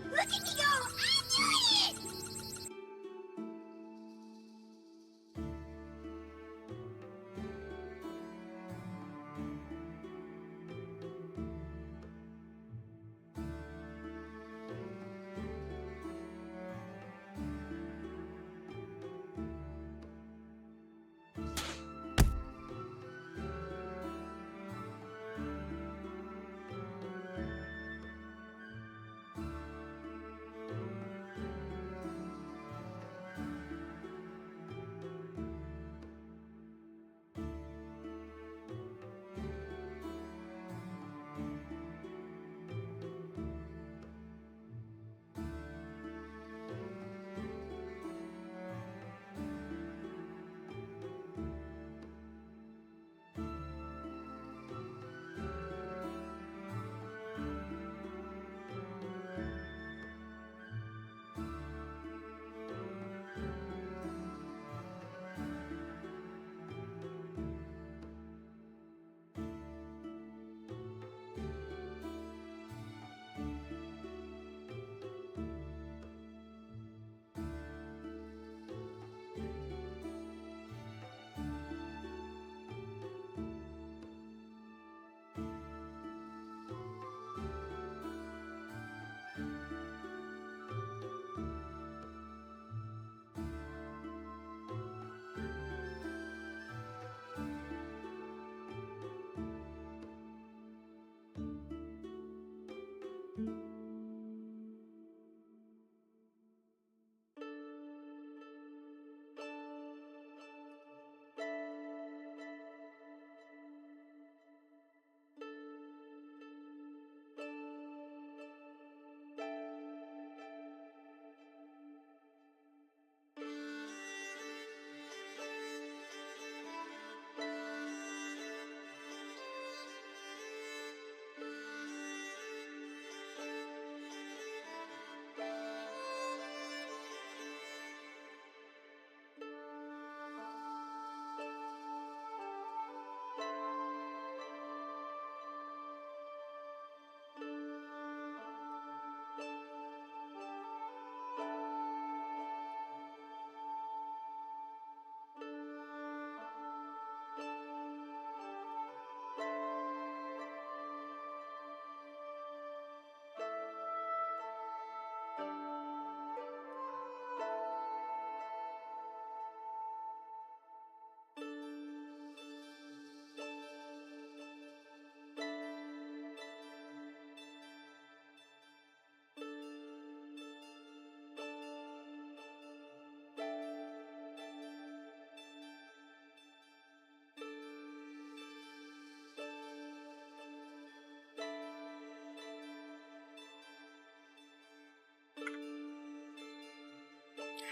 Look at me go! I'm doing it!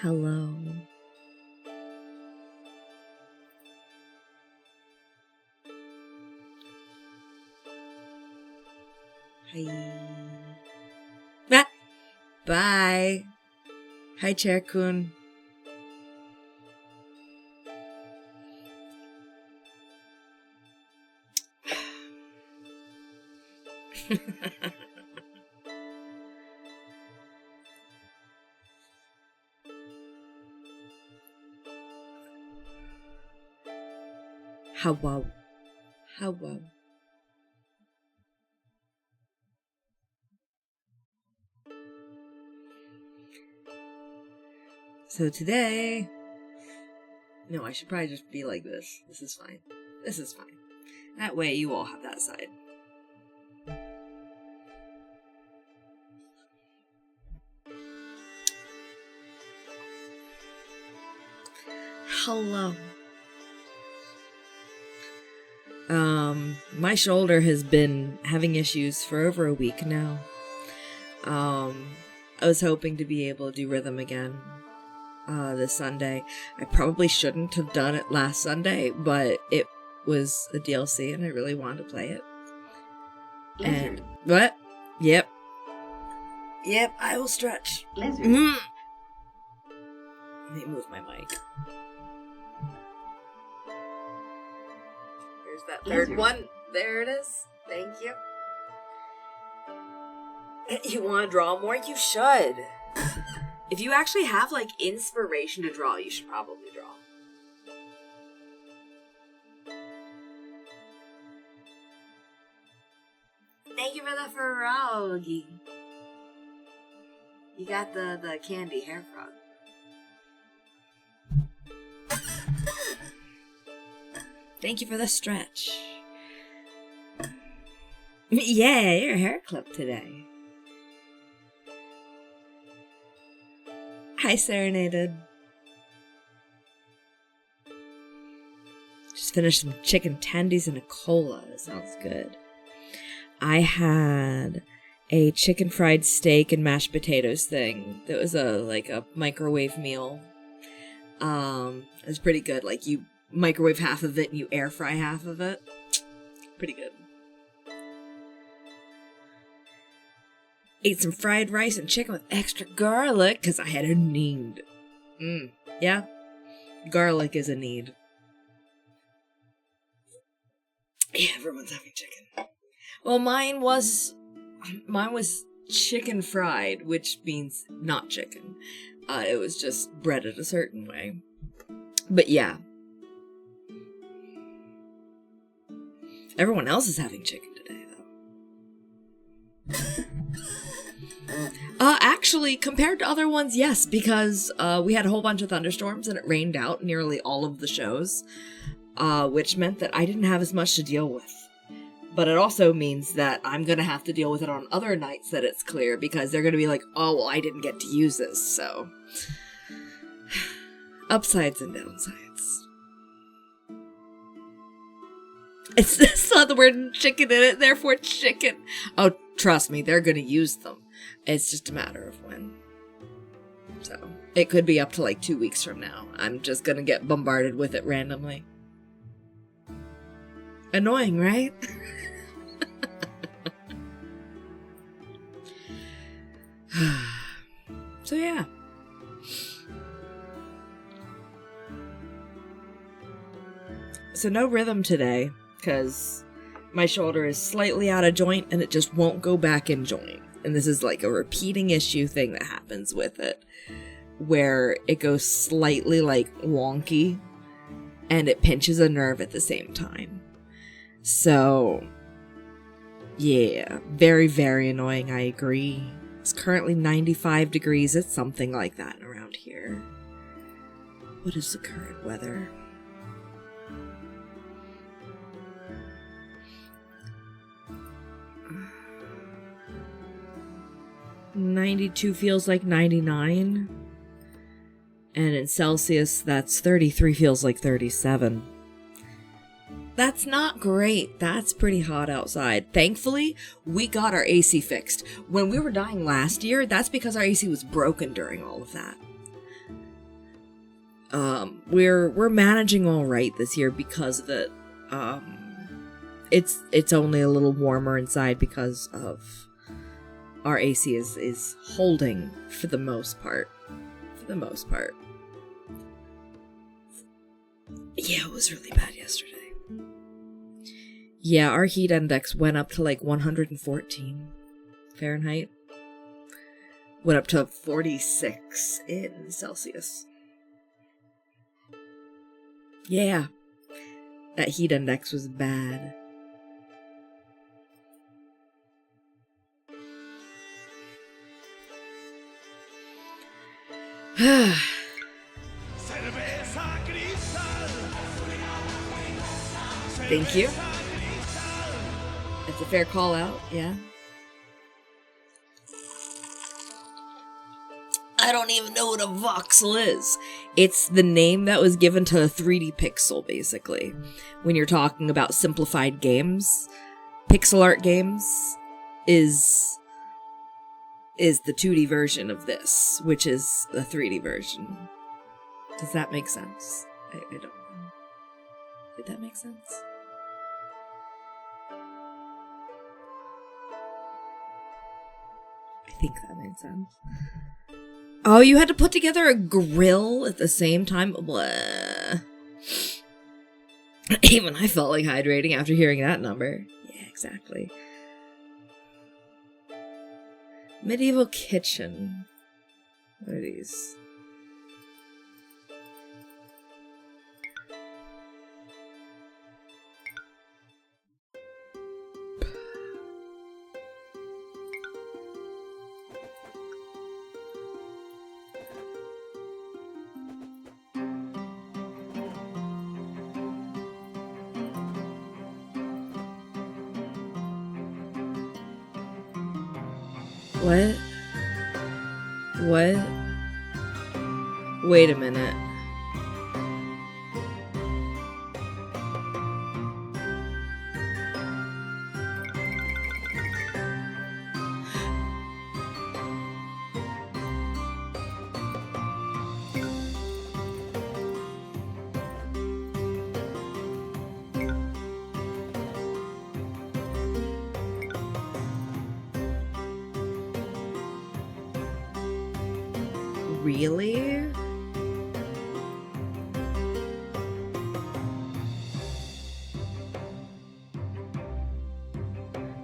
Hello. Hi. Ah! Bye. Hi, Chair-kun. How wow. So today... No, I should probably just be like this. This is fine. This is fine. That way you all have that side. Hello. My shoulder has been having issues for over a week now. I was hoping to be able to do rhythm again this Sunday. I probably shouldn't have done it last Sunday, but it was a DLC and I really wanted to play it. Lizard. And what? Yep, I will stretch. Lizard. Let me move my mic. There's that third Lizard. one. There it is. Thank you. You want to draw more? You should. If you actually have, like, inspiration to draw, you should probably draw. Thank you for the pierogi. You got the candy hair frog. Thank you for the stretch. Yeah, your hair clipped today. Hi, Serenaded. Just finished some chicken tendies and a cola. That sounds good. I had a chicken fried steak and mashed potatoes thing. That was a microwave meal. It was pretty good. Like, you microwave half of it and you air fry half of it. Pretty good. Ate some fried rice and chicken with extra garlic because I had a need. Yeah, garlic is a need. Yeah, everyone's having chicken. Well, mine was chicken fried, which means not chicken. It was just breaded a certain way. But yeah. Everyone else is having chicken today, though. Actually, compared to other ones, yes, because we had a whole bunch of thunderstorms and it rained out nearly all of the shows, which meant that I didn't have as much to deal with. But it also means that I'm going to have to deal with it on other nights that it's clear, because they're going to be like, oh, well, I didn't get to use this, so... Upsides and downsides. It's not the word chicken in it, therefore chicken. Oh, trust me, they're going to use them. It's just a matter of when. So, it could be up to like 2 weeks from now. I'm just going to get bombarded with it randomly. Annoying, right? So yeah. So no rhythm today, because my shoulder is slightly out of joint and it just won't go back in joint. And this is like a repeating issue thing that happens with it, where it goes slightly like wonky and it pinches a nerve at the same time. So yeah, very, very annoying, I agree. It's currently 95 degrees. It's something like that around here. What is the current weather? $92 feels like 99. And in Celsius, that's 33 feels like 37. That's not great. That's pretty hot outside. Thankfully, we got our AC fixed. When we were dying last year, that's because our AC was broken during all of that. We're managing all right this year because of it. It's only a little warmer inside because of our AC is holding for the most part. For the most part. Yeah, it was really bad yesterday. Yeah, our heat index went up to like 114 Fahrenheit. Went up to 46 in Celsius. Yeah, that heat index was bad. Thank you. That's a fair call out, yeah. I don't even know what a voxel is. It's the name that was given to a 3D pixel, basically. When you're talking about simplified games, pixel art games is the 2D version of this, which is the 3D version. Does that make sense? I don't know. Did that make sense? I think that made sense. Oh, you had to put together a grill at the same time? Blah. Even I felt like hydrating after hearing that number. Yeah, exactly. Medieval kitchen. What are these? What? What? Wait a minute. Really?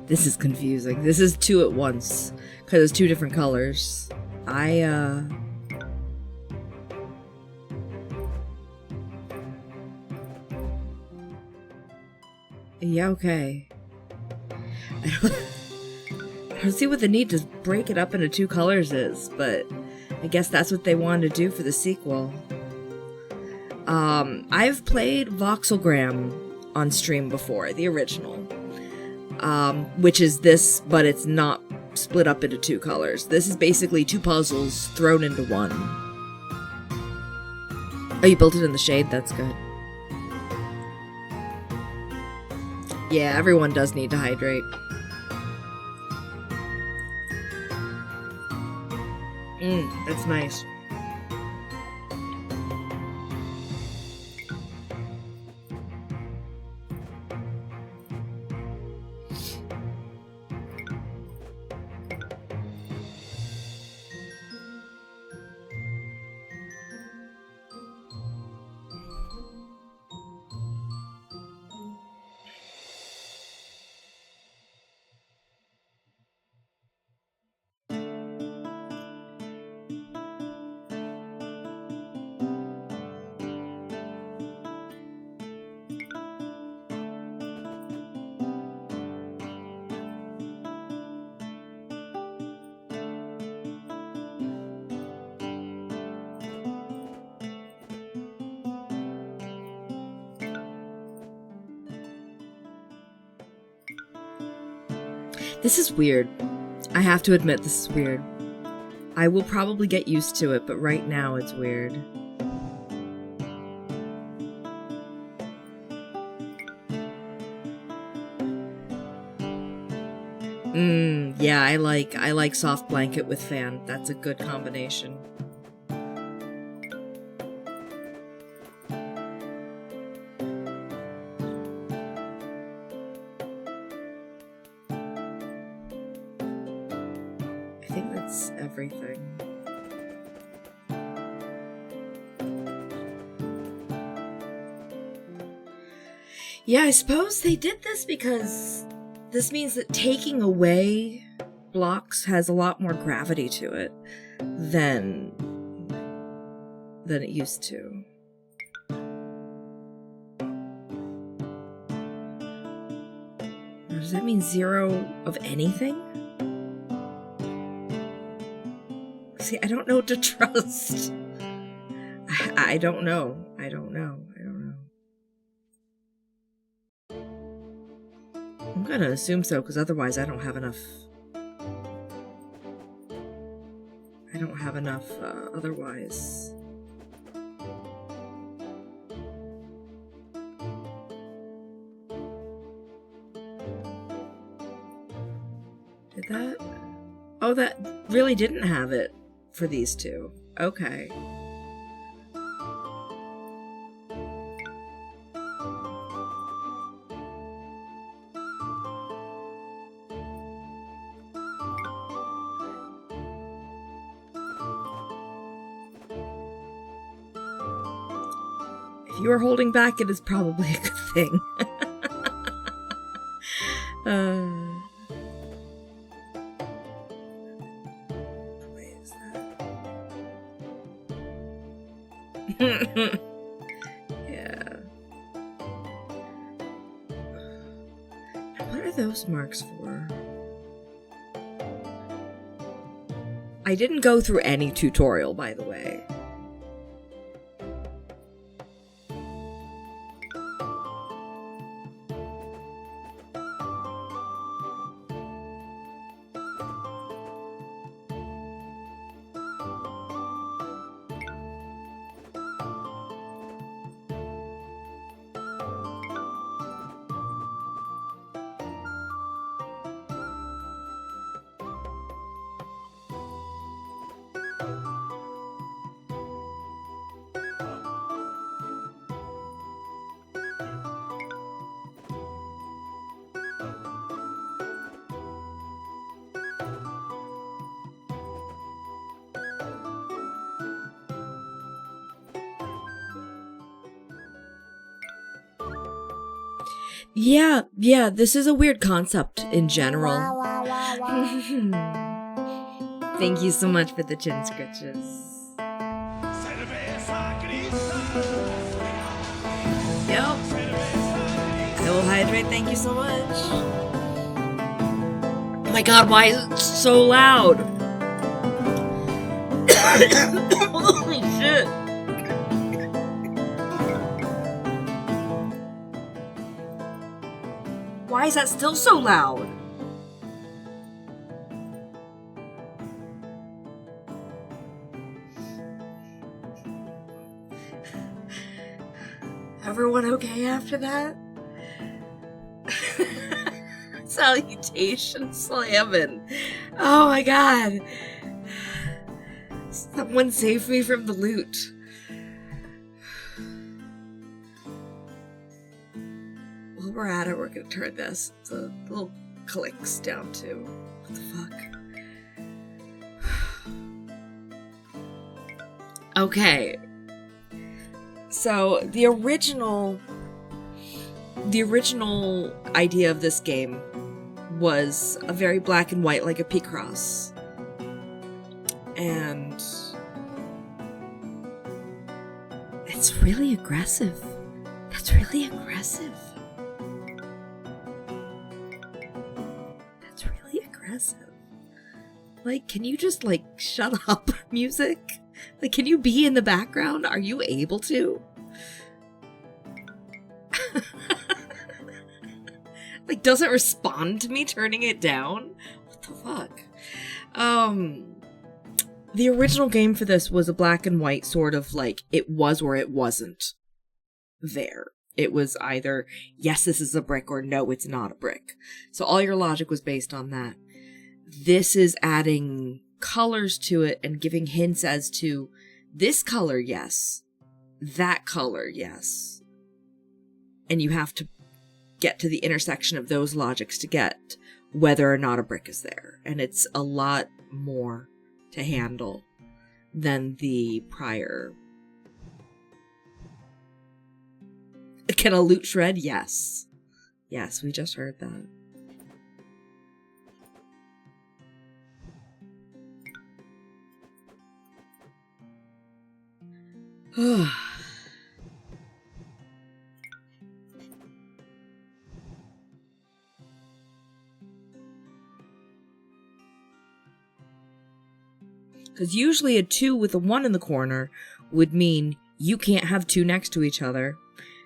This is confusing. This is two at once because it's two different colors. Yeah, okay. I don't see what the need to break it up into two colors is, but I guess that's what they wanted to do for the sequel. I've played Voxelgram on stream before, the original. Which is this, but it's not split up into two colors. This is basically two puzzles thrown into one. Oh, you built it in the shade? That's good. Yeah, everyone does need to hydrate. That's nice. This is weird. I have to admit this is weird. I will probably get used to it, but right now it's weird. Yeah, I like soft blanket with fan. That's a good combination. I think that's everything. Yeah, I suppose they did this because this means that taking away blocks has a lot more gravity to it than it used to. Now, does that mean 0 of anything? See, I don't know what to trust. I don't know. I don't know. I'm gonna assume so, because otherwise I don't have enough. Otherwise. Did that? Oh, that really didn't have it for these two. Okay. If you are holding back, it is probably a good thing. Yeah. What are those marks for? I didn't go through any tutorial, by the way. Yeah, this is a weird concept in general. Thank you so much for the chin scratches. Yep. I will hydrate, thank you so much. Oh my god, why is it so loud? Holy shit. Why is that still so loud? Everyone okay after that? Salutation slamming. Oh my god. Someone save me from the loot. While we're at it, we're gonna turn this. The little clicks down too. What the fuck? Okay. So the original idea of this game was a very black and white, like a Picross. And it's really aggressive. That's really aggressive. That's really aggressive. Like, can you just, like, shut up, music? Like, can you be in the background? Are you able to? Like, doesn't respond to me turning it down? What the fuck? The original game for this was a black and white sort of, like, it was or it wasn't there. It was either, yes, this is a brick, or no, it's not a brick. So all your logic was based on that. This is adding colors to it and giving hints as to this color, yes. That color, yes. And you have to get to the intersection of those logics to get whether or not a brick is there. And it's a lot more to handle than the prior. Can a loot shred? Yes. Yes, we just heard that. Because usually a 2 with a 1 in the corner would mean you can't have 2 next to each other,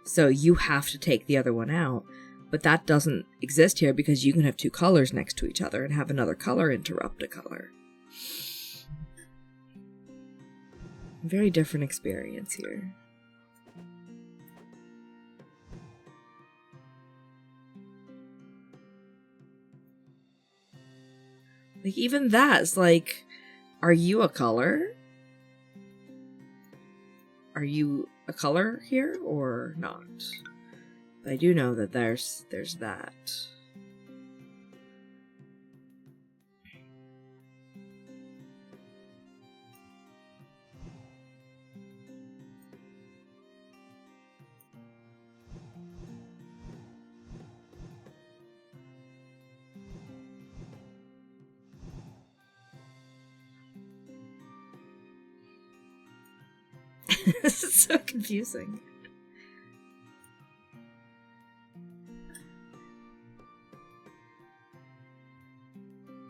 so you have to take the other one out. But that doesn't exist here because you can have 2 colors next to each other and have another color interrupt a color. Very different experience here. Like, even that's like, are you a color? Are you a color here or not? I do know that there's that. This is so confusing.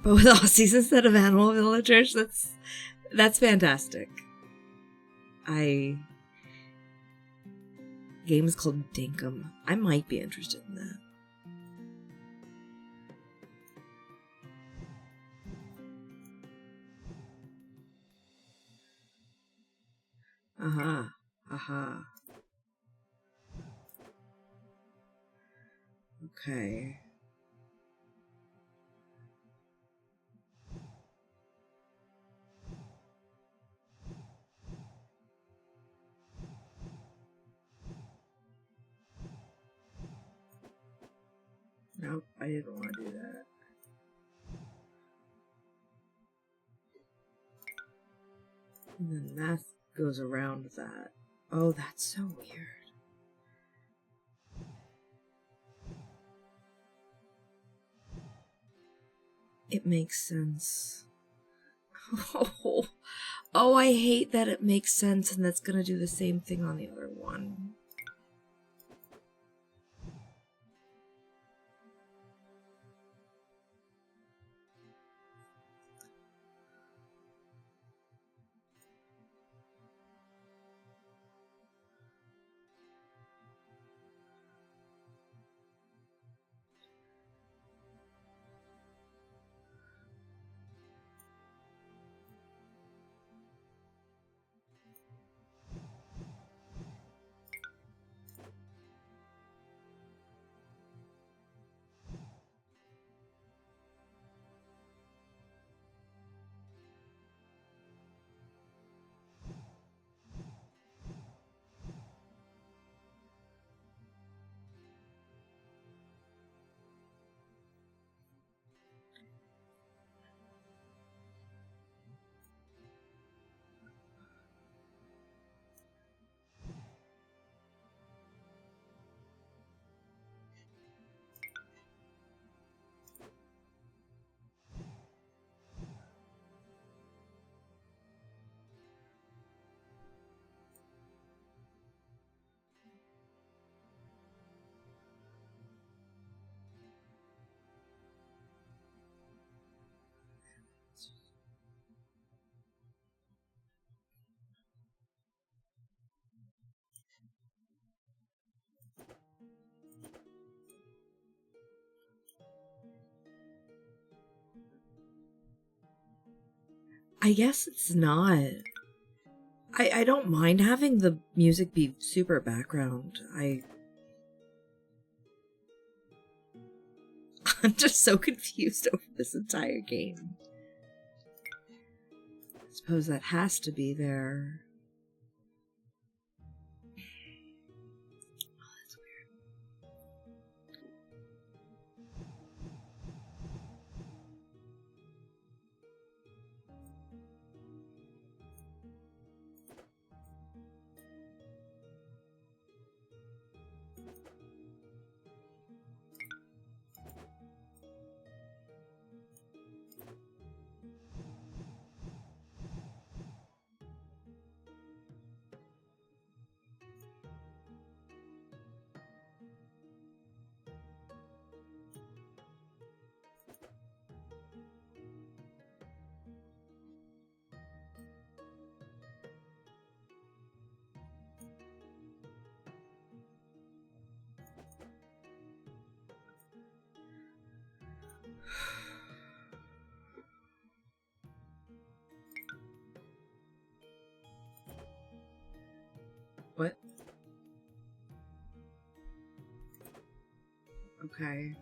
But with Aussies instead of animal villagers, that's fantastic. Game is called Dinkum. I might be interested in that. Aha. Aha. Okay. Nope, I didn't want to do that. And then that goes around that. Oh, that's so weird. It makes sense. Oh, I hate that it makes sense and that's gonna do the same thing on the other one. I guess it's not. I don't mind having the music be super background. I'm just so confused over this entire game. I suppose that has to be there. Oh, that's weird. What? Okay.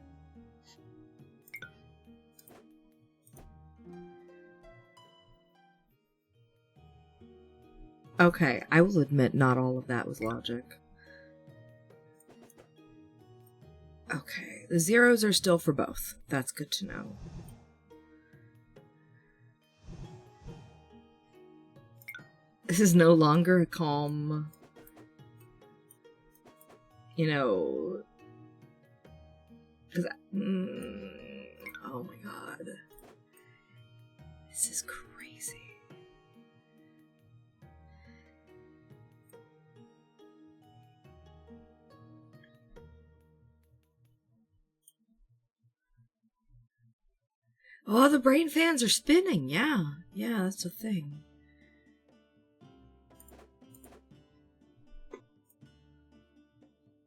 Okay, I will admit not all of that was logic. Okay, the zeros are still for both. That's good to know. This is no longer a calm, you know, because oh my god, this is crazy. Oh, the brain fans are spinning. Yeah. Yeah, that's a thing.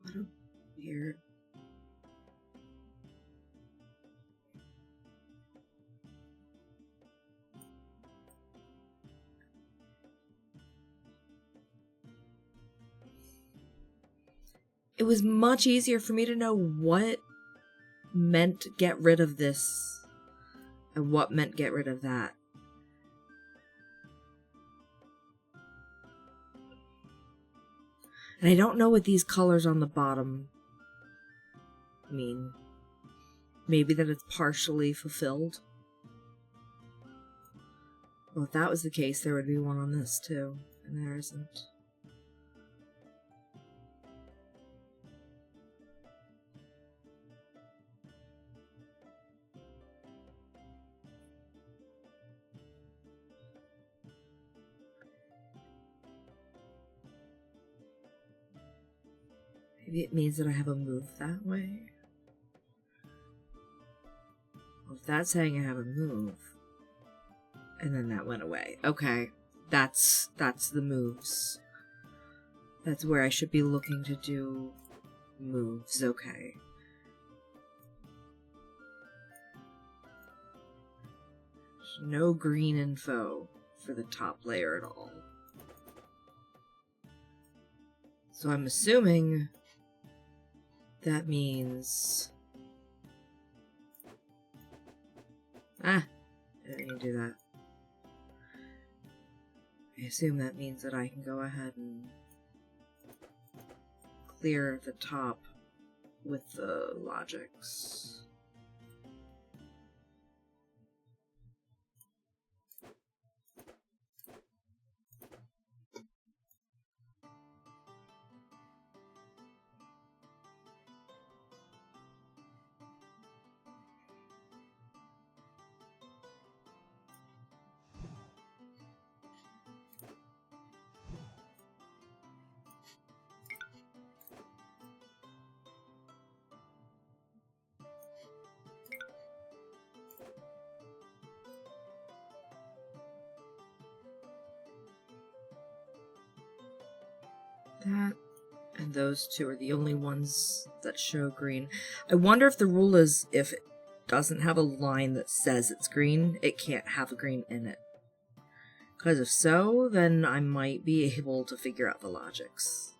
What a weird... It was much easier for me to know what meant get rid of this and what meant get rid of that. And I don't know what these colors on the bottom mean. Maybe that it's partially fulfilled. Well, if that was the case, there would be one on this too, and there isn't. Maybe it means that I have a move that way. Well, if that's saying I have a move, and then that went away. Okay, that's the moves. That's where I should be looking to do moves. Okay. There's no green info for the top layer at all. So I'm assuming that means... I didn't need to do that. I assume that means that I can go ahead and clear the top with the logics. That and those two are the only ones that show green. I wonder if the rule is if it doesn't have a line that says it's green, it can't have a green in it. Because if so, then I might be able to figure out the logics.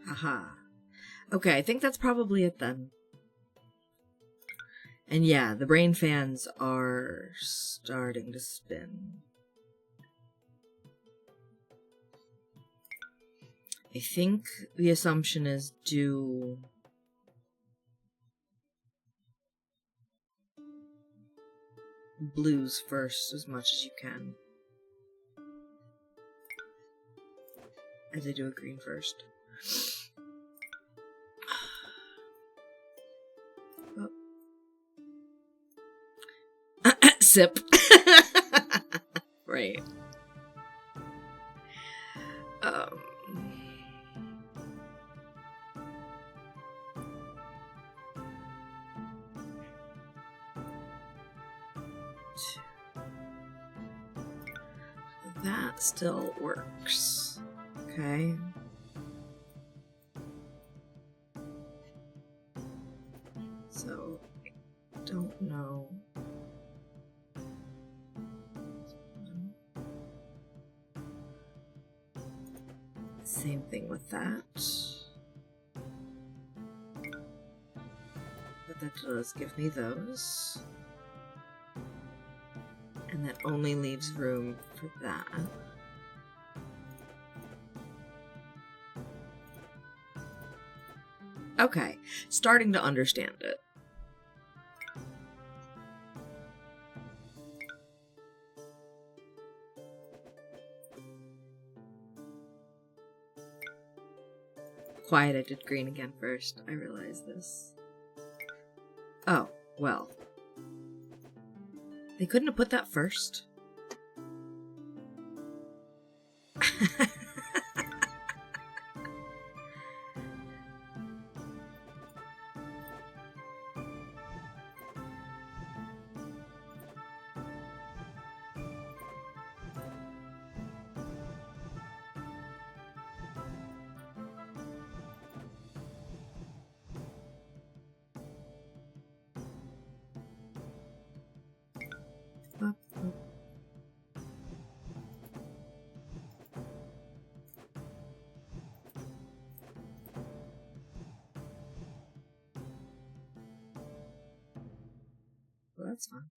Haha. Okay, I think that's probably it then. And yeah, the brain fans are starting to spin. I think the assumption is do blues first as much as you can. As I do a green first. Oh. Sip. Right. That still works. Okay. So, I don't know. Same thing with that. But that does give me those. And that only leaves room for that. Okay, starting to understand it. Quiet, I did green again first. I realize this. Oh, well. They couldn't have put that first? Well, that's fun.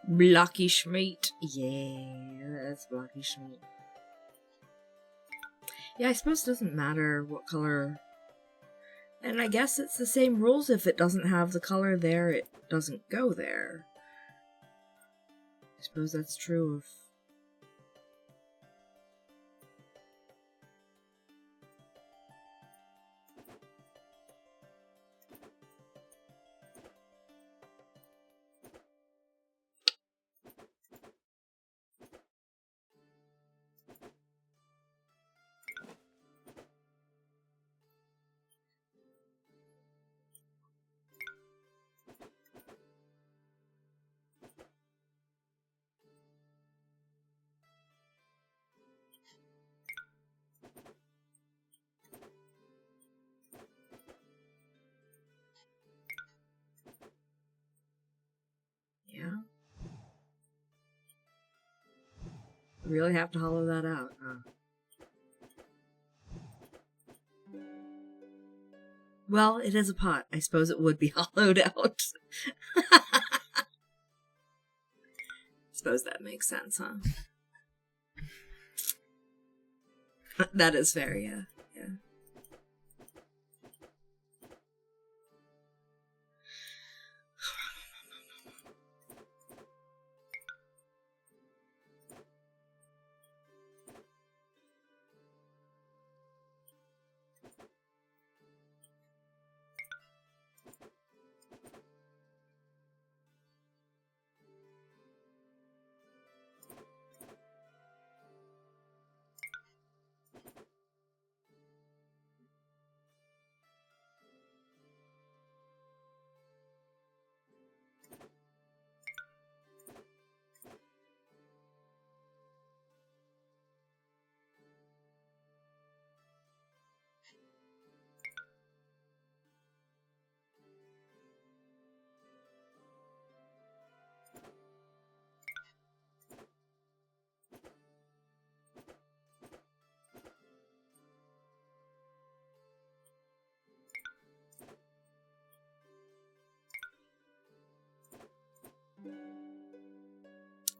Blocky Schmeat. Yeah, that's Blocky Schmeat. Yeah, I suppose it doesn't matter what color. And I guess it's the same rules. If it doesn't have the color there, it doesn't go there. I suppose that's true of... Yeah. Really have to hollow that out, huh? Well, it is a pot. I suppose it would be hollowed out. Suppose that makes sense, huh? That is fair, yeah. Yeah.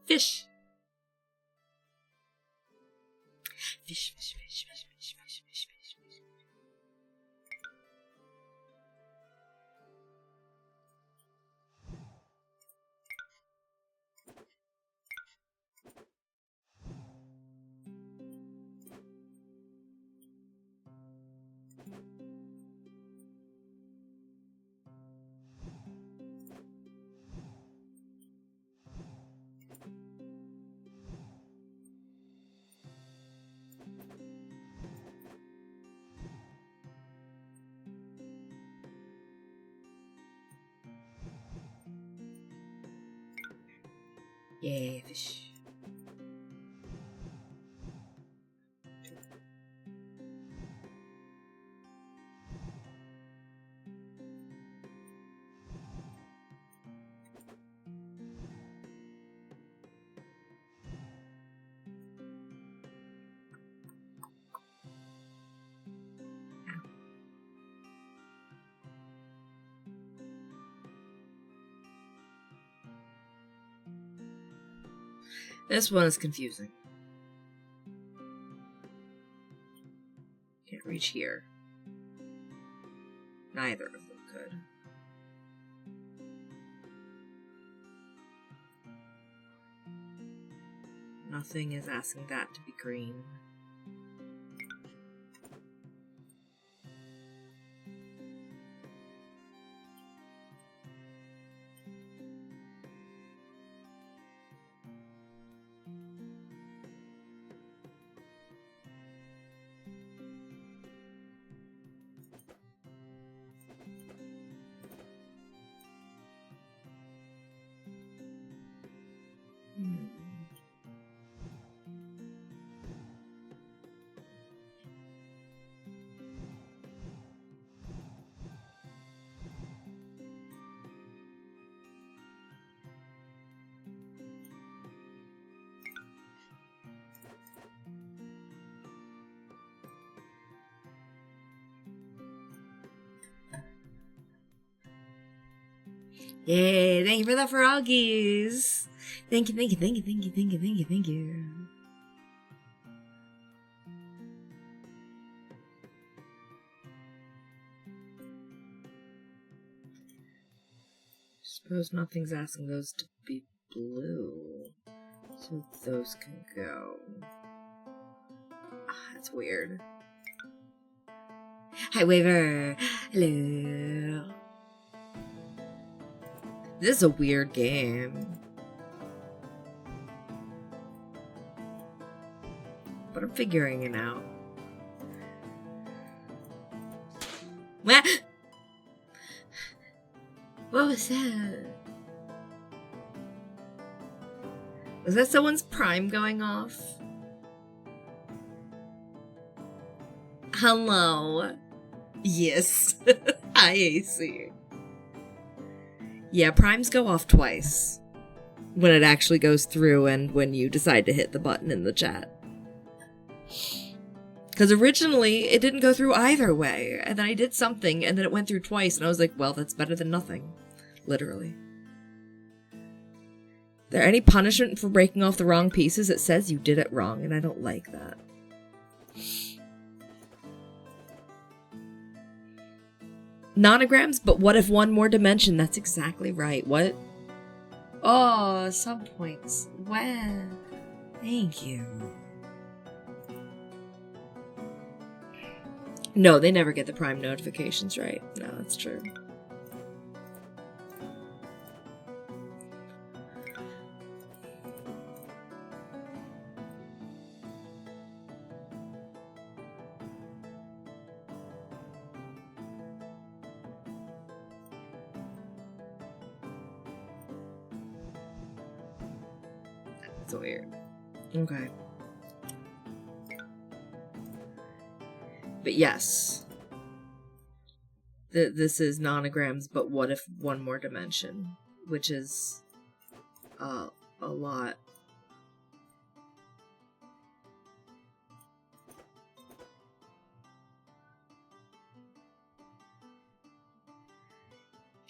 Fish. Fish, fish, fish, fish, fish, fish, fish, fish, fish. Yay, fish. This one is confusing. Can't reach here. Neither of them could. Nothing is asking that to be green. Yay, thank you for the froggies. Thank you, thank you, thank you, thank you, thank you, thank you, thank you. Suppose nothing's asking those to be blue. So those can go. Ah, that's weird. Hi, Waver. Hello. This is a weird game. But I'm figuring it out. What? What was that? Was that someone's prime going off? Hello. Yes. Hi, AC. Yeah, primes go off twice. When it actually goes through and when you decide to hit the button in the chat. Because originally, it didn't go through either way. And then I did something, and then it went through twice, and I was like, well, that's better than nothing. Literally. There any punishment for breaking off the wrong pieces? It says you did it wrong, and I don't like that. Nonograms, but what if one more dimension? That's exactly right. What? Oh, subpoints. Wow. Thank you. No, they never get the prime notifications right. No, that's true. That's weird. Okay. But yes. This is nonograms, but what if one more dimension? Which is a lot.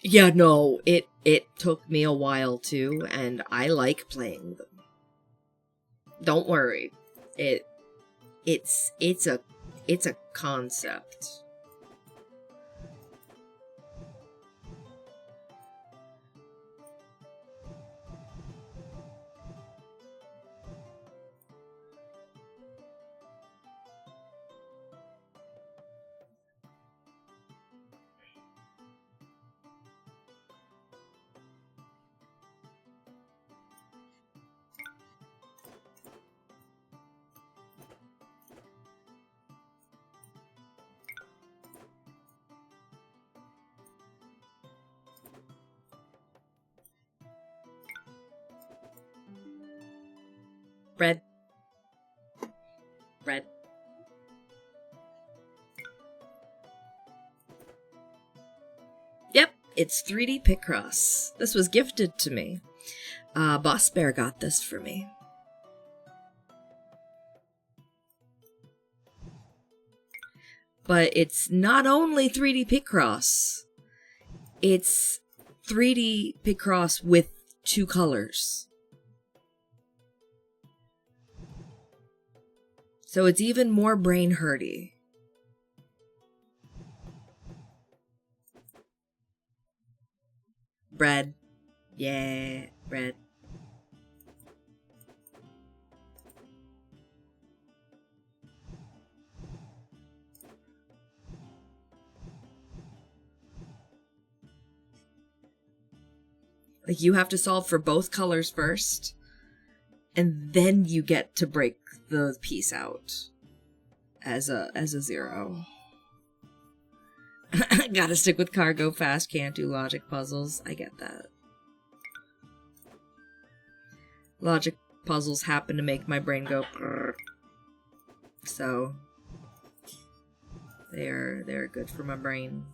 Yeah, no, it took me a while too, and I like playing them. Don't worry. it's a concept. Red. Red. Yep, it's 3D Picross. This was gifted to me. Boss Bear got this for me. But it's not only 3D Picross. It's 3D Picross with 2 colors. So it's even more brain hurty. Bread. Yeah, bread. Like, you have to solve for both colors first, and then you get to break the piece out as a 0. Gotta stick with cargo fast, can't do logic puzzles. I get that. Logic puzzles happen to make my brain go brrr. So they're good for my brain.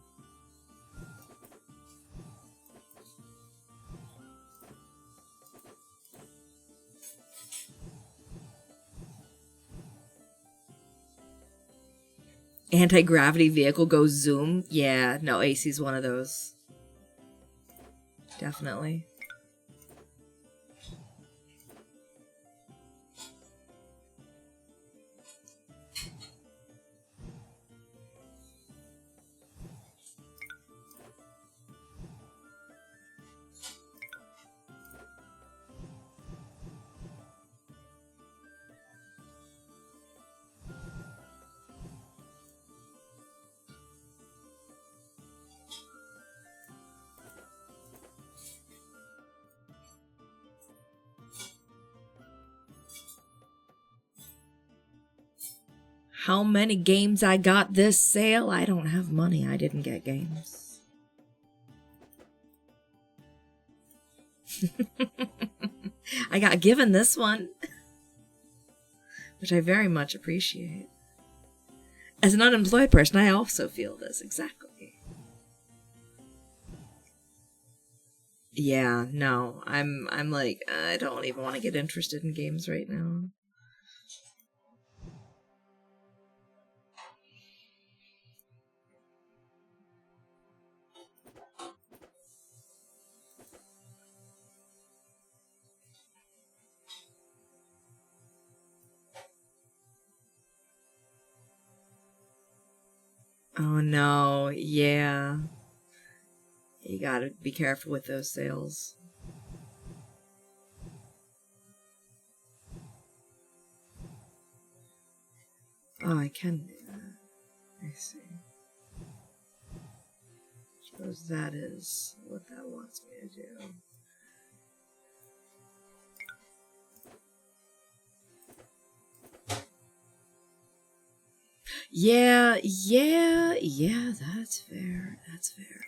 Anti-gravity vehicle goes zoom. Yeah, no, AC's one of those. Definitely. How many games I got this sale? I don't have money. I didn't get games. I got given this one, which I very much appreciate. As an unemployed person, I also feel this exactly. Yeah, no, I'm like, I don't even want to get interested in games right now. Oh no, yeah. You gotta be careful with those sales. Oh, I can do that. I see. Suppose that is what that wants me to do. Yeah, that's fair. That's fair.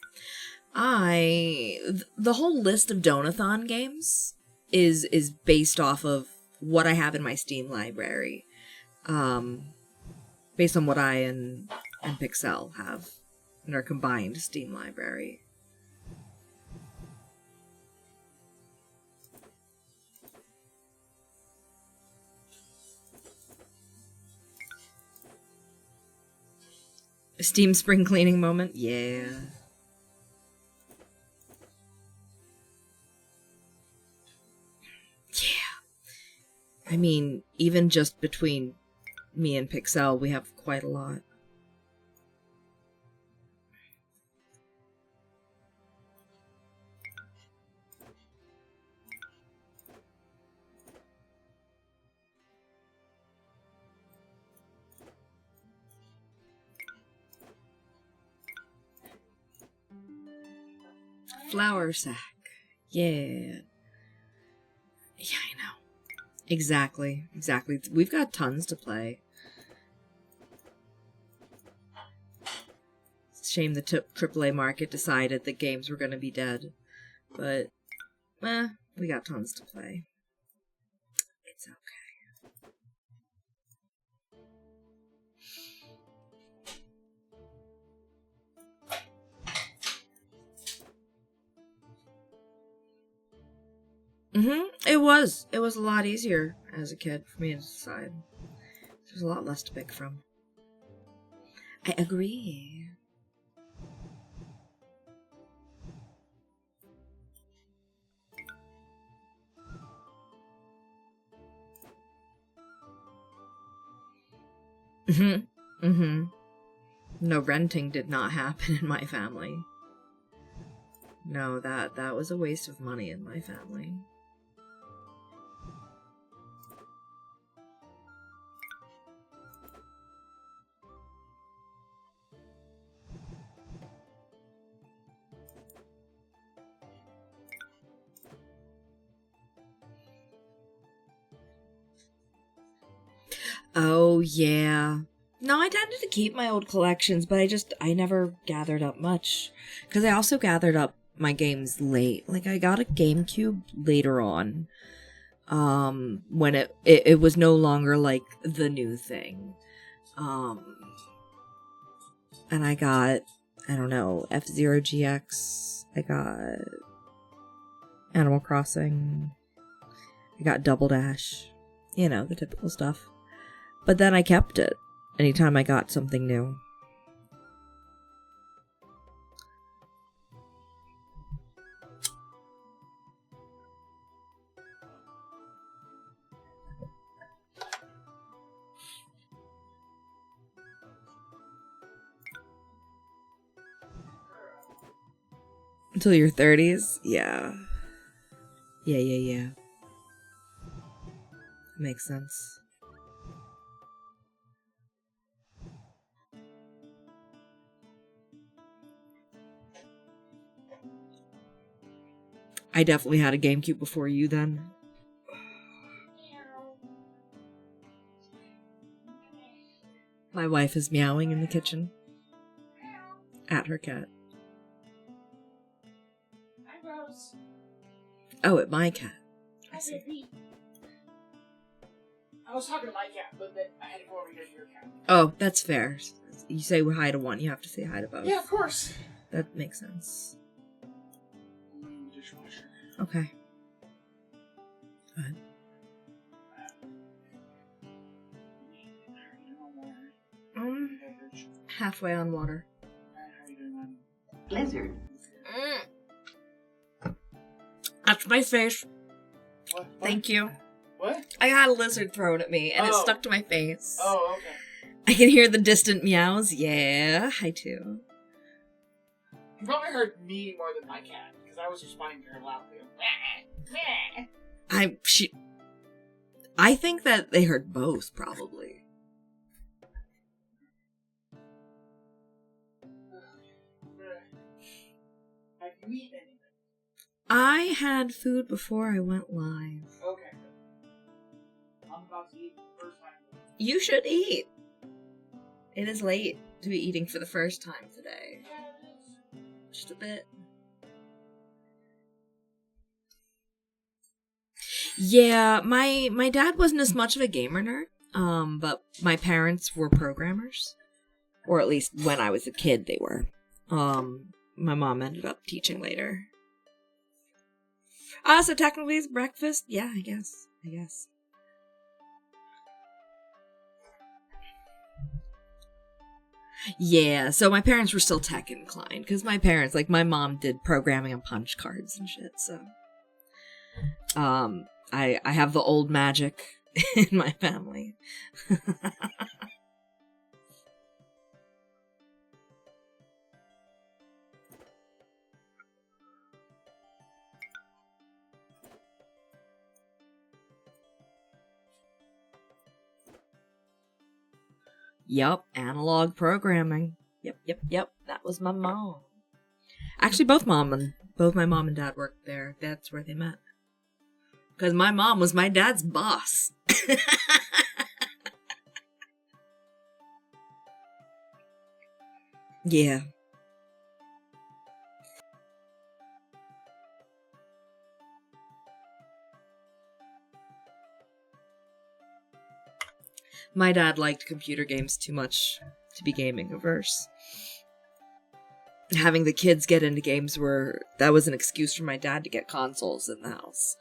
The whole list of Donathon games is based off of what I have in my Steam library. Based on what I and Pixel have in our combined Steam library. Steam spring cleaning moment? Yeah. Yeah. I mean, even just between me and Pixel, we have quite a lot. Flour sack. Yeah. Yeah, I know. Exactly. We've got tons to play. It's a shame the AAA market decided that games were going to be dead. But, we got tons to play. It's okay. It was. It was a lot easier as a kid for me to decide. There's a lot less to pick from. I agree. No, renting did not happen in my family. No, that was a waste of money in my family. Oh, yeah. No, I tended to keep my old collections, but I never gathered up much. Because I also gathered up my games late. Like, I got a GameCube later on. When it was no longer, like, the new thing. And I got, I don't know, F-Zero GX. I got Animal Crossing. I got Double Dash. You know, the typical stuff. But then I kept it anytime I got something new. Until your 30s? Yeah. Yeah. Makes sense. I definitely had a GameCube before you then. My wife is meowing in the kitchen. At her cat. Hi, Rose. Oh, at my cat. Hi, baby. I was talking to my cat, but then I had to go over here to your cat. Oh, that's fair. You say hi to one, you have to say hi to both. Yeah, of course. That makes sense. Dishwasher. Okay. Go ahead. Halfway on water. Blizzard. That's my face. What? Thank you. What? I got a lizard thrown at me, and it Oh. stuck to my face. Oh, okay. I can hear the distant meows. Yeah, hi too. You probably heard me more than my cat, because I was responding to her loudly. I think that they heard both, probably. Have you eaten anything? I had food before I went live. Okay. I'm about to eat for the first time. You should eat. It is late to be eating for the first time today. Yeah, it is. Just a bit. Yeah, my dad wasn't as much of a gamer nerd, but my parents were programmers. Or at least when I was a kid, they were. My mom ended up teaching later. So technically it's breakfast? Yeah, I guess. Yeah, so my parents were still tech inclined, because my parents, like my mom did programming on punch cards and shit, so. I have the old magic in my family. Yup, analog programming. Yep. That was my mom. Actually, both my mom and dad worked there. That's where they met. Because my mom was my dad's boss. Yeah. My dad liked computer games too much to be gaming averse. Having the kids get into games that was an excuse for my dad to get consoles in the house.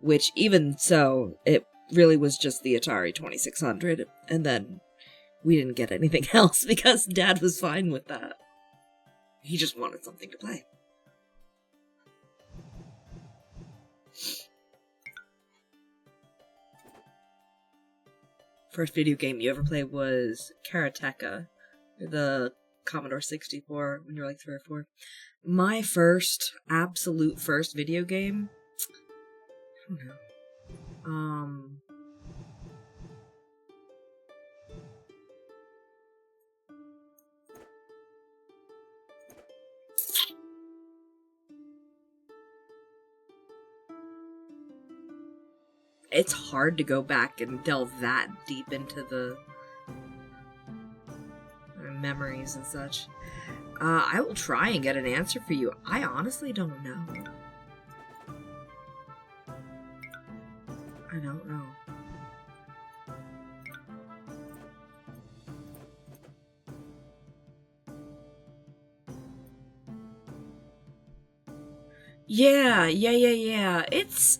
Which, even so, it really was just the Atari 2600, and then we didn't get anything else because Dad was fine with that. He just wanted something to play. First video game you ever played was Karateka, the Commodore 64, when you were like 3 or 4. My absolute first video game, I don't know. It's hard to go back and delve that deep into the memories and such. I will try and get an answer for you. I honestly don't know. I don't know. Yeah. It's...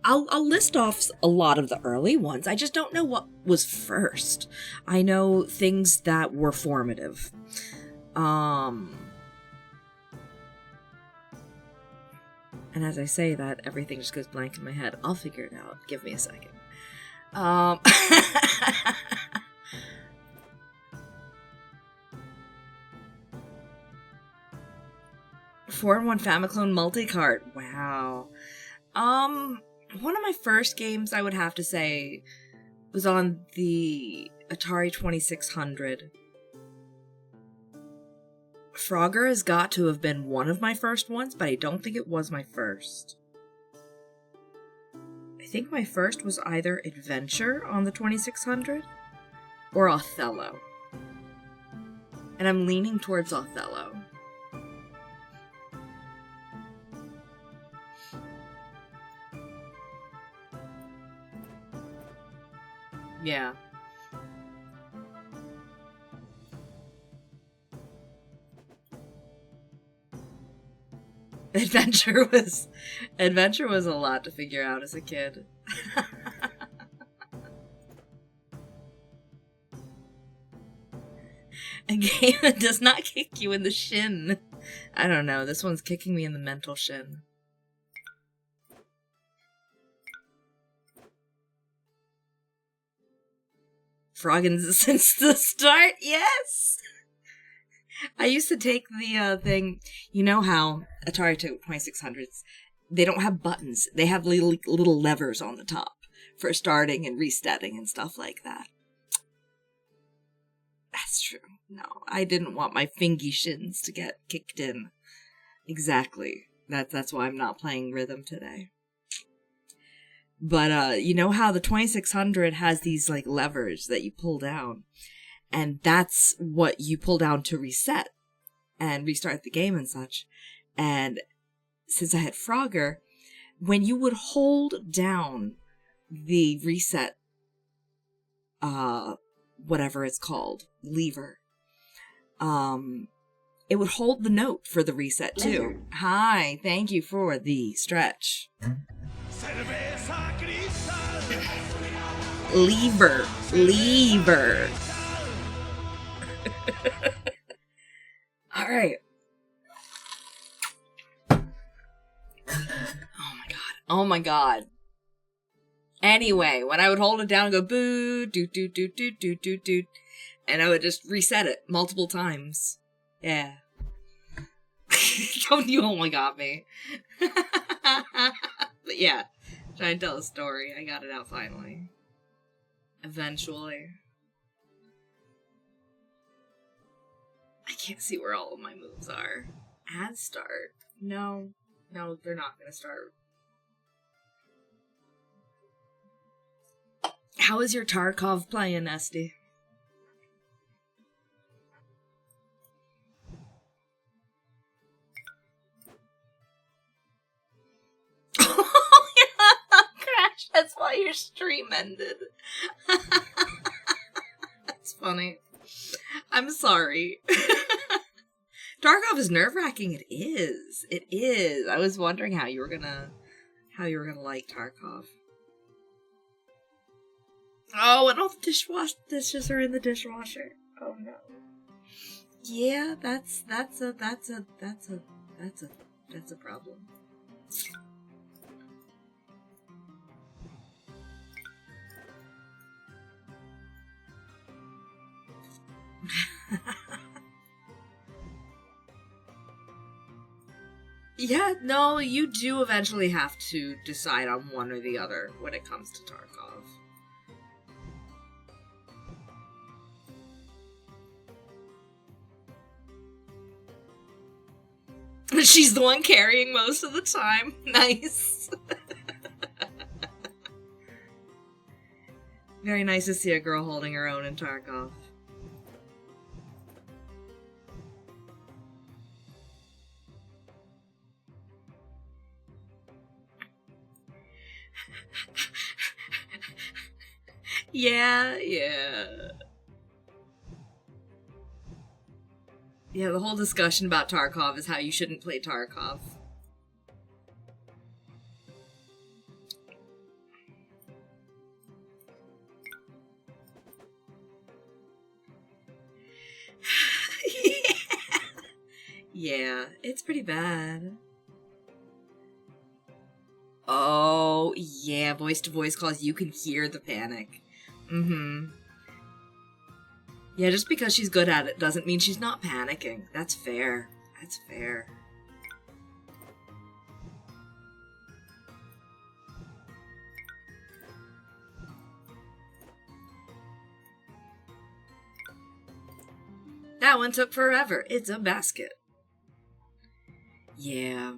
I'll list off a lot of the early ones. I just don't know what was first. I know things that were formative. And as I say that, everything just goes blank in my head. I'll figure it out. Give me a second. 4-in-1 Famiclone Multicart. Wow. One of my first games, I would have to say, was on the Atari 2600. Frogger has got to have been one of my first ones, but I don't think it was my first. I think my first was either Adventure on the 2600 or Othello. And I'm leaning towards Othello. Yeah. Adventure was a lot to figure out as a kid. A game that does not kick you in the shin. I don't know, this one's kicking me in the mental shin. Froggins since the start, yes! I used to take the thing, you know how Atari 2600s, they don't have buttons. They have little levers on the top for starting and resetting and stuff like that. That's true. No, I didn't want my fingy shins to get kicked in. Exactly. That's why I'm not playing Rhythm today. But, you know how the 2600 has these, like, levers that you pull down? And that's what you pull down to reset and restart the game and such. And since I had Frogger, when you would hold down the reset, whatever it's called, lever, it would hold the note for the reset too. Hi, thank you for the stretch. Lever. All right. Oh my god. Anyway, when I would hold it down and go boo, doot, doot, doot, doot, doot, doot, doot, and I would just reset it multiple times. Yeah. Don't you only got me. But yeah, trying to tell a story. I got it out finally. Eventually. I can't see where all of my moves are. Ads start. No, they're not gonna start. How is your Tarkov playing, Esty? Oh, yeah, Crash, that's why your stream ended. That's funny. I'm sorry. Tarkov is nerve-wracking. It is. It is. I was wondering how you were gonna like Tarkov. Oh, and all the dishes are in the dishwasher. Oh no. Yeah, that's a problem. Yeah, no, you do eventually have to decide on one or the other when it comes to Tarkov. She's the one carrying most of the time. Nice. Very nice to see a girl holding her own in Tarkov. Yeah. Yeah, the whole discussion about Tarkov is how you shouldn't play Tarkov. Yeah, it's pretty bad. Oh, yeah, voice-to-voice calls, you can hear the panic. Mm-hmm. Yeah, just because she's good at it doesn't mean she's not panicking. That's fair. That's fair. That one took forever. It's a basket. Yeah.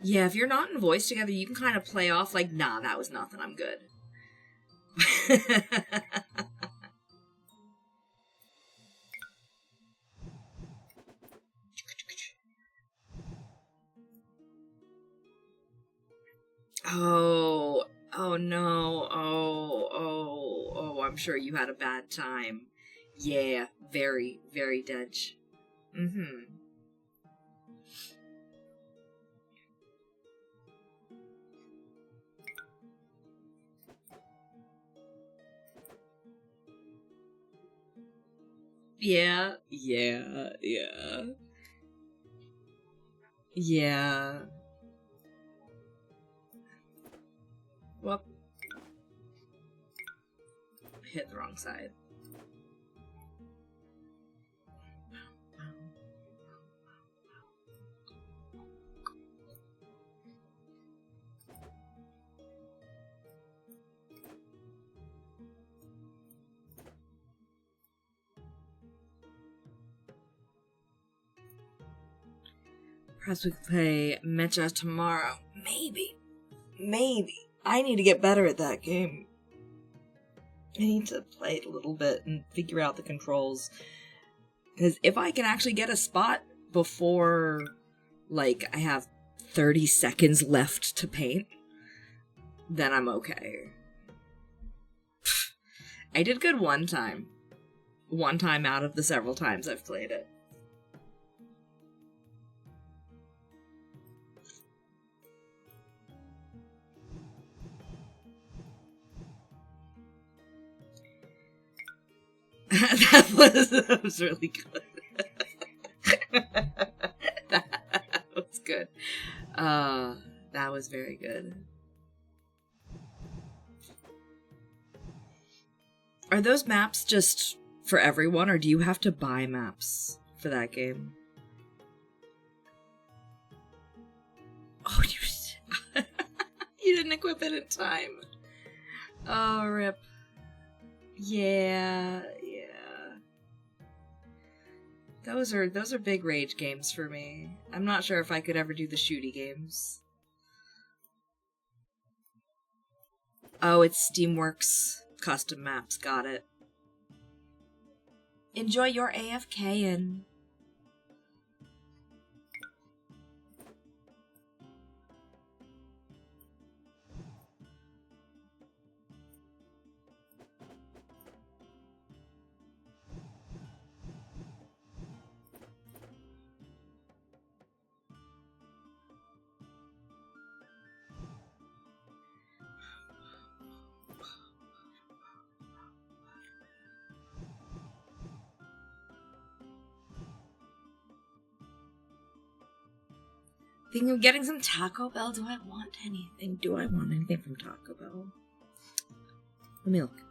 Yeah, if you're not in voice together, you can kind of play off like, nah, that was nothing, I'm good. Oh no, I'm sure you had a bad time. Yeah, very, very dench. Mm-hmm. Yeah. Whoop. Hit the wrong side. Perhaps we could play Mecha tomorrow. Maybe. I need to get better at that game. I need to play it a little bit and figure out the controls. Because if I can actually get a spot before, like, I have 30 seconds left to paint, then I'm okay. I did good one time. One time out of the several times I've played it. that was really good. That was That was very good. Are those maps just for everyone, or do you have to buy maps for that game? Oh, you didn't equip it in time. Oh, rip. Yeah. Those are big rage games for me. I'm not sure if I could ever do the shooty games. Oh, it's Steamworks custom maps. Got it. Enjoy your AFK-in. Thinking of getting some Taco Bell. Do I want anything? Do I want anything from Taco Bell? Let me look.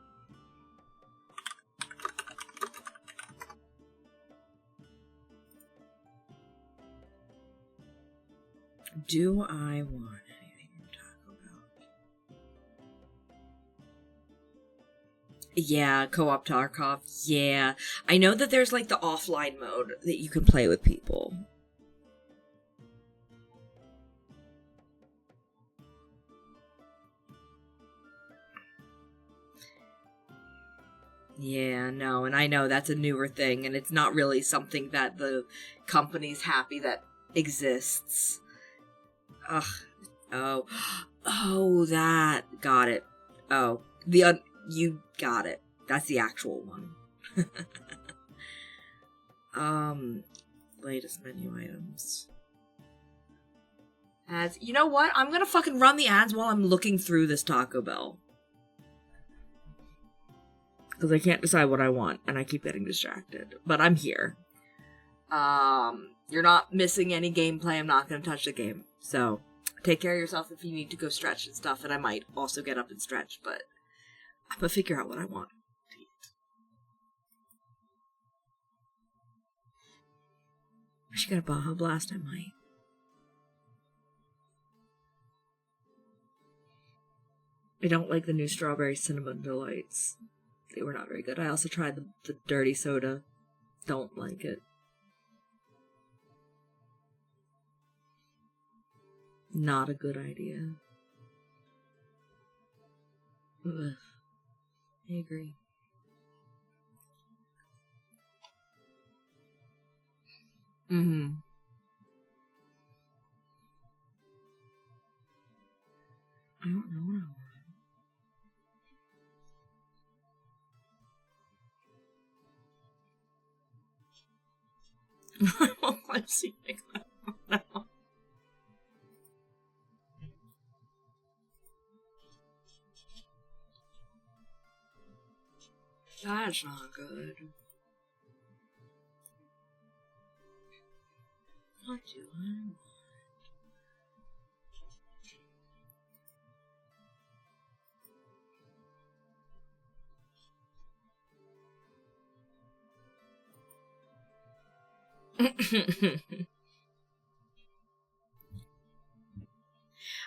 Do I want anything from Taco Bell? Yeah, co-op Tarkov. Yeah. I know that there's like the offline mode that you can play with people. Yeah, no, and I know that's a newer thing, and it's not really something that the company's happy that exists. Ugh. Oh. Oh, that. Got it. Oh. You got it. That's the actual one. Latest menu items. Ads. You know what? I'm gonna fucking run the ads while I'm looking through this Taco Bell. Because I can't decide what I want, and I keep getting distracted. But I'm here. You're not missing any gameplay. I'm not going to touch the game. So, take care of yourself if you need to go stretch and stuff, and I might also get up and stretch, but I'm going to figure out what I want to eat. I should get a Baja Blast, I might. I don't like the new Strawberry Cinnamon Delights. They were not very good. I also tried the dirty soda. Don't like it. Not a good idea. Ugh. I agree. Mm-hmm. I don't know what I want. I'm seeing that now. That's not good. What do I want?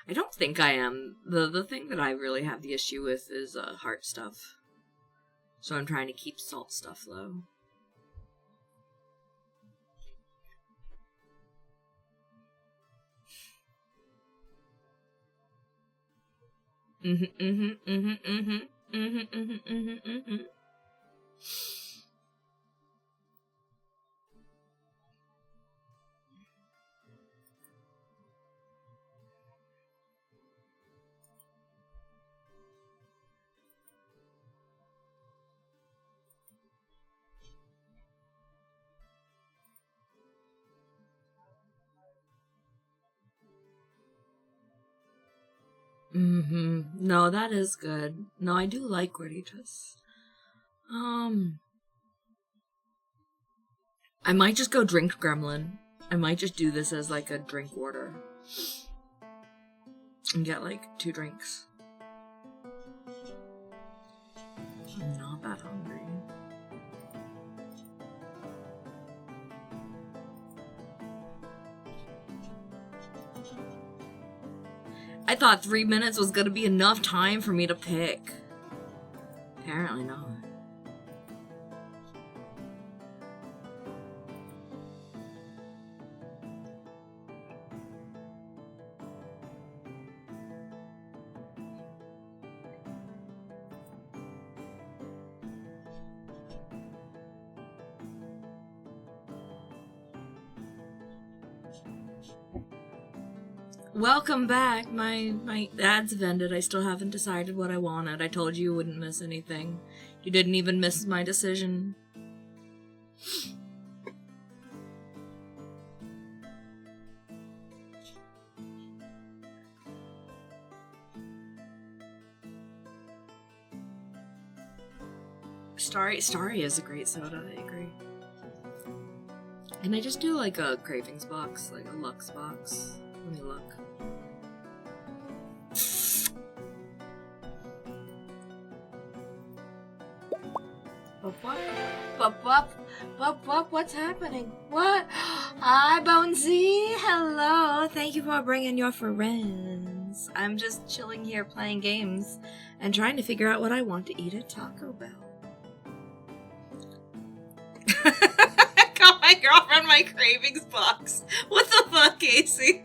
I don't think I am. The thing that I really have the issue with is heart stuff. So I'm trying to keep salt stuff low. No, that is good. No, I do like gorditas. I might just go drink gremlin. I might just do this as like a drink order. and get like 2 drinks. I'm not that hungry. I thought 3 minutes was gonna be enough time for me to pick. Apparently not. Welcome back. My ads have ended. I still haven't decided what I wanted. I told you wouldn't miss anything. You didn't even miss my decision. Starry is a great soda, I agree. Can I just do like a cravings box, like a Lux box? Let me look. What's happening? What? Hi, Bonesy. Hello. Thank you for bringing your friends. I'm just chilling here playing games and trying to figure out what I want to eat at Taco Bell. I got my girlfriend my cravings box. What the fuck, Casey?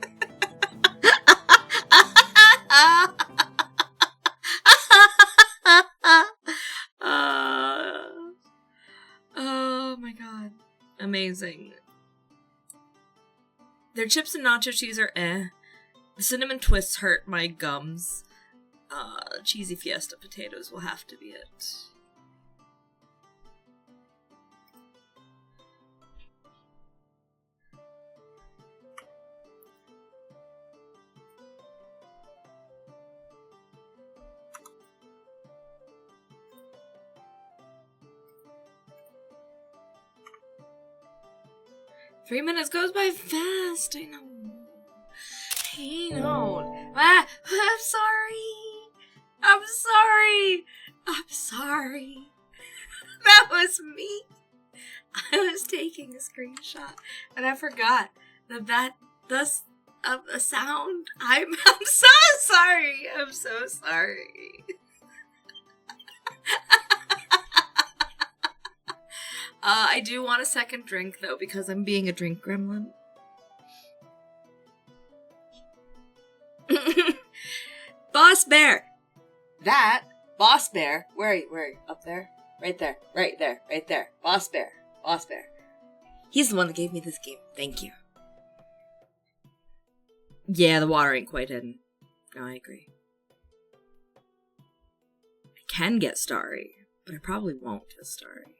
Oh my god. Amazing. Their chips and nacho cheese are eh. The cinnamon twists hurt my gums. Cheesy Fiesta potatoes will have to be it. Three minutes goes by fast, I know. I know. Ah, I'm sorry. I'm sorry. I'm sorry. That was me. I was taking a screenshot and I forgot that does a sound. I'm so sorry. I'm so sorry. I do want a second drink, though, because I'm being a drink gremlin. Boss Bear! Boss Bear. Where are you? Up there? Right there. Right there. Boss Bear. He's the one that gave me this game. Thank you. Yeah, the water ain't quite hidden. No, I agree. I can get Starry, but I probably won't get Starry.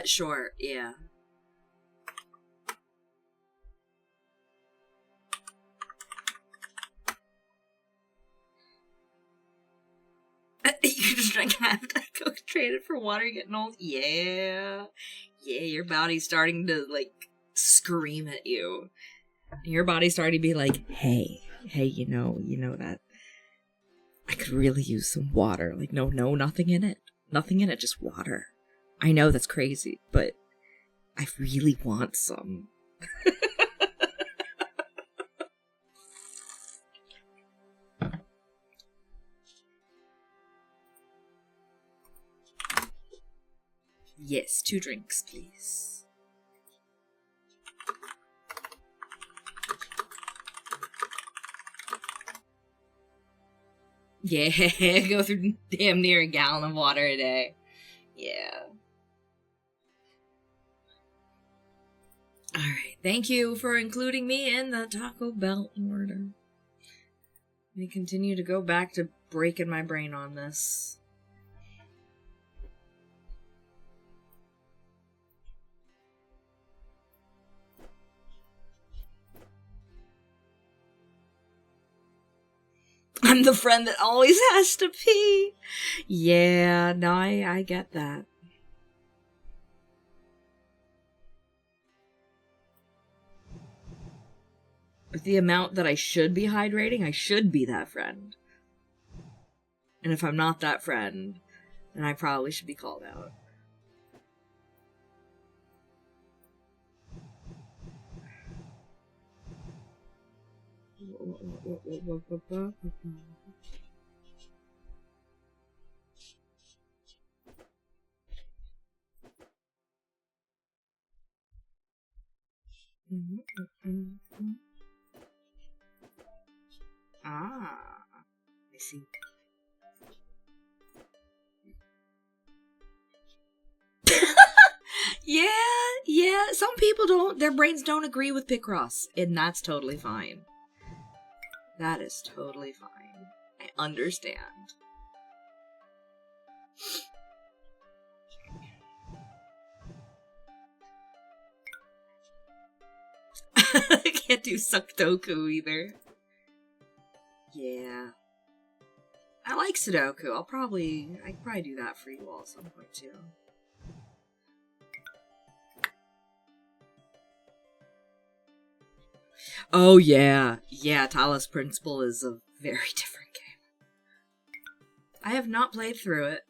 Sure, yeah. You just drank half that Coke, traded for water, getting old? Yeah, your body's starting to, like, scream at you. Your body's starting to be like, hey, you know that I could really use some water. Like, no, nothing in it, just water. I know that's crazy, but I really want some. Yes, 2 drinks, please. Yeah, go through damn near a gallon of water a day. Yeah. Alright, thank you for including me in the Taco Bell order. Let me continue to go back to breaking my brain on this. I'm the friend that always has to pee. Yeah, no, I get that. With the amount that I should be hydrating, I should be that friend. And if I'm not that friend, then I probably should be called out. Ah, I see. Yeah, some people don't, their brains don't agree with Picross, and that's totally fine. That is totally fine. I understand. I can't do Sudoku either. Yeah. I like Sudoku. I could probably do that for you all at some point too. Oh yeah. Yeah, Talos Principle is a very different game. I have not played through it.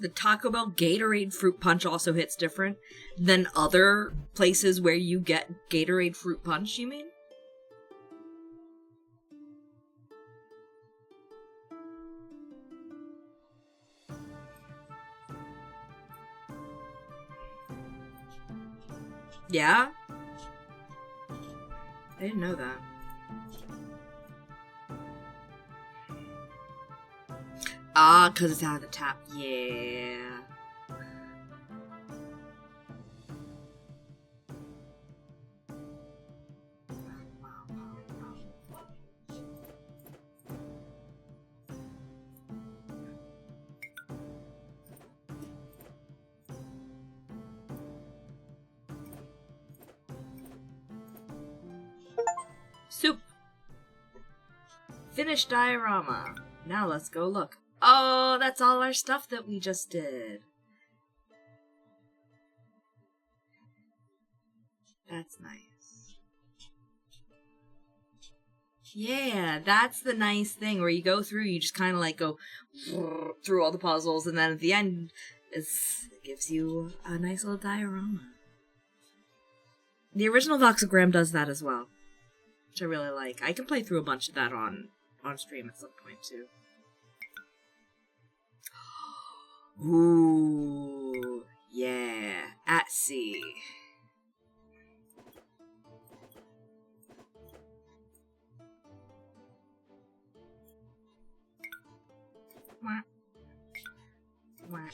The Taco Bell Gatorade Fruit Punch also hits different than other places where you get Gatorade Fruit Punch, you mean? Yeah? I didn't know that. Ah, because it's out of the tap. Yeah. Soup. Finished diorama. Now let's go look. Oh, that's all our stuff that we just did. That's nice. Yeah, that's the nice thing where you go through, you just kind of like go through all the puzzles, and then at the end, it gives you a nice little diorama. The original Voxogram does that as well, which I really like. I can play through a bunch of that on stream at some point too. Ooh, yeah, at sea. Wah. Wah.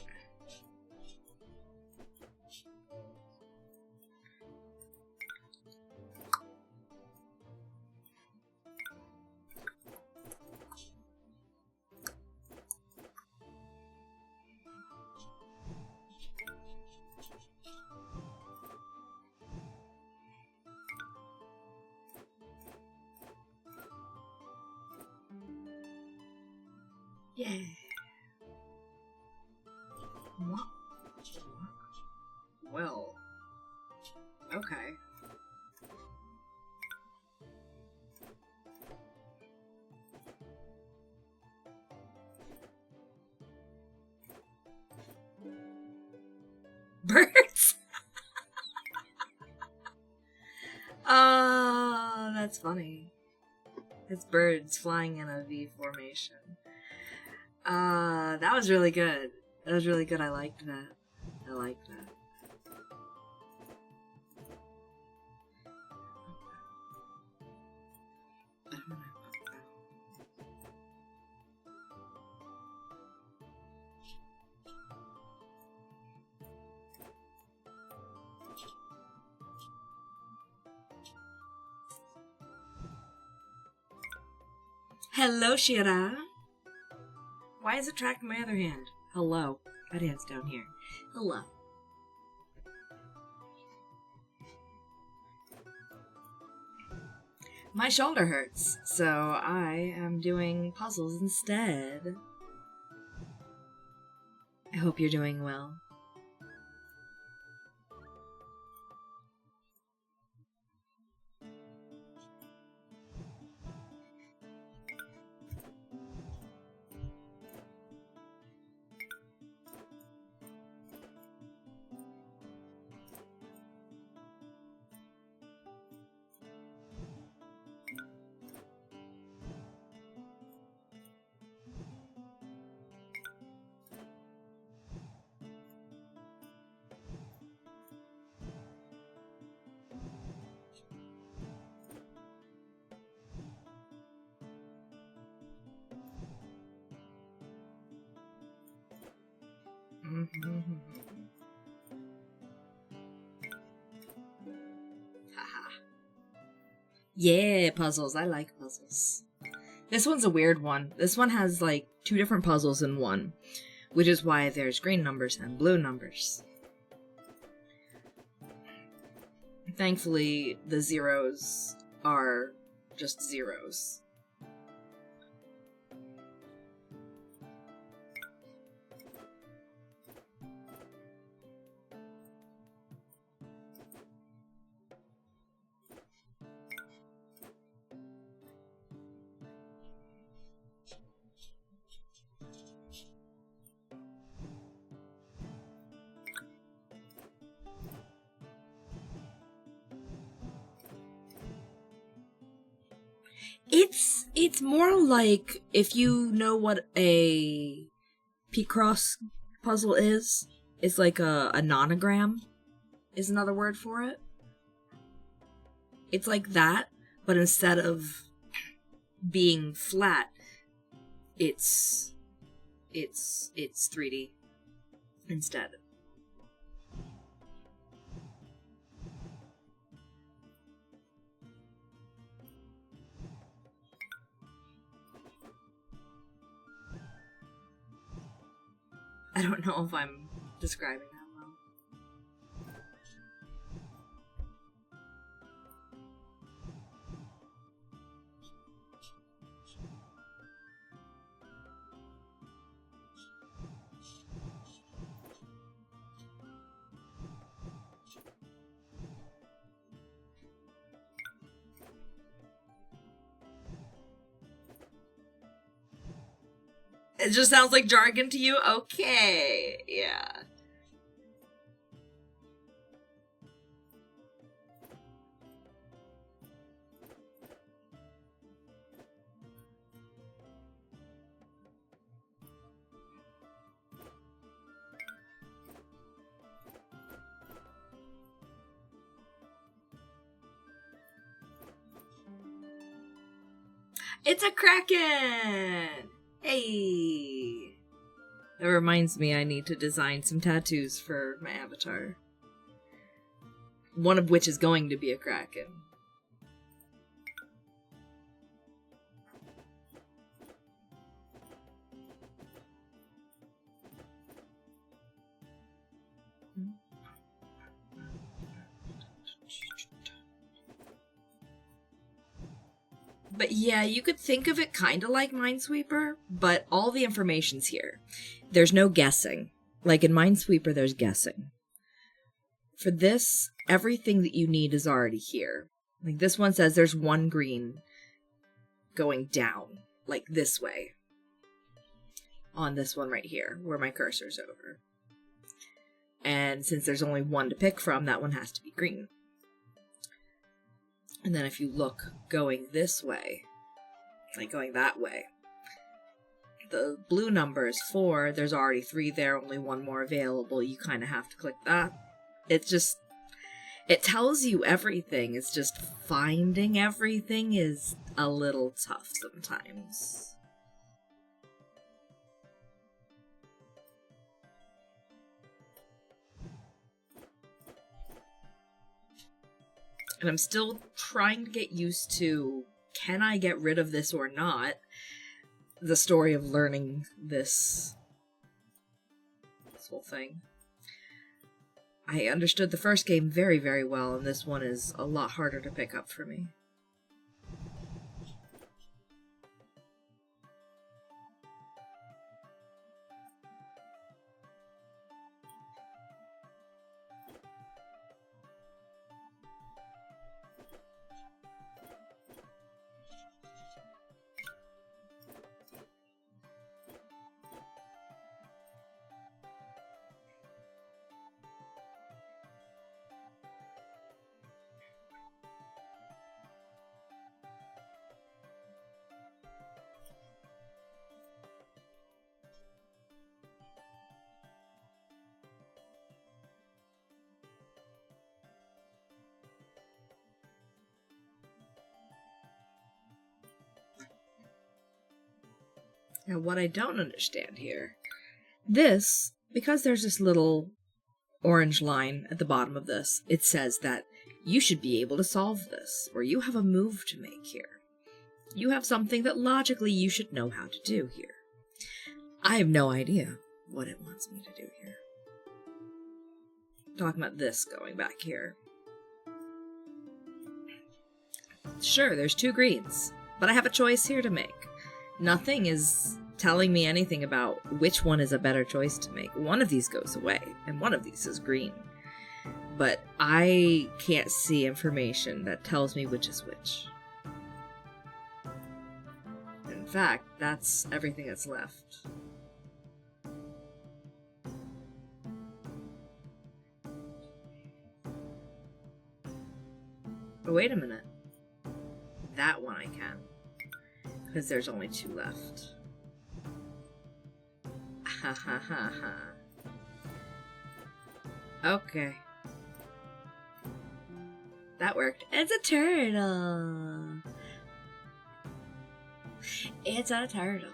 Yeah. Well, Okay. Birds? Oh, that's funny. It's birds flying in a V formation. That was really good. That was really good. I liked that. I liked that. I don't know about that. Hello, Shira. Why is it tracking my other hand? Hello. That hand's down here. Hello. My shoulder hurts, so I am doing puzzles instead. I hope you're doing well. Haha. Yeah, puzzles. I like puzzles. This one's a weird one. This one has like 2 different puzzles in one, which is why there's green numbers and blue numbers. Thankfully, the zeros are just zeros. It's more like, if you know what a Picross puzzle is, it's like a nonogram is another word for it. It's like that, but instead of being flat, it's 3D instead. I don't know if I'm describing that well. It just sounds like jargon to you? Okay, yeah. It's a Kraken! Hey! That reminds me I need to design some tattoos for my avatar. One of which is going to be a Kraken. But yeah, you could think of it kind of like Minesweeper, but all the information's here. There's no guessing. Like in Minesweeper, there's guessing. For this, everything that you need is already here. Like this one says there's one green going down, like this way. On this one right here, where my cursor's over. And since there's only one to pick from, that one has to be green. And then if you look going this way, like going that way, the blue number is 4, there's already 3 there, only one more available, you kind of have to click that. It tells you everything, it's just finding everything is a little tough sometimes. And I'm still trying to get used to, can I get rid of this or not? The story of learning this whole thing. I understood the first game very, very well, and this one is a lot harder to pick up for me. Now, what I don't understand here, because there's this little orange line at the bottom of this, it says that you should be able to solve this, or you have a move to make here. You have something that logically you should know how to do here. I have no idea what it wants me to do here. Talking about this going back here. Sure, there's 2 greens, but I have a choice here to make. Nothing is telling me anything about which one is a better choice to make. One of these goes away, and one of these is green. But I can't see information that tells me which is which. In fact, that's everything that's left. Oh, wait a minute. That one I can. Because there's only 2 left. Ha ha ha ha. Okay. That worked. It's a turtle! It's a turtle.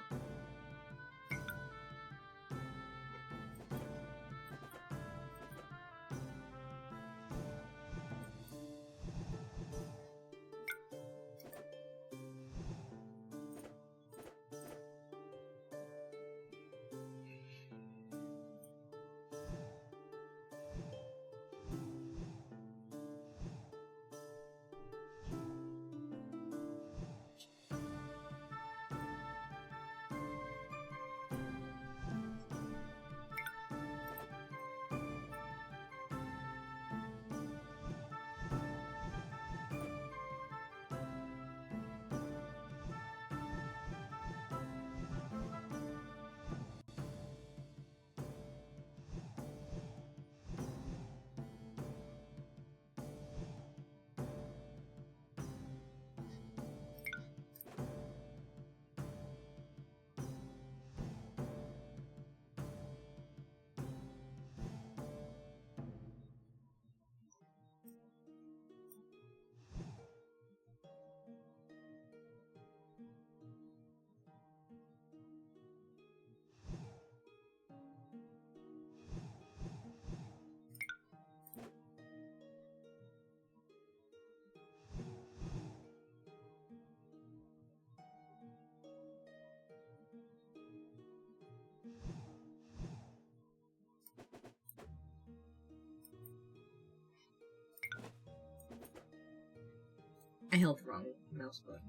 I held the wrong mouse button.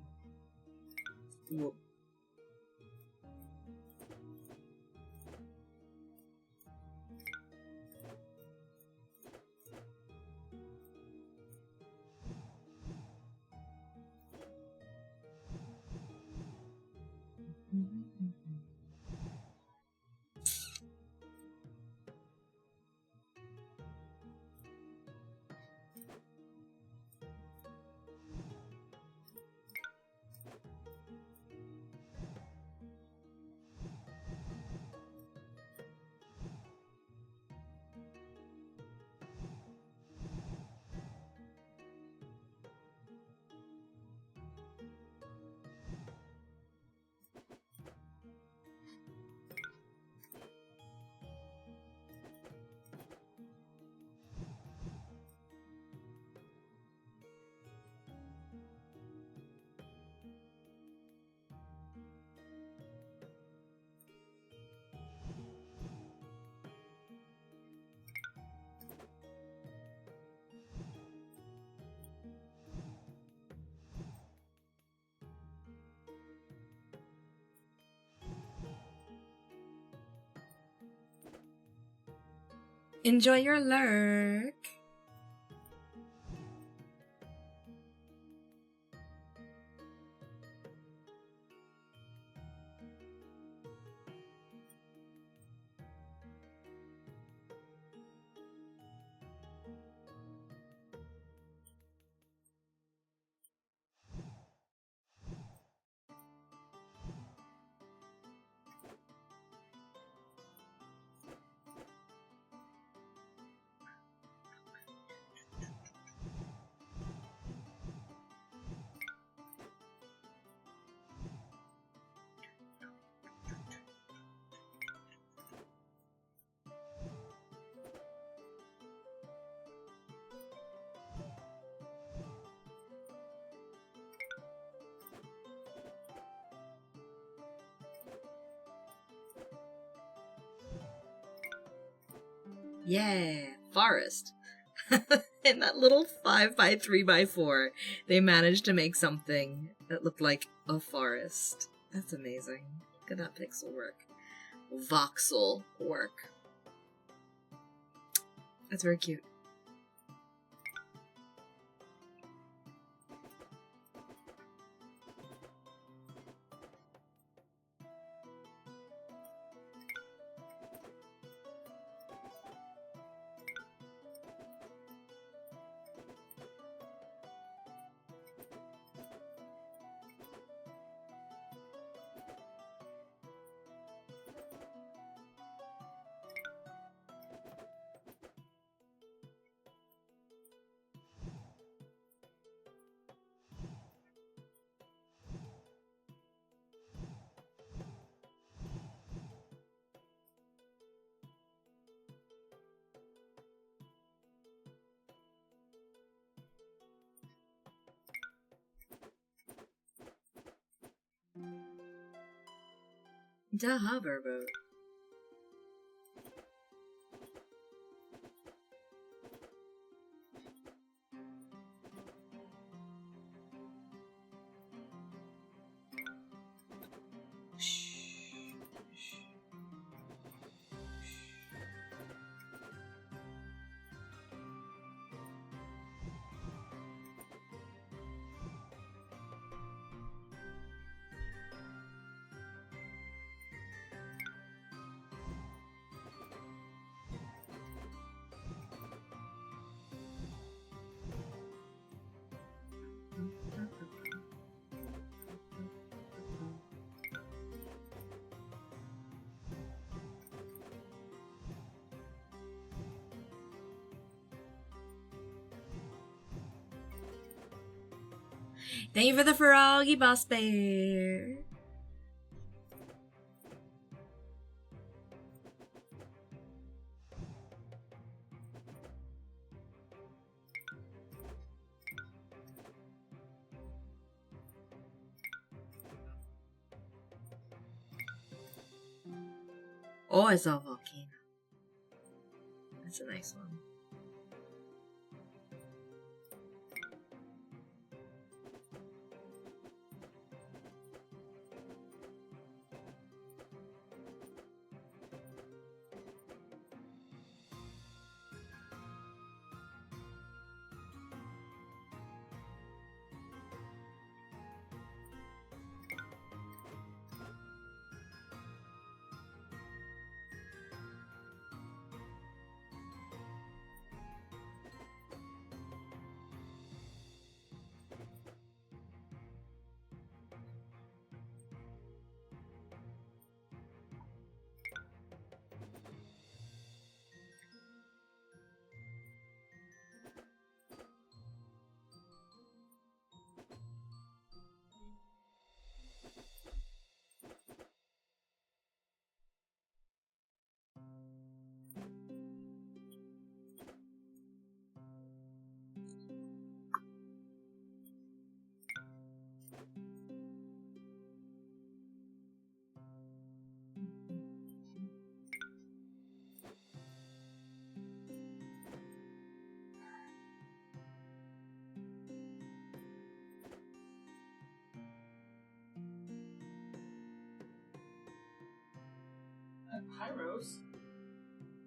Whoop. Enjoy your lurk. Yeah, forest. In that little 5x3x4, they managed to make something that looked like a forest. That's amazing. Look at that pixel work. Voxel work. That's very cute. Da hoverboat. Thank you for the froggy boss bear. Oh, I saw a volcano. That's a nice one. Hi, Rose.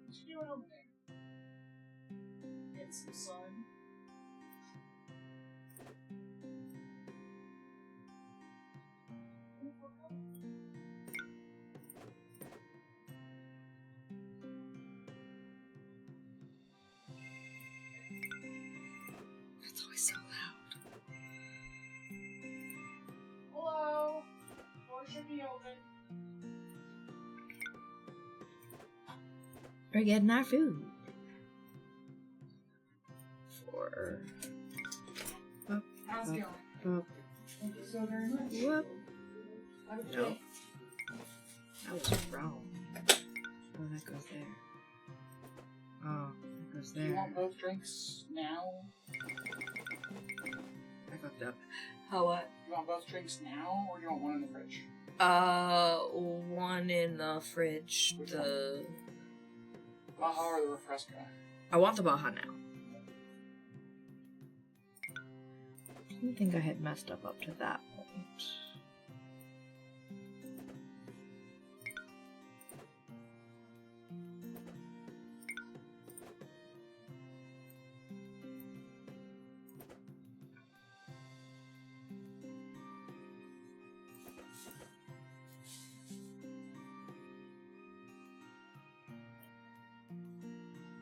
What you doing over there? some sun. That's always so loud. Hello. Door should be open. We're getting our food. For How's it going? whoop, Thank you so very much. whoop. Okay. No. That was wrong. Oh, that goes there. Oh, that goes Do you there. want both drinks now? I fucked up. How what? You want both drinks now, or do you want one in the fridge? One in the fridge. Which The Baja or the Refresca? I want the Baja now. I didn't think I had messed up to that point.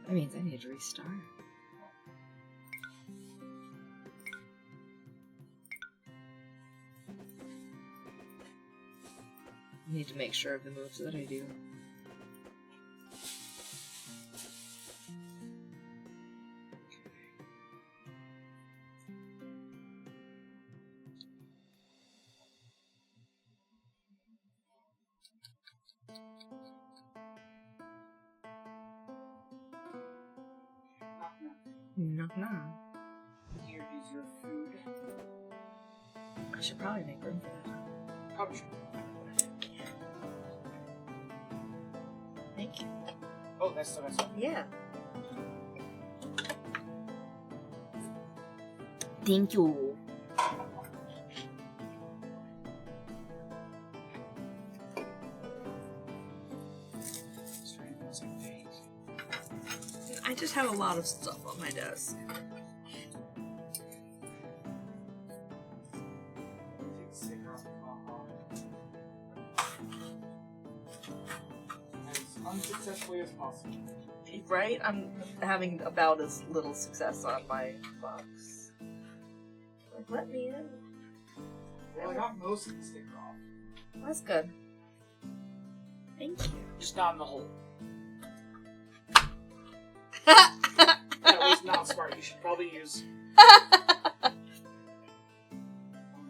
That means I need to restart. I need to make sure of the moves that I do. Knock knock. Here is your food. I should probably make room for that. Probably should. Thank you. Oh, that's so nice. Yeah. Thank you. I just have a lot of stuff on my desk. As unsuccessfully as possible. Right? I'm having about as little success on my box. Like, let me in. Well, I got most of the sticker off. That's good. Thank you. Just not in the hole. That was not smart. You should probably use. Oh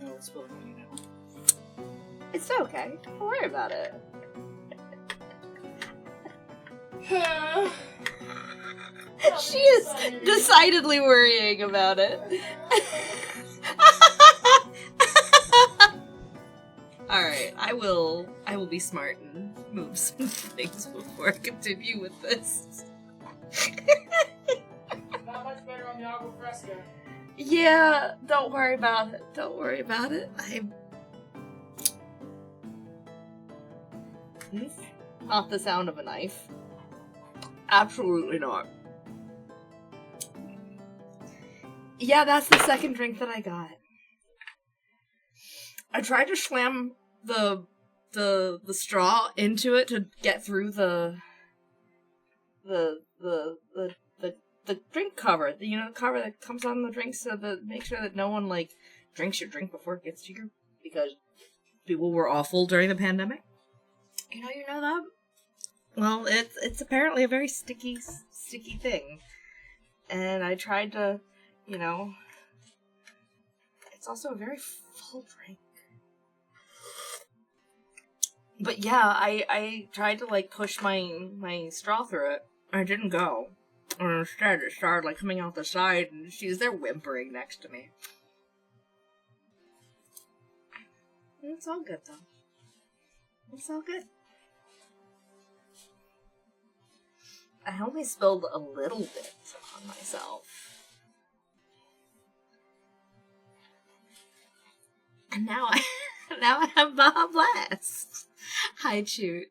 no, it's spilling on you now. It's okay. Don't worry about it. She is decidedly worrying about it. Alright, I will be smart and move some things before I continue with this. Not much better on the Agua Fresca. Yeah, don't worry about it. Don't worry about it. I'm not the sound of a knife. Absolutely not. Yeah, that's the second drink that I got. I tried to slam the straw into it to get through the drink cover. You know, the cover that comes on the drink, so that make sure that no one like drinks your drink before it gets to you, because people were awful during the pandemic. You know that? Well, it's apparently a very sticky thing. And I tried to, you know, it's also a very full drink. But yeah, I tried to like push my straw through it. I didn't go. And instead it started like coming out the side, and she's there whimpering next to me. It's all good though. It's all good. I only spilled a little bit on myself. And now I have Baja Blast. Hi, Shoot.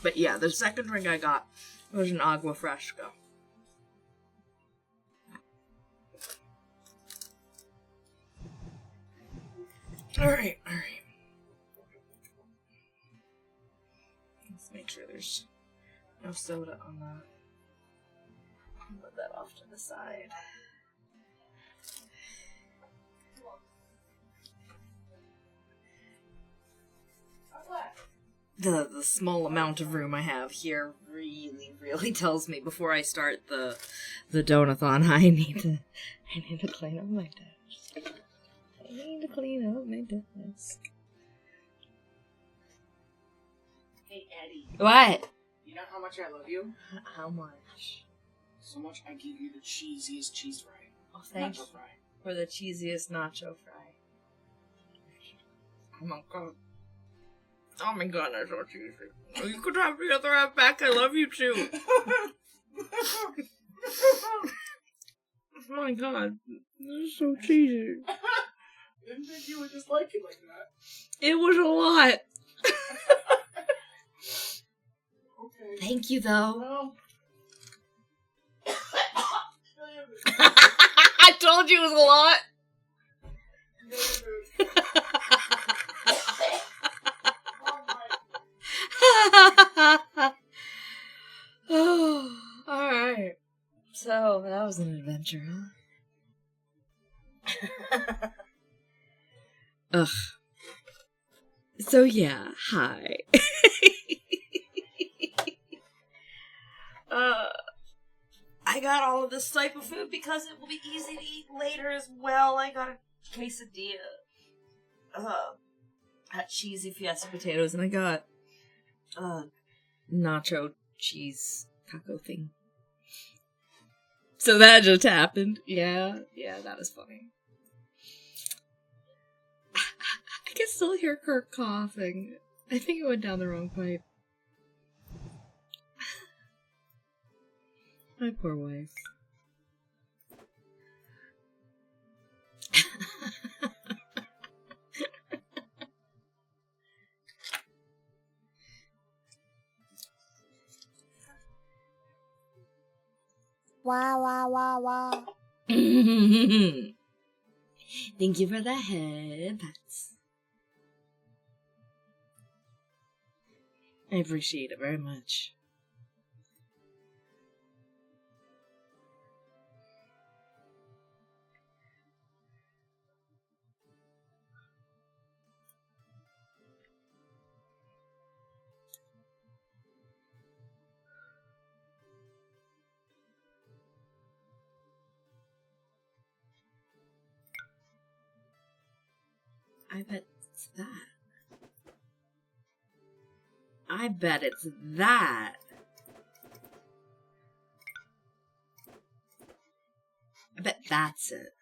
But yeah, the second drink I got was an agua fresca. Alright. Let's make sure there's no soda on that. Put that off to the side. The small amount of room I have here really tells me before I start the donathon I need to clean up my desk. I need to clean up my desk. Hey, Eddie. What? You know how much I love you? How much? So much I give you the cheesiest cheese fry. Oh, thank you Nacho fry. for the cheesiest nacho fry. Oh my god. Oh my god, that's so cheesy. Oh, you could have the other half back. I love you too. Oh my god, this is so cheesy. Didn't think you would just like it like that. It was a lot. Okay. Thank you, though. Well. I told you it was a lot. Oh, alright. So, that was an adventure, huh? Ugh. So, yeah, hi. I got all of this type of food because it will be easy to eat later as well. I got a quesadilla. Got cheesy fiesta potatoes, and I got nacho cheese taco thing. So that just happened. Yeah, that was funny. I can still hear Kirk coughing. I think it went down the wrong pipe. My poor wife. Wah, wah, wah, wah. Thank you for the head pats. I appreciate it very much. I bet it's that. I bet it's that. I bet that's it.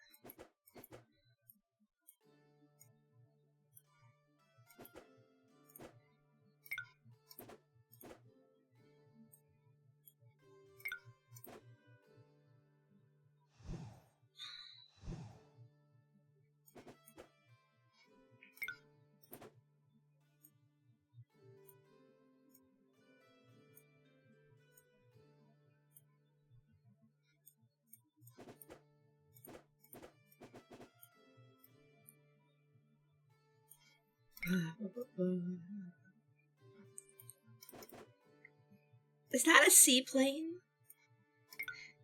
Is that a seaplane?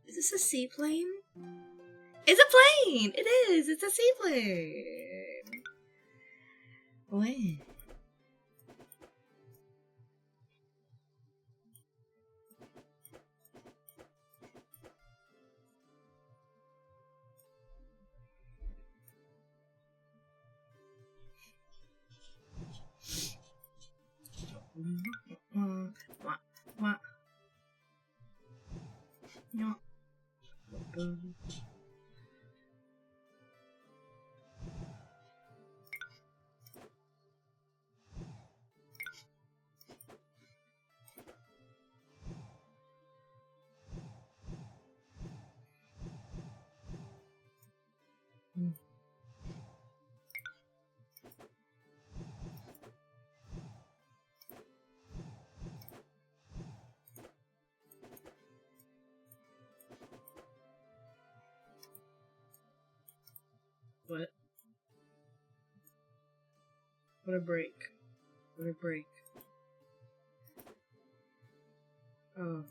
Is this a seaplane? It's a plane! It is! It's a seaplane! Wait. What? No. What a break. What a break. Oh.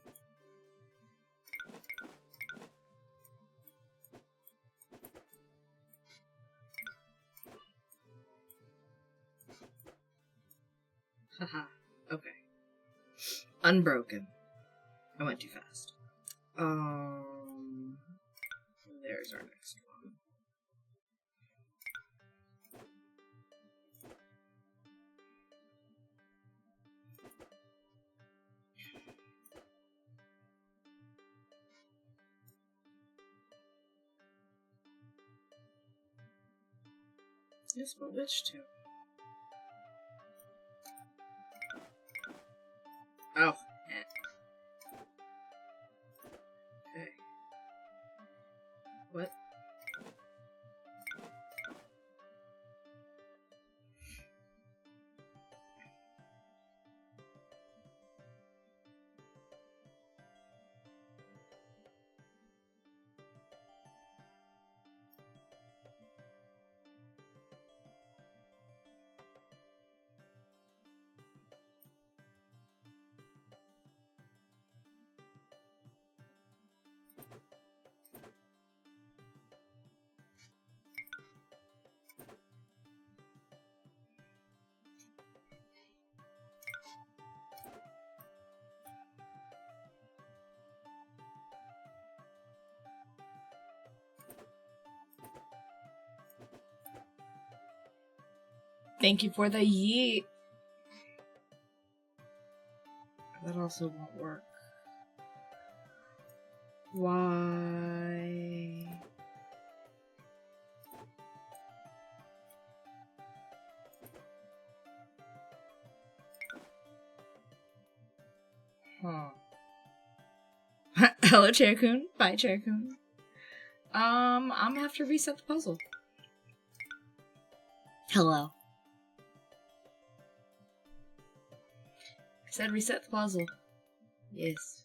Haha. Okay. Unbroken. I went too fast. There's our next one. Yes, but which two? Oh. Okay. What? Thank you for the yeet. That also won't work. Why? Huh. Hello, Chair-kun. Bye, Chair-kun. I'm gonna have to reset the puzzle. Hello. I said reset the puzzle. Yes.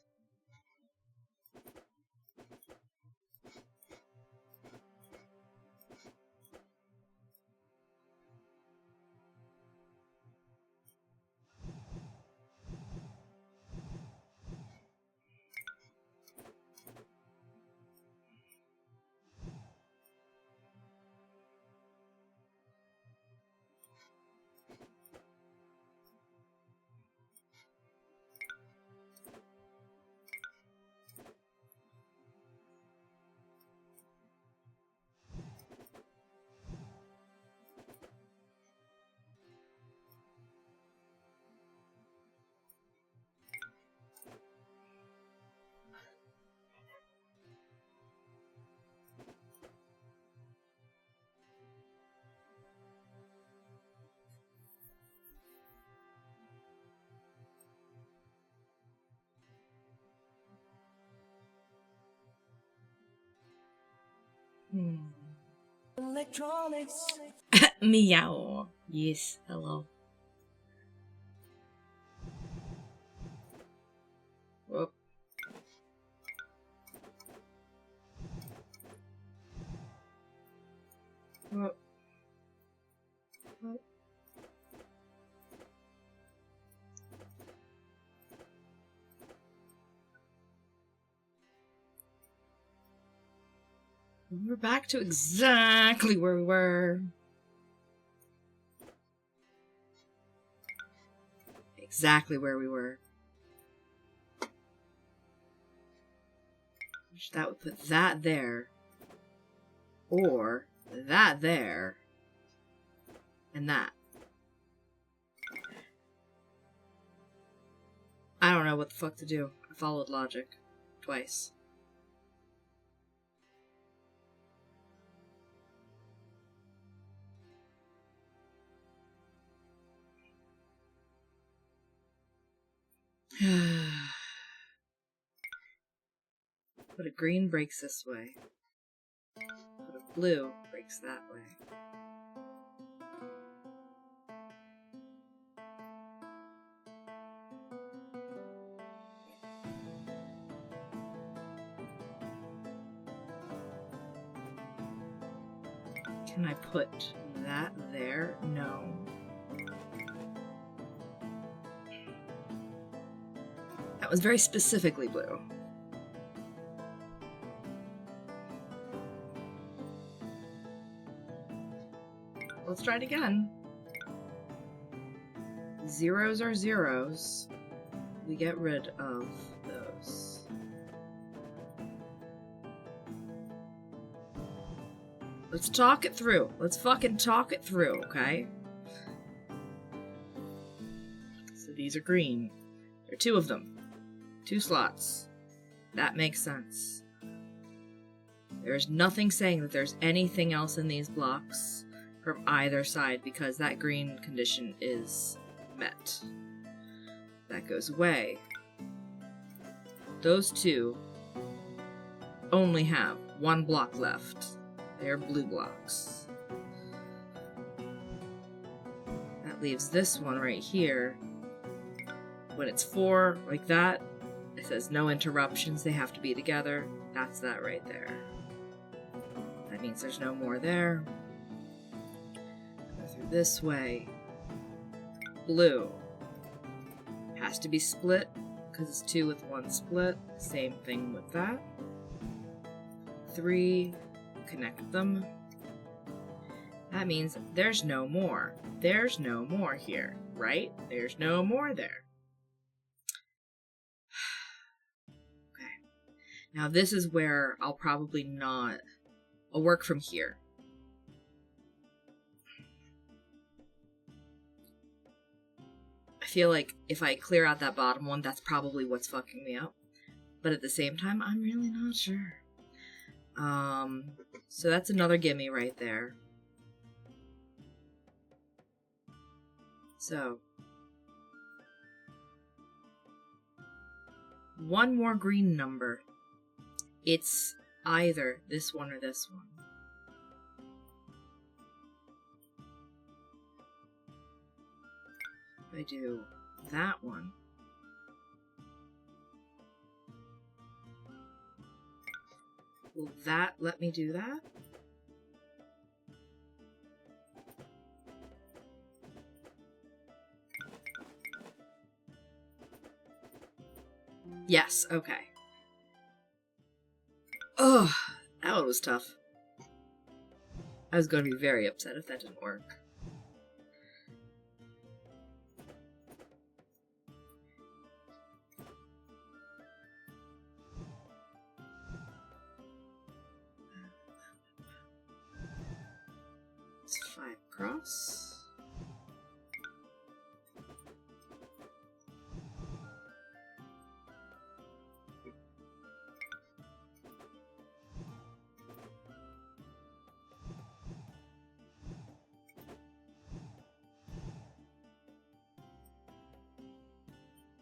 Electronics. Meow. Yes, hello. Whoop. Whoop. Whoop. We're back to exactly where we were. Exactly where we were. That would put that there. Or that there. And that. I don't know what the fuck to do. I followed logic. Twice. But a green breaks this way. But a blue breaks that way. Can I put that there? No. That was very specifically blue. Let's try it again. Zeros are zeros. We get rid of those. Let's talk it through. Let's fucking talk it through, okay? So these are green. There are 2 of them. 2 slots. That makes sense. There's nothing saying that there's anything else in these blocks from either side because that green condition is met. That goes away. Those 2 only have 1 block left. They are blue blocks. That leaves this one right here. When it's 4, like that, it says no interruptions, they have to be together. That's that right there. That means there's no more there. Go through this way. Blue. Has to be split, because it's 2 with 1 split. Same thing with that. 3. Connect them. That means there's no more. There's no more here, right? There's no more there. Okay. Now this is where I'll probably not... I'll work from here. I feel like if I clear out that bottom one, that's probably what's fucking me up. But at the same time, I'm really not sure. So that's another gimme right there. So, 1 more green number. It's either this one or this one. If I do that one, will that let me do that? Yes, okay. Ugh, that one was tough. I was going to be very upset if that didn't work. It's 5 across.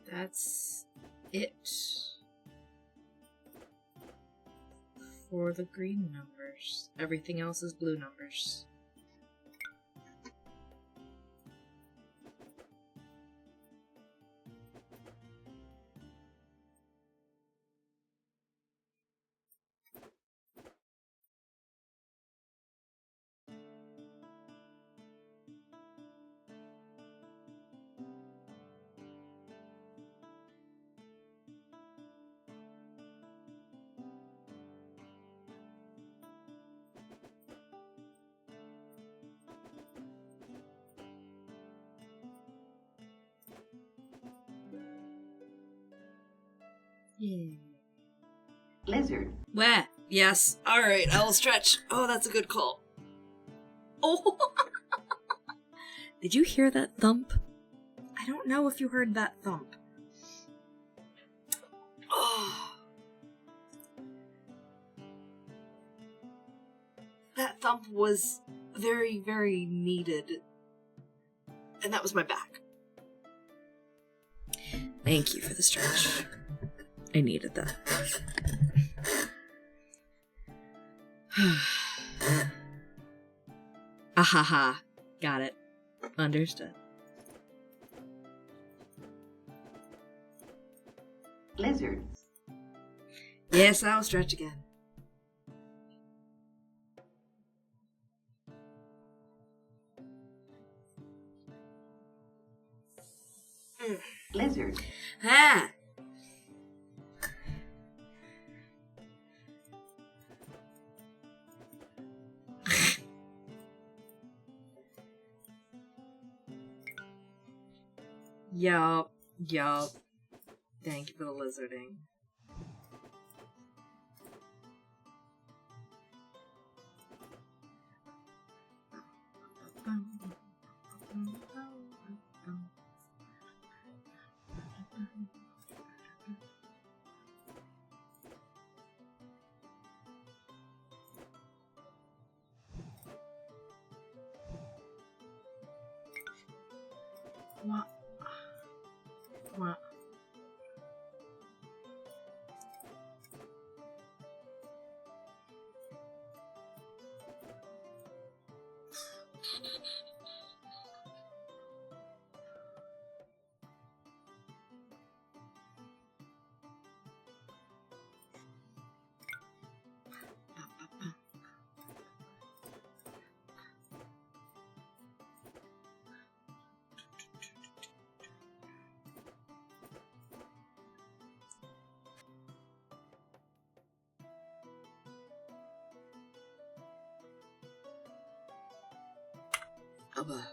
That's it for the green numbers. Everything else is blue numbers. Yeah. Lizard. Where? Yes. Alright, I will stretch. Oh, that's a good call. Oh! Did you hear that thump? I don't know if you heard that thump. Oh. That thump was very, very needed. And that was my back. Thank you for the stretch. I needed that. Ahaha. Got it. Understood. Lizard. Yes, I'll stretch again. Lizard. Ah! Yup. Yup. Thank you for the lizarding. What? What? Alright.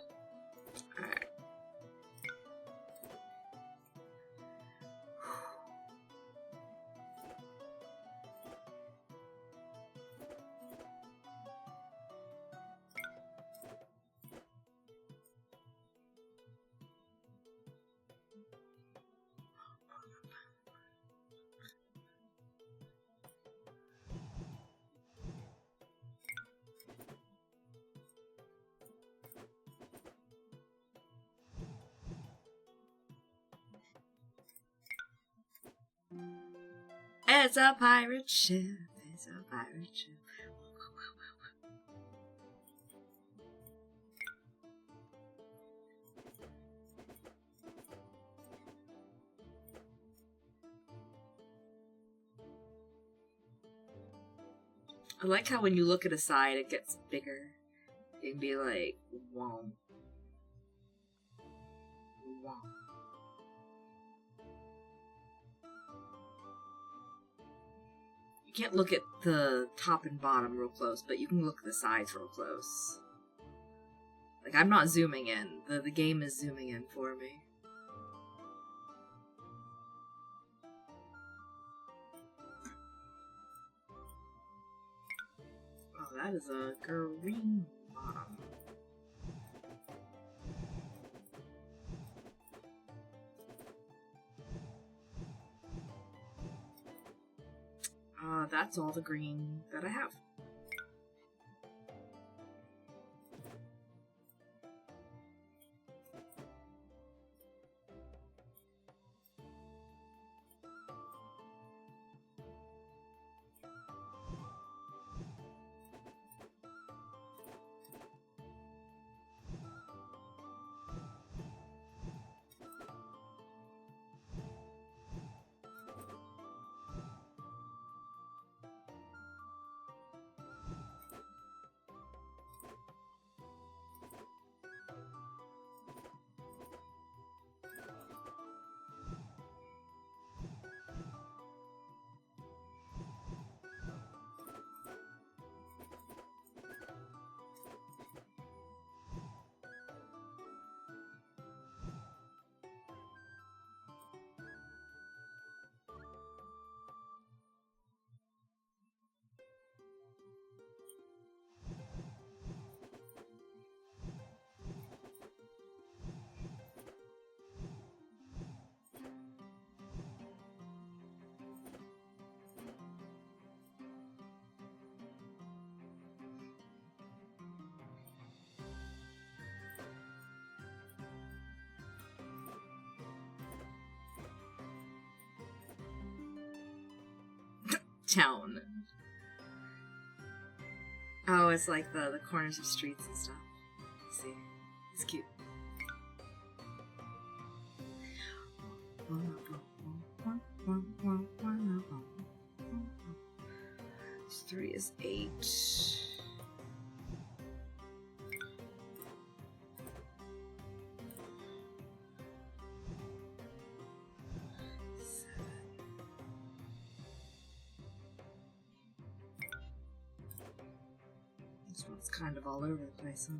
It's a pirate ship. It's a pirate ship. I like how when you look at a side, it gets bigger. You can be like, whoa. Whoa. You can't look at the top and bottom real close, but you can look at the sides real close. Like, I'm not zooming in. The game is zooming in for me. Oh, that is a green bottom. That's all the green that I have. Town. Oh, it's like the corners of streets and stuff. Let's see. It's cute. 3 is 8. This one's kind of all over the place, huh?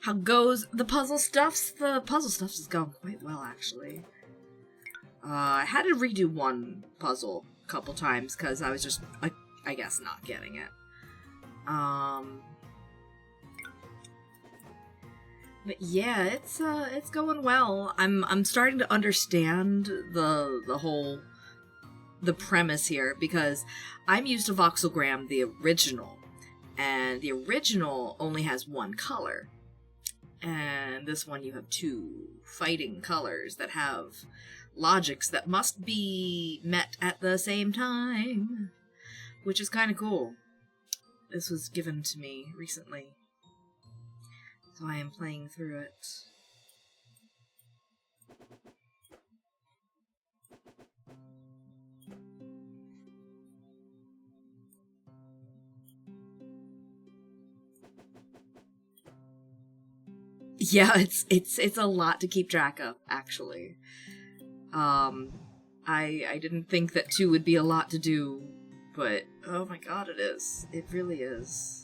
How goes the puzzle stuffs? The puzzle stuffs is going quite well, actually. I had to redo one puzzle a couple times because I was just, I guess, not getting it. But yeah, it's going well. I'm starting to understand the premise here, because I'm used to Voxelgram, the original, and the original only has one color. And this one you have two fighting colors that have logics that must be met at the same time, which is kind of cool. This was given to me recently, so I am playing through it. Yeah, it's a lot to keep track of, actually. I didn't think that 2 would be a lot to do, but oh my god, it is. It really is.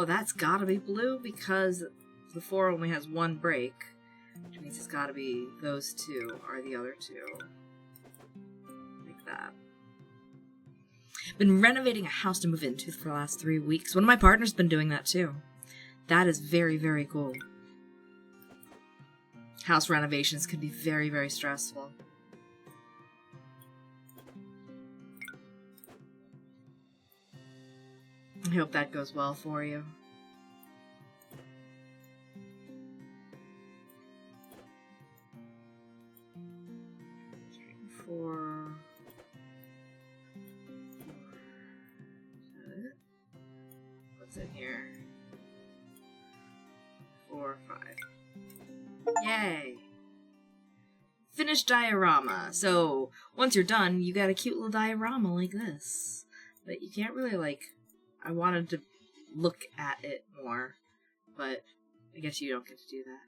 That's gotta be blue, because the 4 only has one break, which means it's gotta be those 2 are the other 2. Like that. Been renovating a house to move into for the last 3 weeks. One of my partners been doing that too. That is very, very cool. House renovations can be very, very stressful. I hope that goes well for you. What's in here? 4, 5. Yay! Finished diorama. So, once you're done, you got a cute little diorama like this. But you can't really, I wanted to look at it more, but I guess you don't get to do that.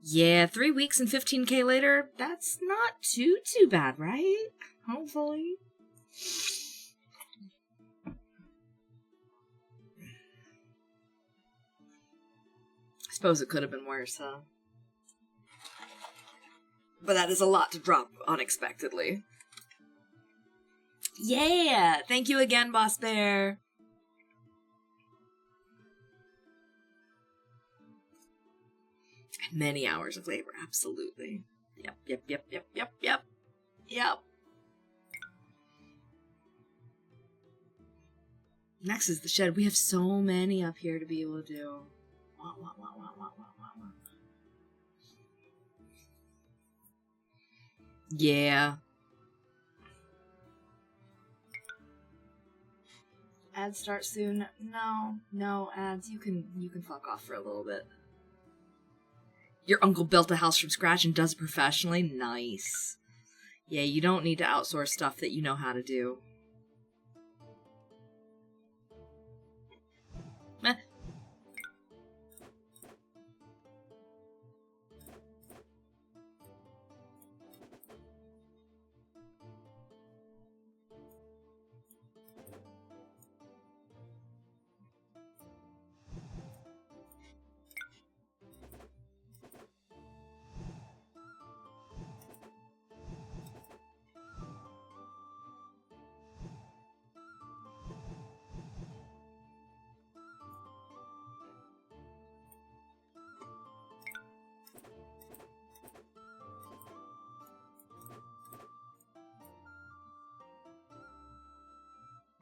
Yeah, 3 weeks and 15K later, that's not too bad, right? Hopefully. I suppose it could have been worse, huh? But that is a lot to drop unexpectedly. Yeah! Thank you again, Boss Bear! Many hours of labor, absolutely. Yep. Next is the shed. We have so many up here to be able to do. Wow. Yeah. Ads start soon. No ads. You can fuck off for a little bit. Your uncle built a house from scratch and does it professionally? Nice. Yeah, you don't need to outsource stuff that you know how to do. Meh.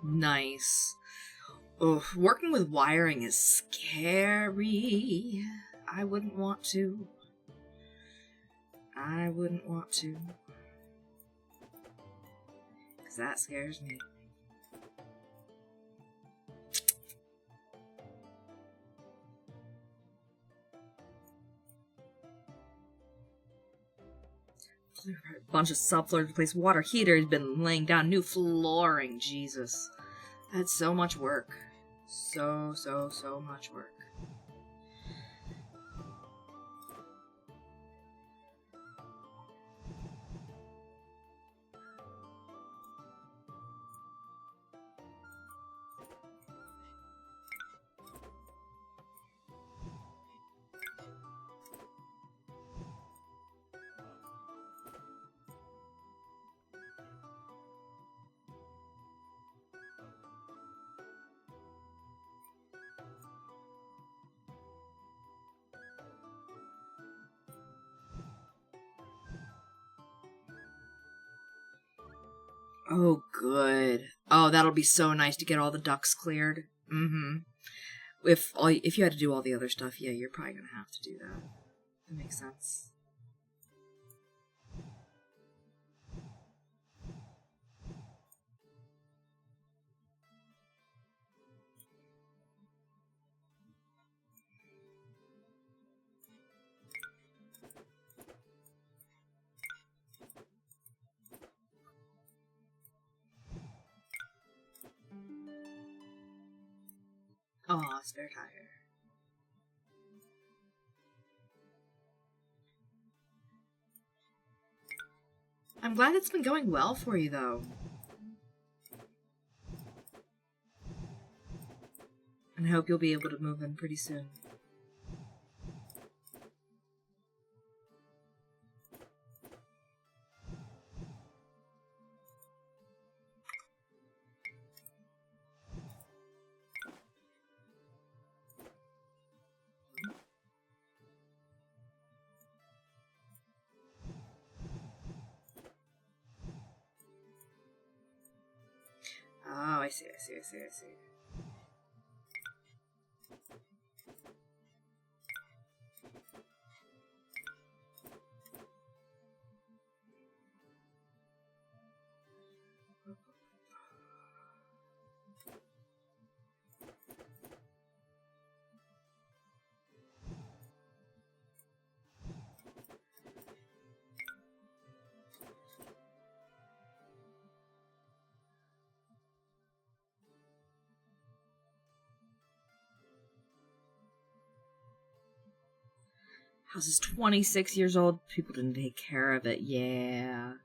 Nice. Ugh, working with wiring is scary. I wouldn't want to. Because that scares me. bunch of subfloor, replaced water heaters, been laying down new flooring. Jesus. That's so much work. So much work. Oh, good. Oh, that'll be so nice to get all the ducts cleared. Mm-hmm. If you had to do all the other stuff, yeah, you're probably gonna have to do that. That makes sense. Oh, spare tire. I'm glad it's been going well for you, though. And I hope you'll be able to move in pretty soon. Oh, I see. House is 26 years old. People didn't take care of it. Yeah.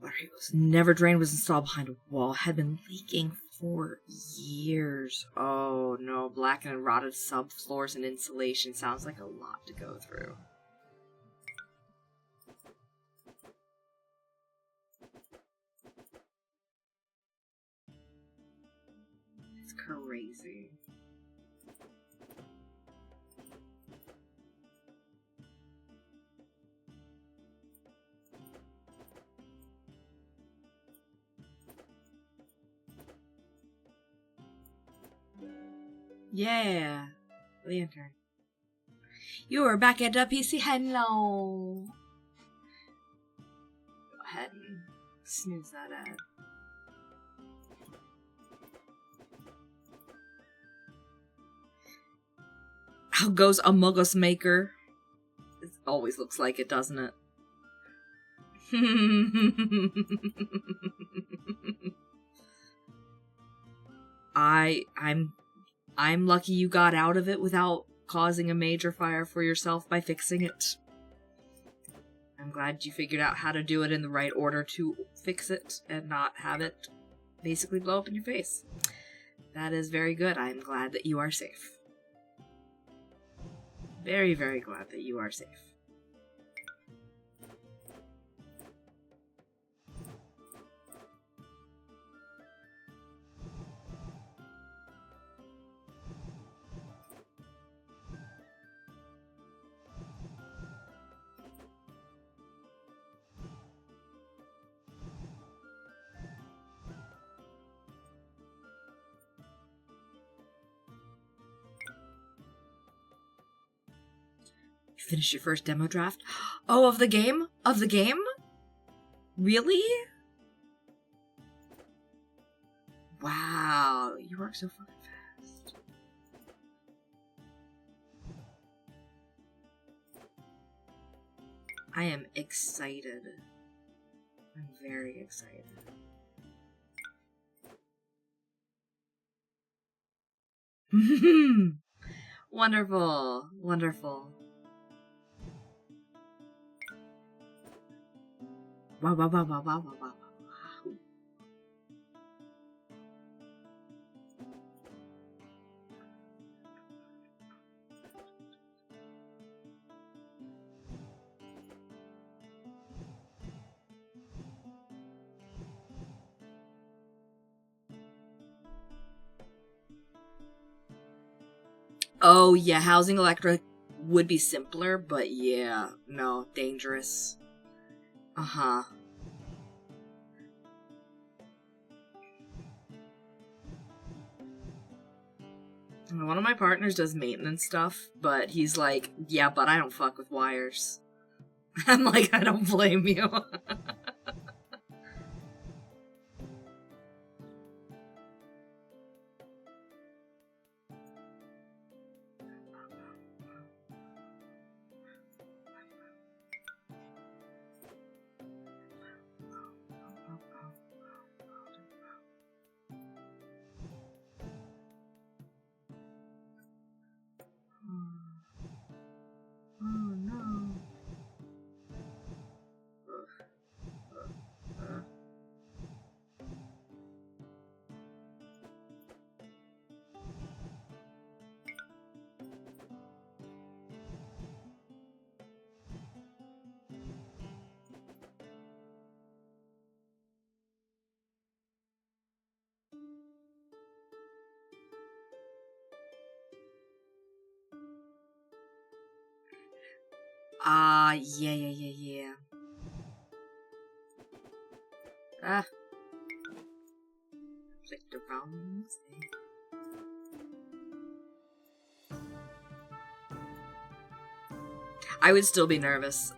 Water was never drained, was installed behind a wall, had been leaking for years. Oh no, blackened and rotted subfloors and insulation. Sounds like a lot to go through. It's crazy. Yeah, lantern. You are back at the PC. Hello. Go ahead and snooze that ad. How goes Among Us Maker? It always looks like it, doesn't it? I'm lucky you got out of it without causing a major fire for yourself by fixing it. I'm glad you figured out how to do it in the right order to fix it and not have it basically blow up in your face. That is very good. I'm glad that you are safe. Very, very glad that you are safe. Finish your first demo draft? Oh, of the game? Of the game? Really? Wow, you work so fucking fast. I am excited. I'm very excited. Wonderful. Wonderful. Wow, wow, wow, wow, wow, wow, wow. Oh, yeah, housing electric would be simpler, but yeah, no, dangerous. Uh-huh. One of my partners does maintenance stuff, but he's like, yeah, but I don't fuck with wires. I'm like, I don't blame you. Oh no. Yeah, yeah, yeah, yeah. Ah. Clicked the wrong thing. I would still be nervous.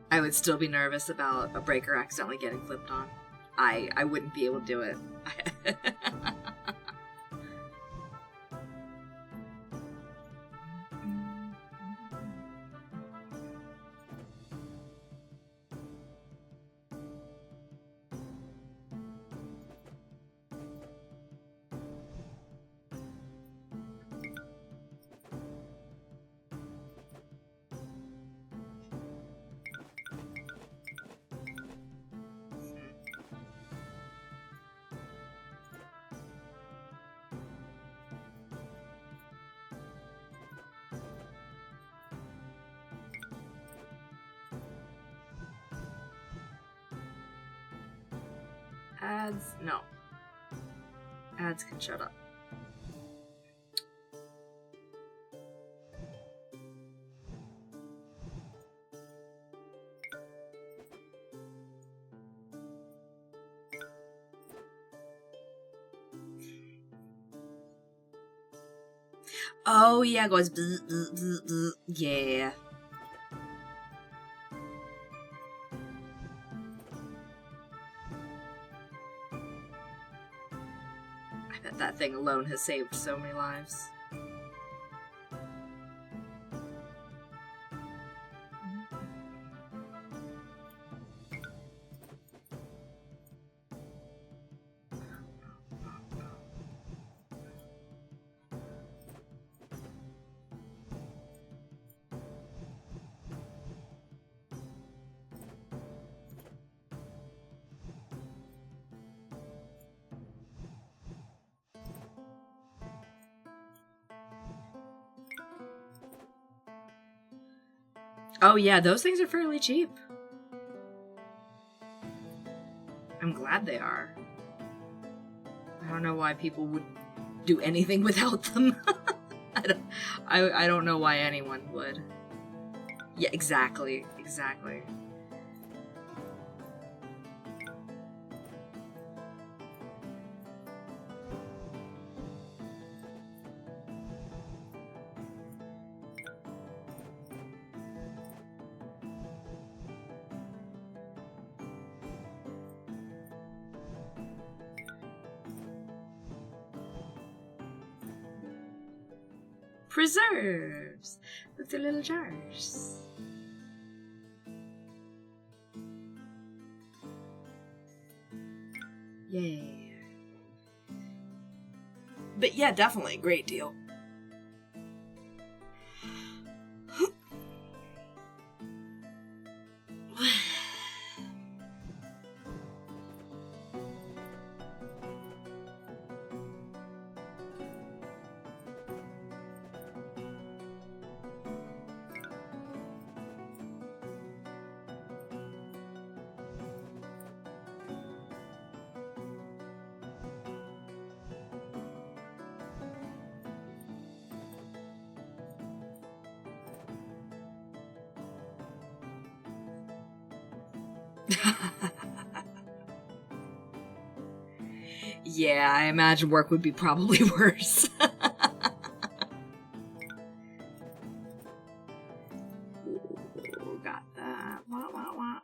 I would still be nervous about a breaker accidentally getting flipped on. I wouldn't be able to do it. Ads? No. Ads can shut up. Oh, yeah, it goes bzz, bzz, bzz, bzz. Yeah. I bet that thing alone has saved so many lives. Oh yeah, those things are fairly cheap. I'm glad they are. I don't know why people would do anything without them. I don't know why anyone would. Yeah, exactly. Exactly. Preserves with the little jars. Yay. But yeah, definitely a great deal. Yeah, I imagine work would be probably worse. Ooh, got that. Wah, wah, wah.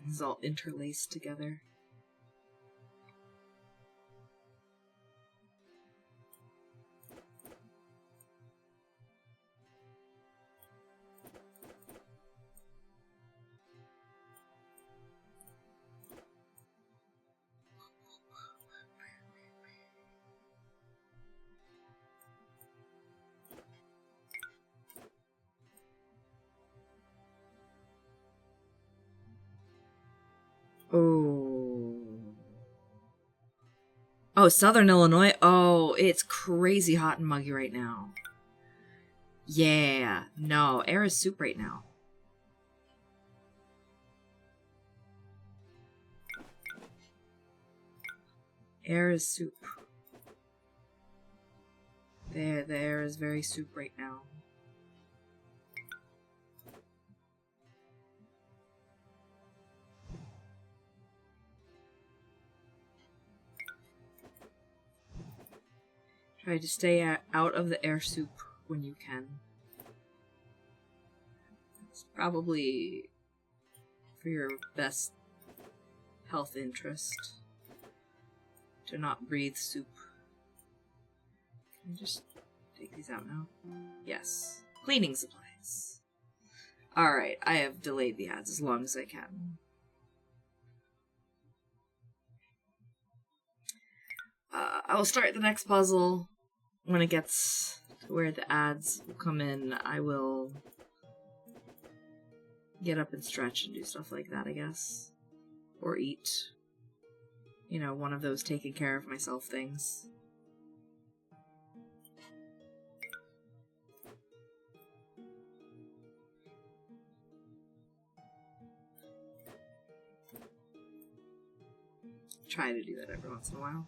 It's all interlaced together. Oh. Oh, Southern Illinois. Oh, it's crazy hot and muggy right now. Yeah. No, air is soup right now. Air is soup. The air is very soup right now. Try to stay out of the air soup when you can. It's probably for your best health interest to not breathe soup. Can I just take these out now? Yes. Cleaning supplies. Alright, I have delayed the ads as long as I can. I will start the next puzzle when it gets to where the ads will come in. I will get up and stretch and do stuff like that, I guess. Or eat. You know, one of those taking care of myself things. Try to do that every once in a while.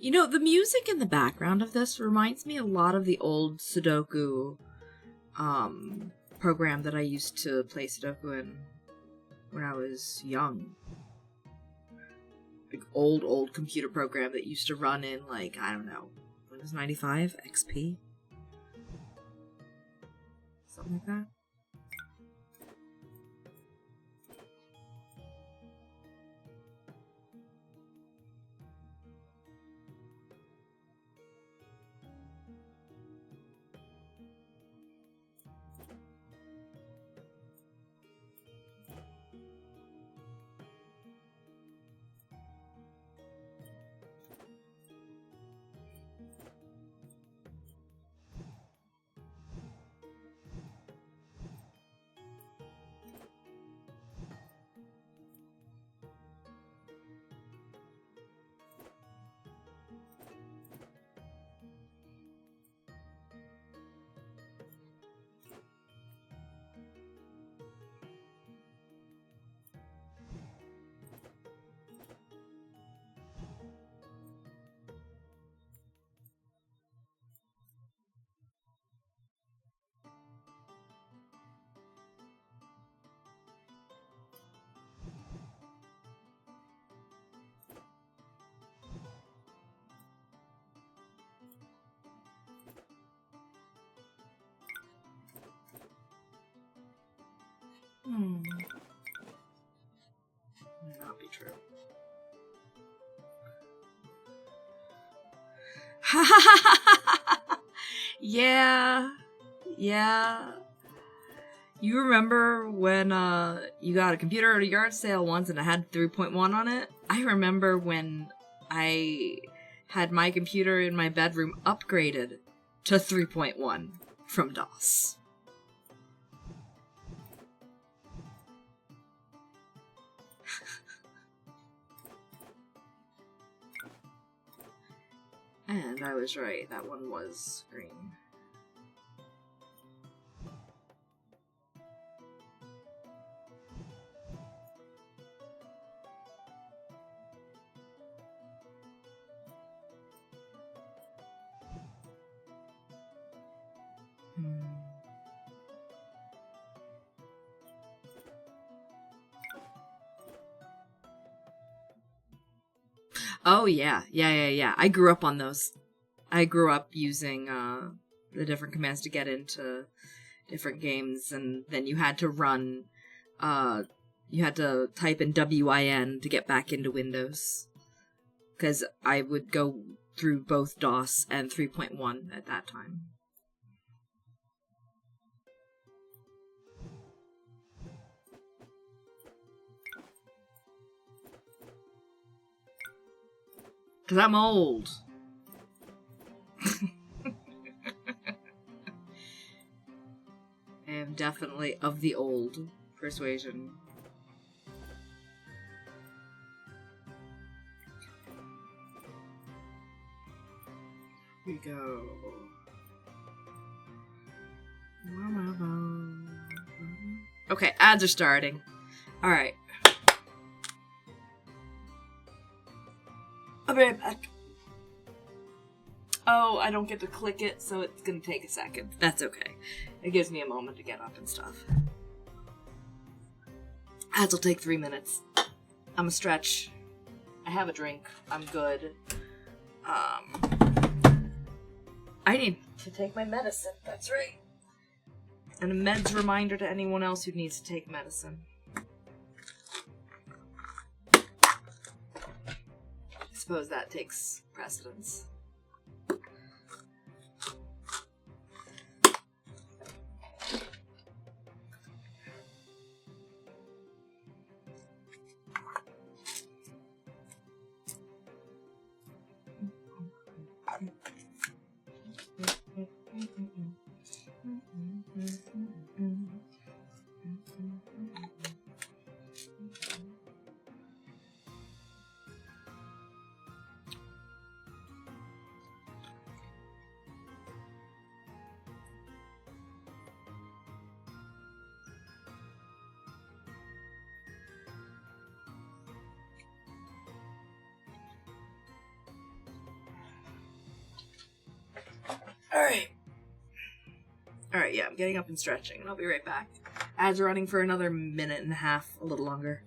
You know, the music in the background of this reminds me a lot of the old Sudoku program that I used to play Sudoku in when I was young. Like old computer program that used to run in, like, I don't know, Windows 95, XP? Something like that. May not be true. Yeah. You remember when you got a computer at a yard sale once and it had 3.1 on it? I remember when I had my computer in my bedroom upgraded to 3.1 from DOS. And I was right, that one was green. Oh, yeah. I grew up on those. I grew up using the different commands to get into different games, and then you had to run, you had to type in WIN to get back into Windows. Because I would go through both DOS and 3.1 at that time. Because I'm old. I am definitely of the old persuasion. Here we go. Okay, ads are starting. Alright. I'll be right back. Oh, I don't get to click it, so it's gonna take a second. That's okay. It gives me a moment to get up and stuff. Ads will take 3 minutes. I'm a stretch. I have a drink. I'm good. I need to take my medicine. That's right. And a meds reminder to anyone else who needs to take medicine. I suppose that takes precedence. Alright, yeah, I'm getting up and stretching, and I'll be right back. Ads are running for another minute and a half, a little longer.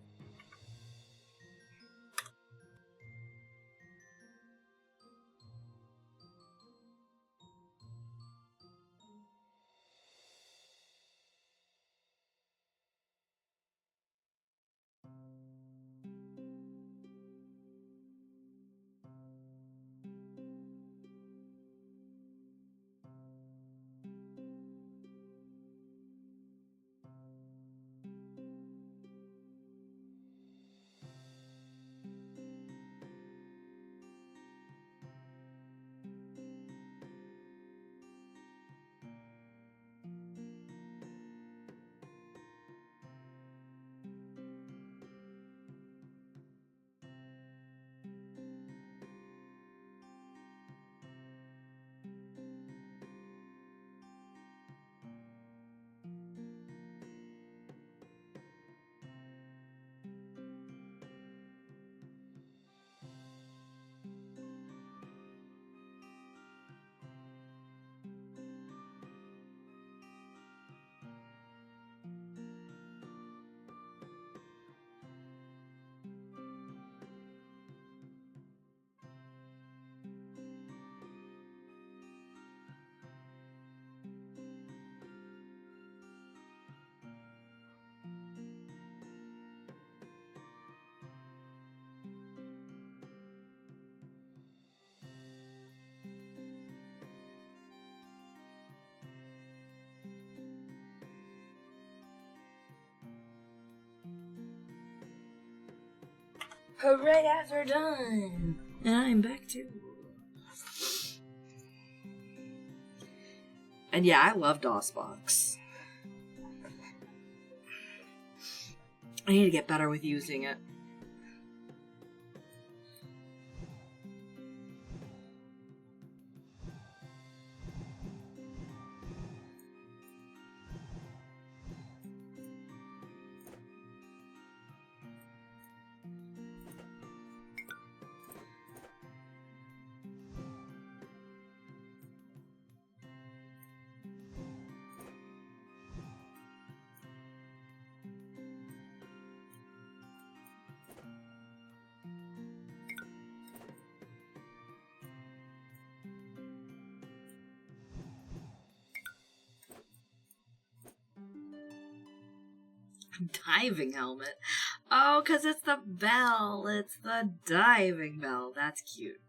Hooray, guys, we're done! And I'm back too. And yeah, I love DOSBox. I need to get better with using it. Diving helmet. Oh, because it's the bell. It's the diving bell. That's cute.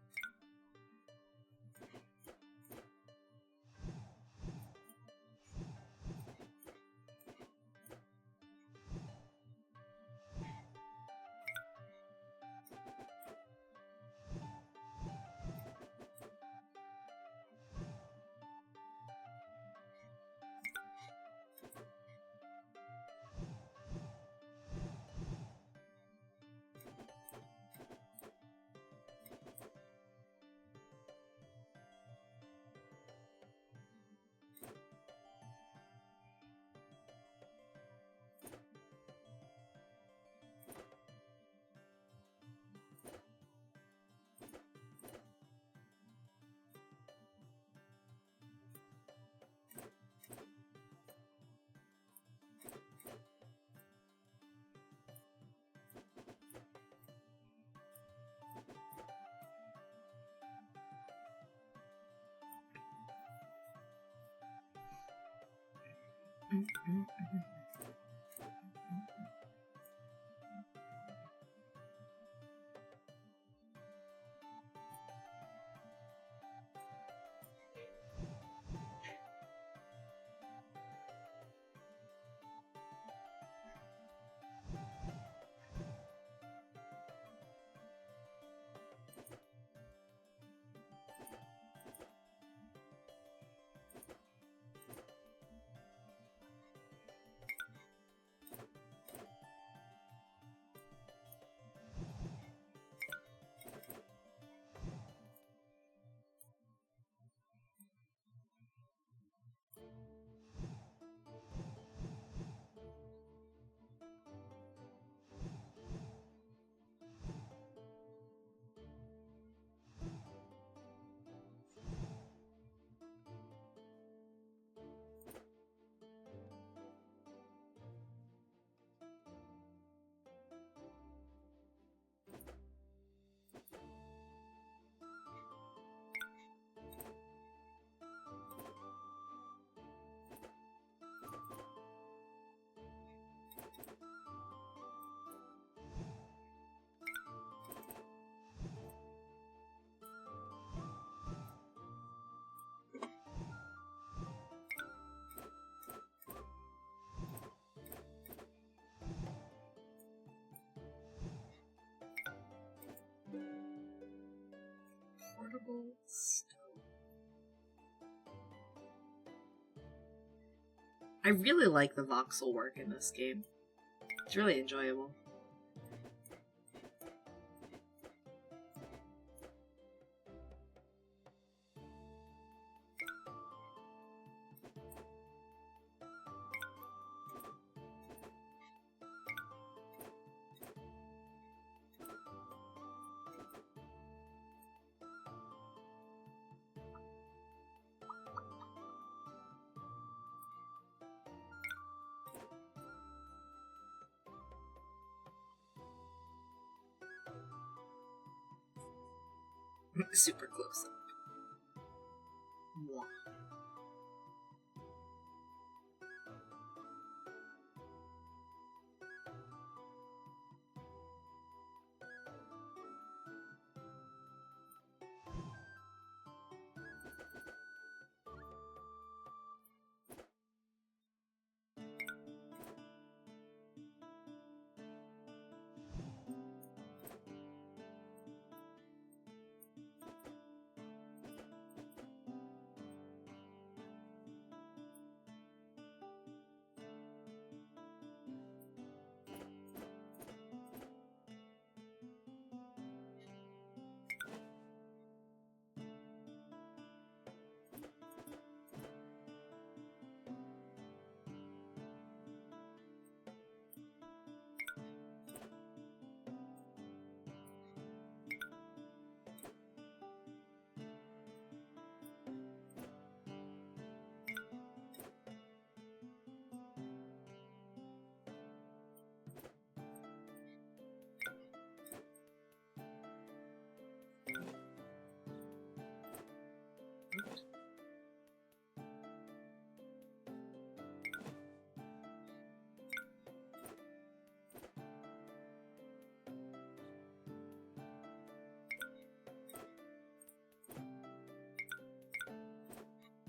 Portable stove. I really like the voxel work in this game. It's really enjoyable. Super close up. Mwah.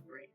Great.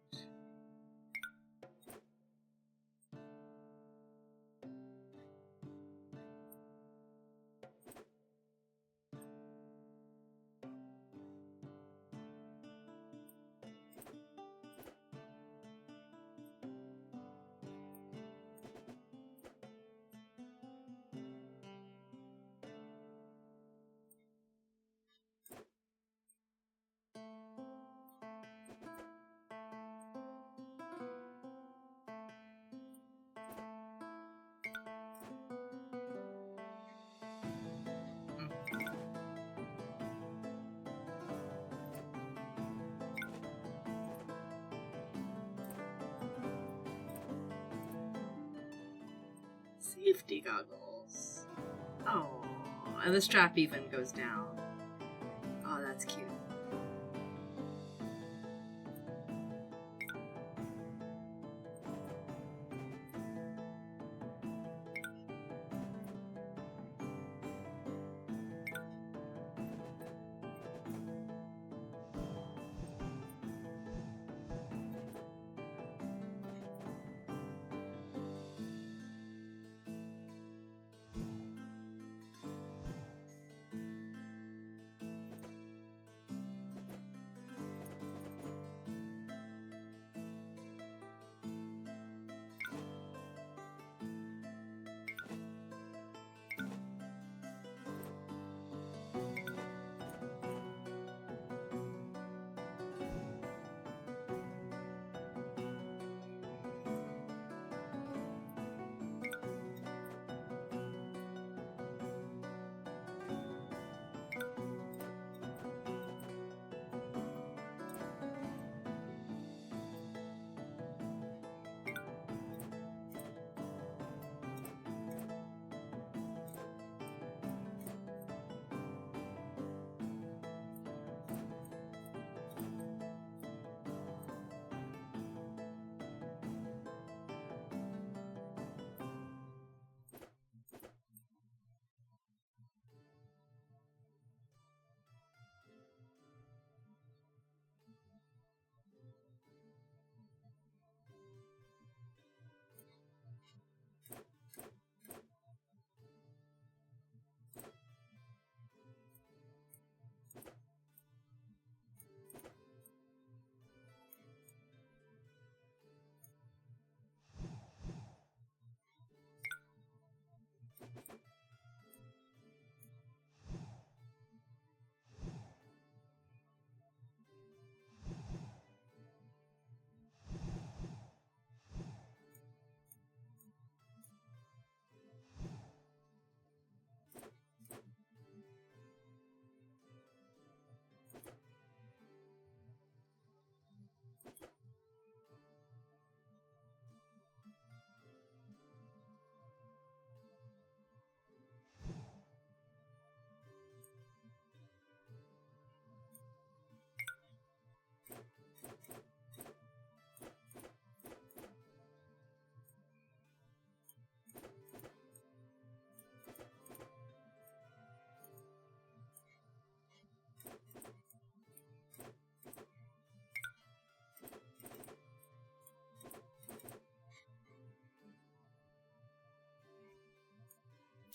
Safety goggles. Oh, and the strap even goes down. Oh, that's cute.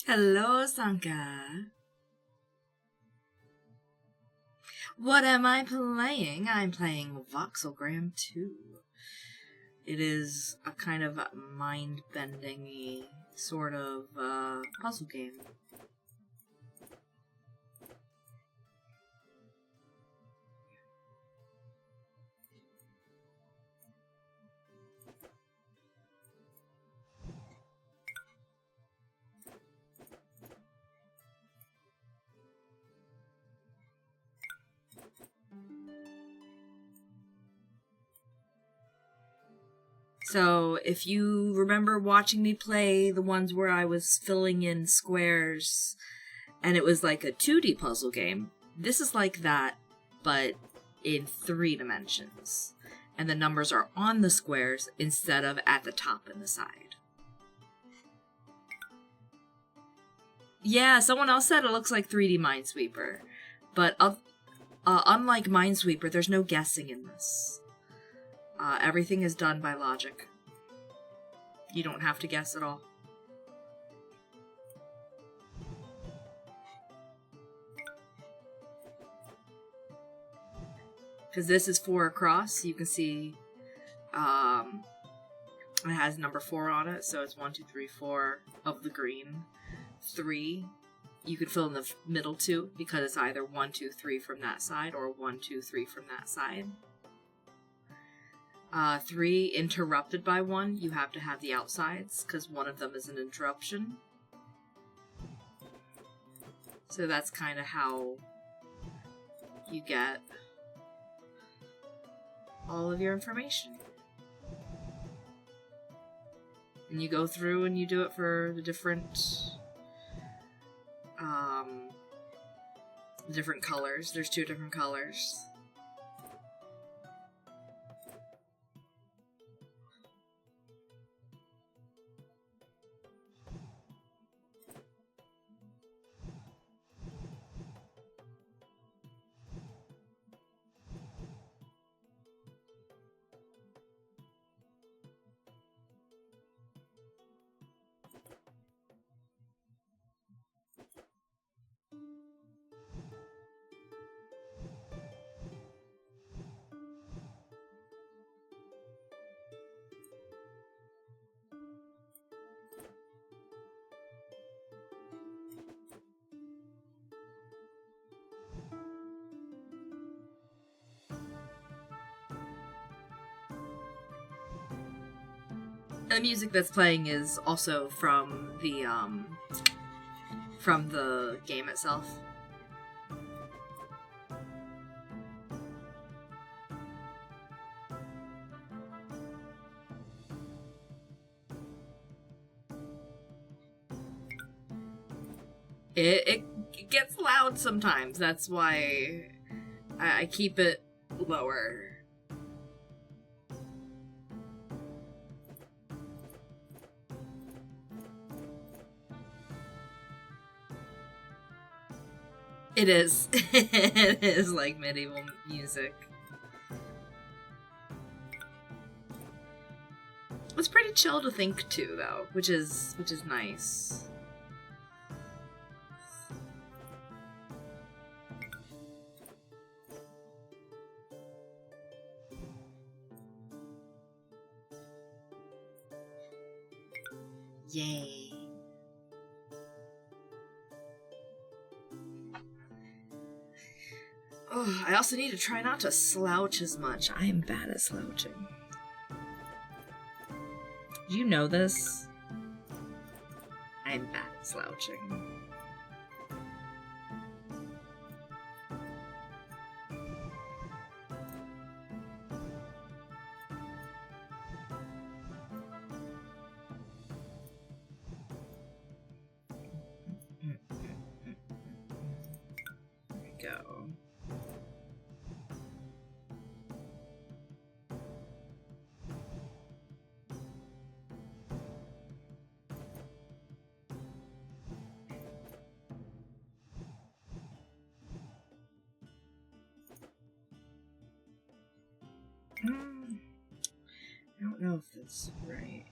Hello, Sanka. What am I playing? I'm playing Voxelgram 2. It is a kind of mind-bending sort of puzzle game. So, if you remember watching me play the ones where I was filling in squares and it was like a 2D puzzle game, this is like that, but in 3 dimensions. And the numbers are on the squares instead of at the top and the side. Yeah, someone else said it looks like 3D Minesweeper. But unlike Minesweeper, there's no guessing in this. Everything is done by logic. You don't have to guess at all. Because this is 4 across, you can see it has number 4 on it, so it's 1, 2, 3, 4 of the green. 3, you can fill in the middle 2, because it's either 1, 2, 3 from that side, or 1, 2, 3 from that side. 3, interrupted by 1, you have to have the outsides, because one of them is an interruption. So that's kind of how you get all of your information. And you go through and you do it for the different colors. There's 2 different colors. The music that's playing is also from the game itself. It gets loud sometimes. That's why I keep it lower. It is. It is like medieval music. It's pretty chill to think to, though, which is nice. Yay. Oh, I also need to try not to slouch as much. I am bad at slouching. Do you know this? I'm bad at slouching. There we go. I don't know if that's right.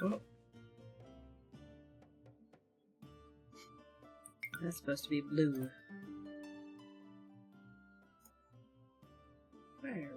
Oh. That's supposed to be blue. Firewood.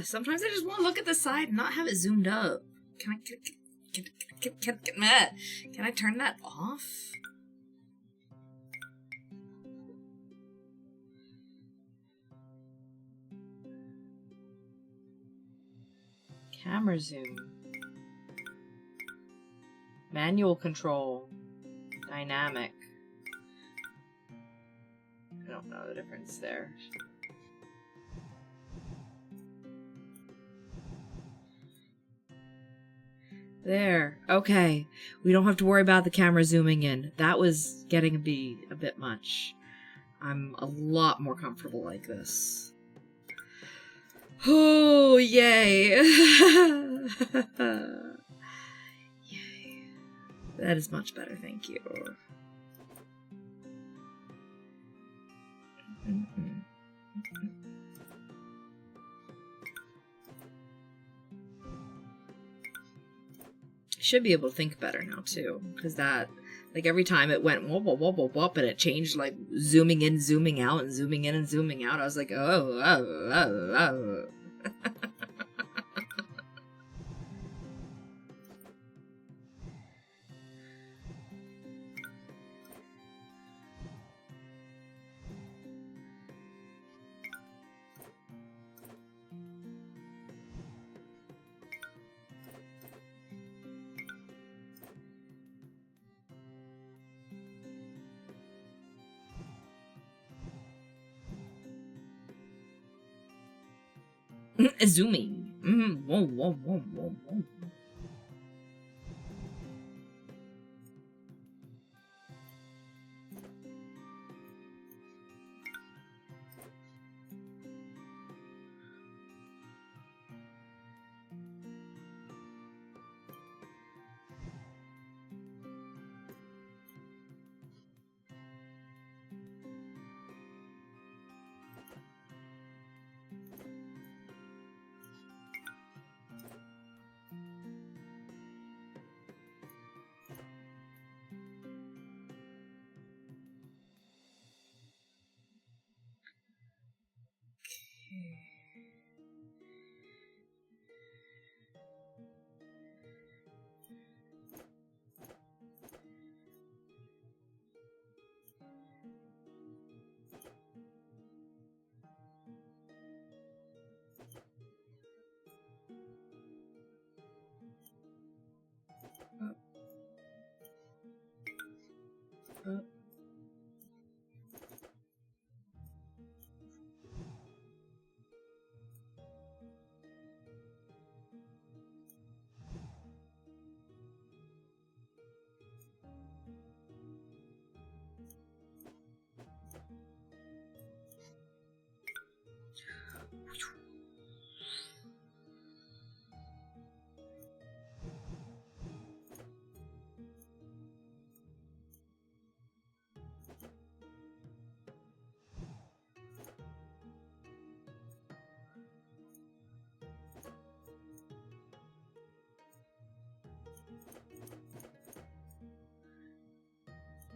Sometimes I just want to look at the side and not have it zoomed up. Can I turn that off? Camera zoom. Manual control. Dynamic. I don't know the difference there. There. Okay. We don't have to worry about the camera zooming in. That was getting to be a bit much. I'm a lot more comfortable like this. Oh, yay. Yay. That is much better, thank you. Should be able to think better now too, because that, like, every time it went whoop whoop whoop whoop whoop and it changed, like, zooming in, zooming out, and zooming in and zooming out, I was like, oh. Zooming. Whoa, whoa, whoa, whoa, whoa.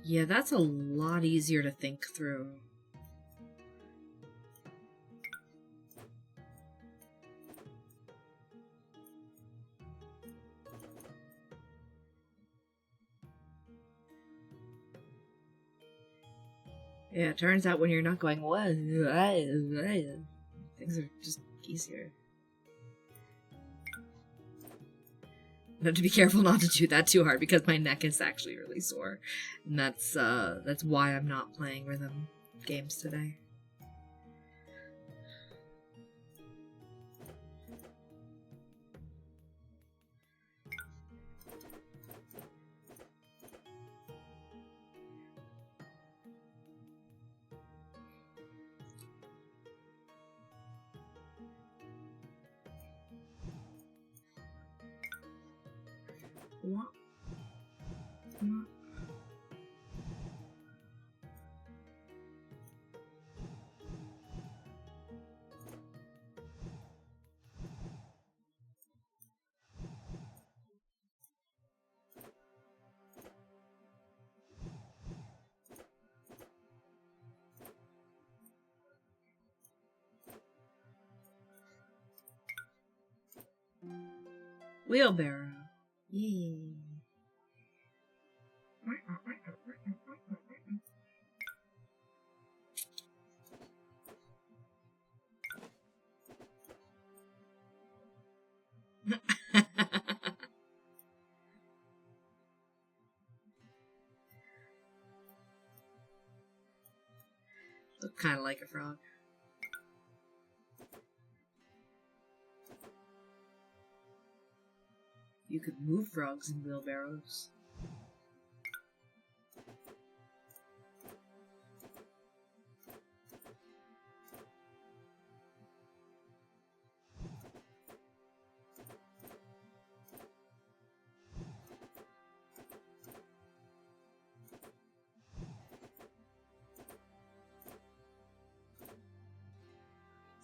Yeah, that's a lot easier to think through. Yeah, it turns out when you're not going, what? Things are just easier. I have to be careful not to do that too hard because my neck is actually really sore. And that's why I'm not playing rhythm games today. What? Wheelbarrow. Yay. Look kind of like a frog. You could move frogs in wheelbarrows.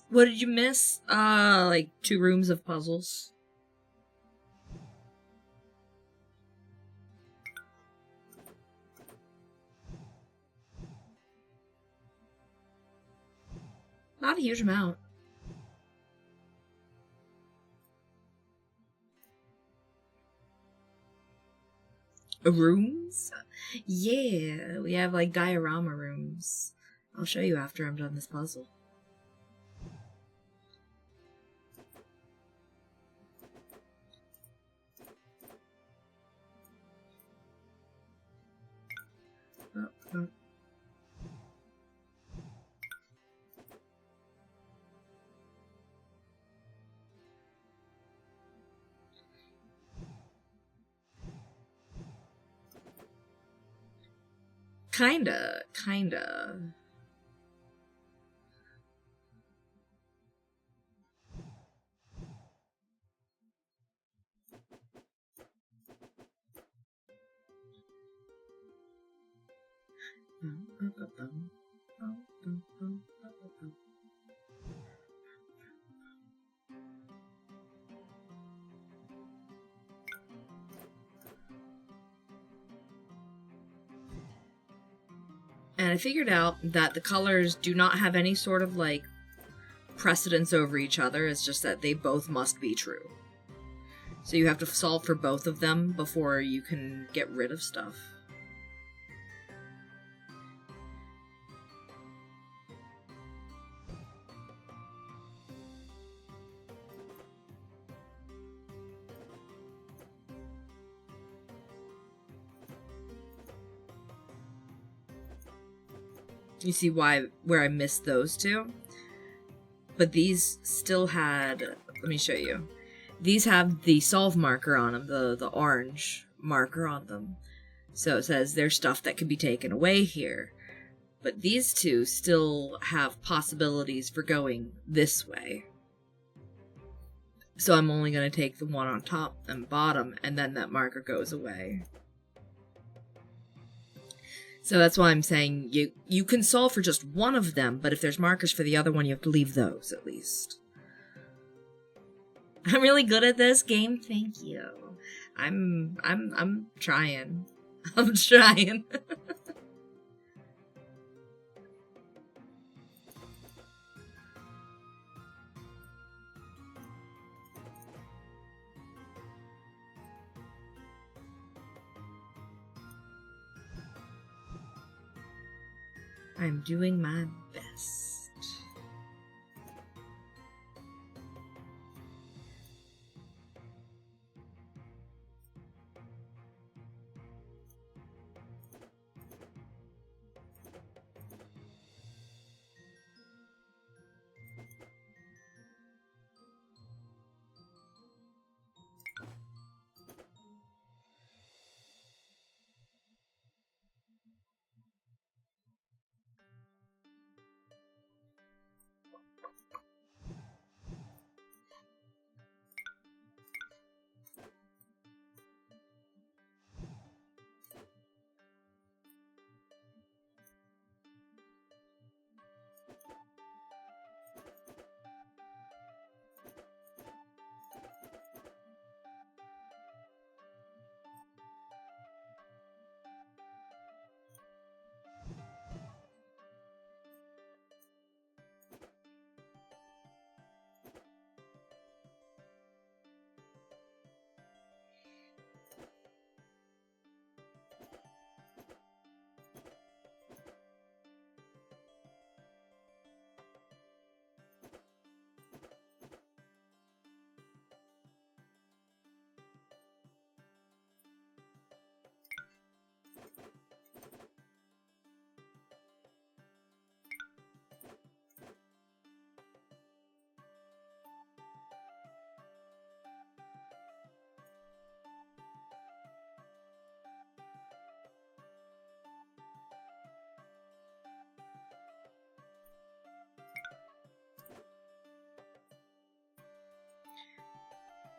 What did you miss? Like 2 rooms of puzzles. Not a huge amount. Rooms? Yeah, we have like diorama rooms. I'll show you after I'm done this puzzle. Oh. Kinda. And I figured out that the colors do not have any sort of like precedence over each other. It's just that they both must be true. So you have to solve for both of them before you can get rid of stuff. You see where I missed those two? But these still had, let me show you. These have the solve marker on them, the orange marker on them. So it says there's stuff that can be taken away here. But these two still have possibilities for going this way. So I'm only going to take the one on top and bottom, and then that marker goes away. So that's why I'm saying you can solve for just one of them, but if there's markers for the other one, you have to leave those at least. I'm really good at this game. Thank you. I'm trying. I'm trying. I'm doing my best.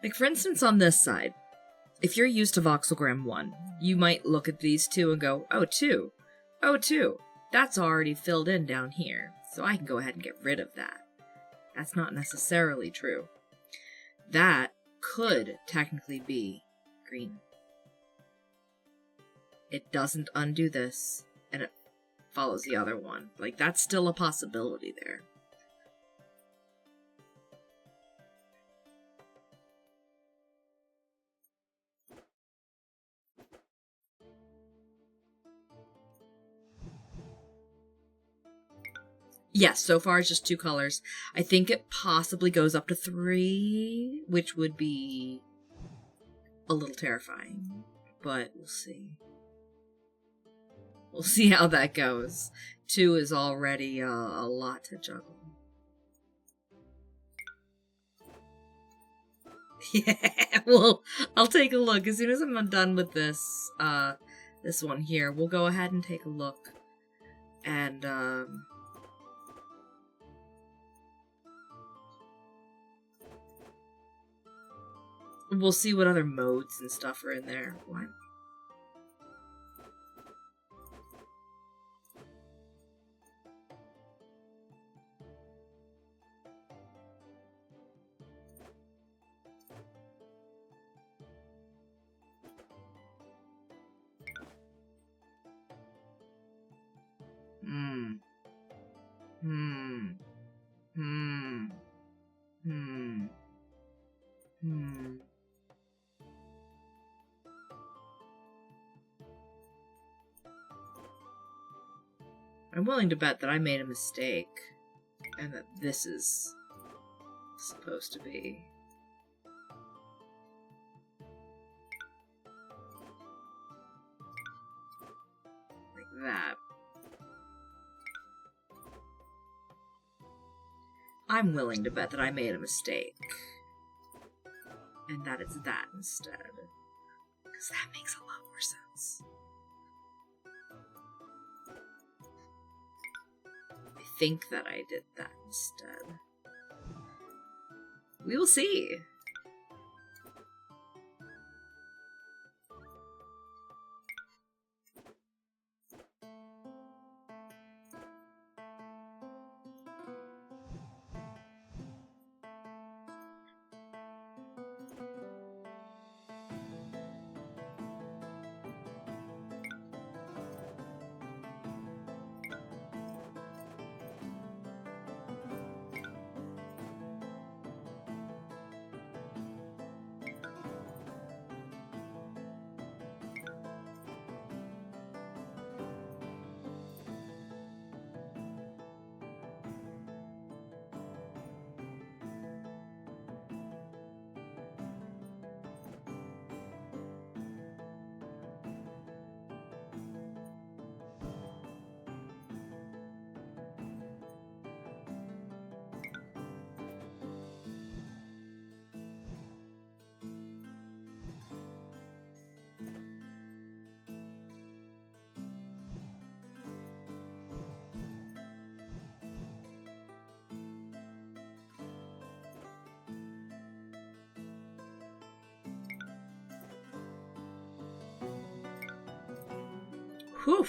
Like, for instance, on this side, if you're used to Voxelgram 1, you might look at these two and go, oh, 2. Oh, 2. That's already filled in down here, so I can go ahead and get rid of that. That's not necessarily true. That could technically be green. It doesn't undo this, and it follows the other one. Like, that's still a possibility there. Yes, so far it's just 2 colors. I think it possibly goes up to 3, which would be a little terrifying, but we'll see. We'll see how that goes. 2 is already a lot to juggle. Yeah, well, I'll take a look. As soon as I'm done with this, this one here, we'll go ahead and take a look. And, we'll see what other modes and stuff are in there. What? I'm willing to bet that I made a mistake, and that this is supposed to be. Like that. I'm willing to bet that I made a mistake, and that it's that instead. Because that makes a lot more sense. I think that I did that instead. We will see. Whew!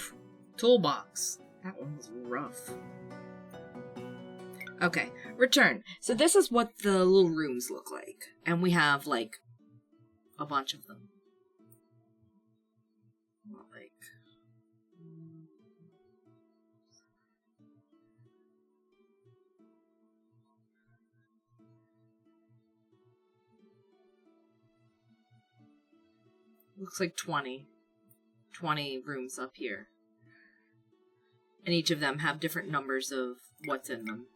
Toolbox. That one was rough. Okay, return. So this is what the little rooms look like. And we have, like, a bunch of them. Not like... Looks like 20 rooms up here. And each of them have different numbers of what's in them.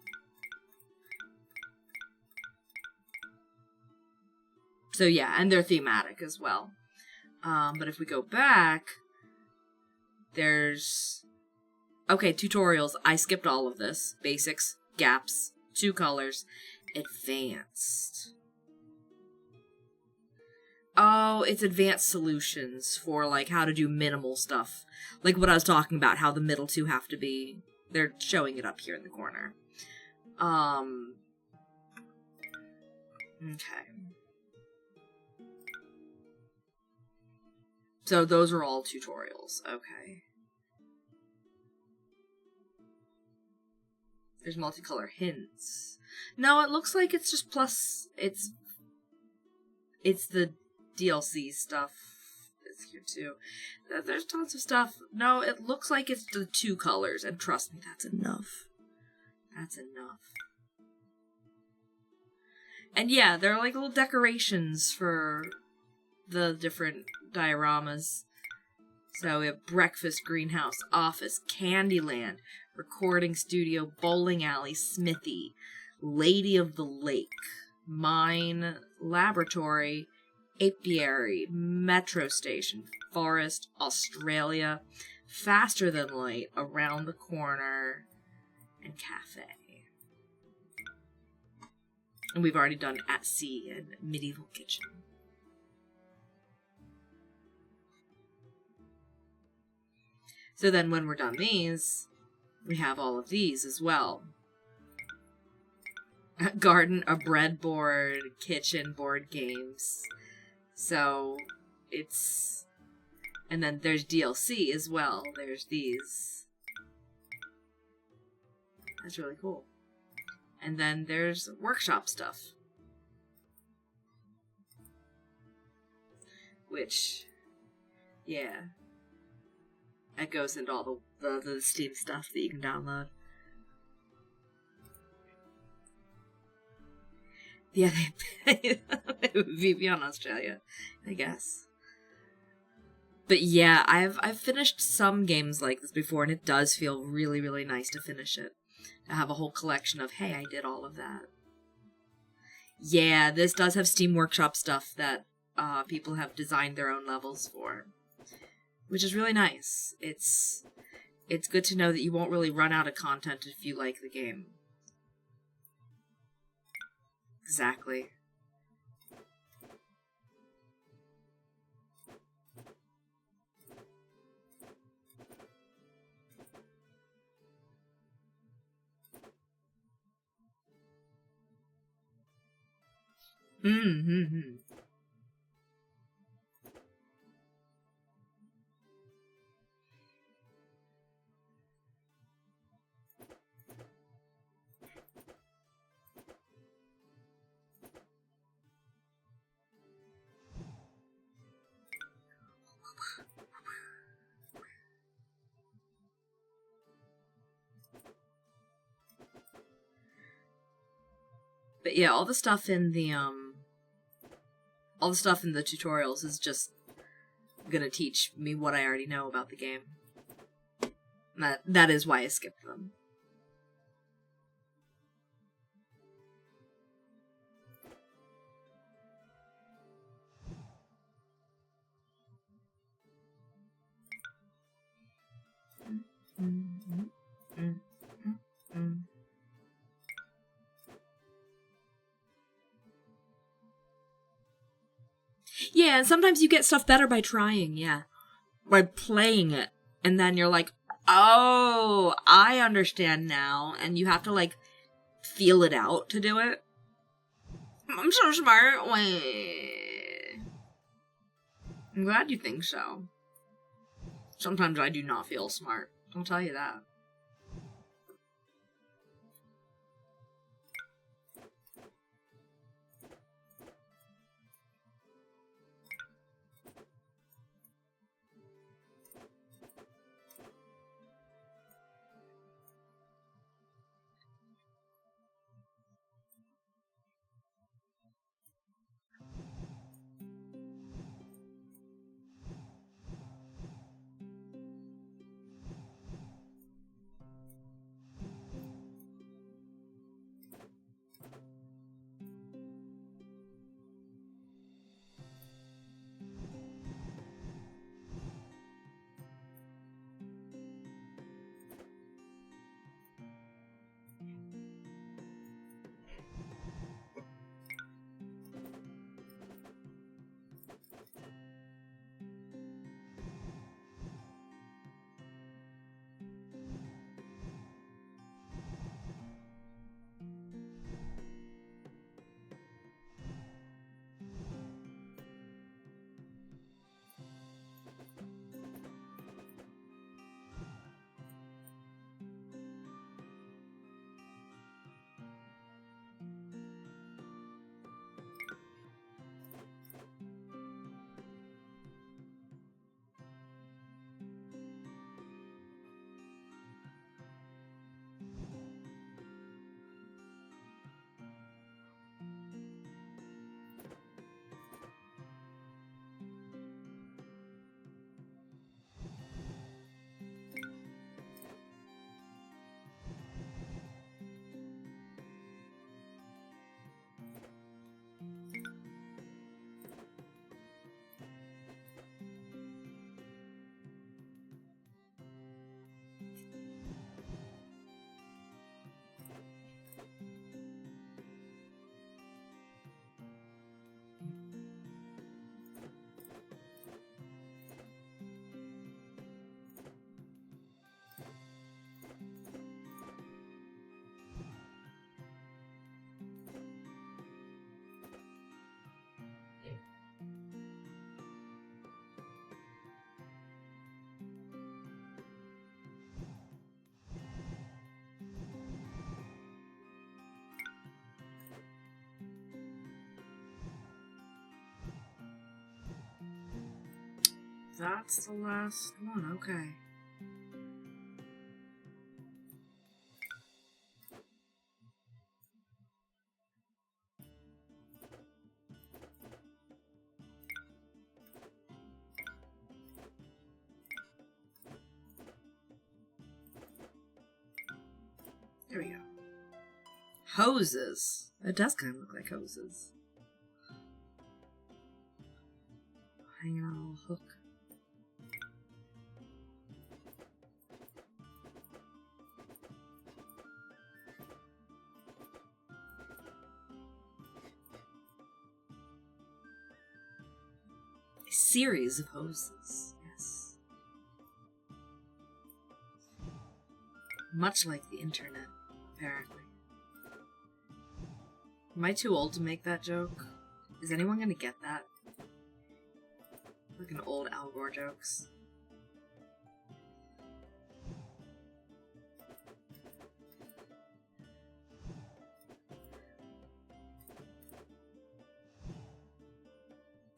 So yeah, and they're thematic as well. But if we go back, there's... Okay, tutorials. I skipped all of this. Basics, gaps, 2 colors, advanced. Oh, it's advanced solutions for, like, how to do minimal stuff. Like what I was talking about, how the middle 2 have to be. They're showing it up here in the corner. Okay. So those are all tutorials. Okay. There's multicolor hints. No, it looks like it's just plus. It's the DLC stuff. It's here too. There's tons of stuff. No, it looks like it's the 2 colors, and trust me, that's enough. That's enough. And yeah, there are like little decorations for the different dioramas. So we have breakfast, greenhouse, office, Candyland, recording studio, bowling alley, smithy, Lady of the Lake, mine, laboratory, apiary, metro station, forest, Australia, faster than light, around the corner, and cafe. And we've already done at sea and medieval kitchen. So then when we're done these, we have all of these as well. Garden, a breadboard, kitchen, board games. So it's... And then there's DLC as well. There's these. That's really cool. And then there's workshop stuff. Which, yeah. That goes into all the Steam stuff that you can download. Yeah, they VPN Australia, I guess. But yeah, I've finished some games like this before, and it does feel really, really nice to finish it. To have a whole collection of, hey, I did all of that. Yeah, this does have Steam Workshop stuff that people have designed their own levels for. Which is really nice. It's good to know that you won't really run out of content if you like the game. Exactly. Mm-hmm. But yeah, all the stuff in the tutorials is just gonna teach me what I already know about the game. That is why I skipped them. Yeah, and sometimes you get stuff better by trying, yeah. By playing it. And then you're like, oh, I understand now. And you have to, like, feel it out to do it. I'm so smart. Wait. I'm glad you think so. Sometimes I do not feel smart. I'll tell you that. that's the last one. Okay. There we go. Hoses. It does kind of look like hoses. Hanging on a little hook. A series of hoses. Yes. Much like the internet, apparently. Am I too old to make that joke? Is anyone gonna get that? Like an old Al Gore jokes.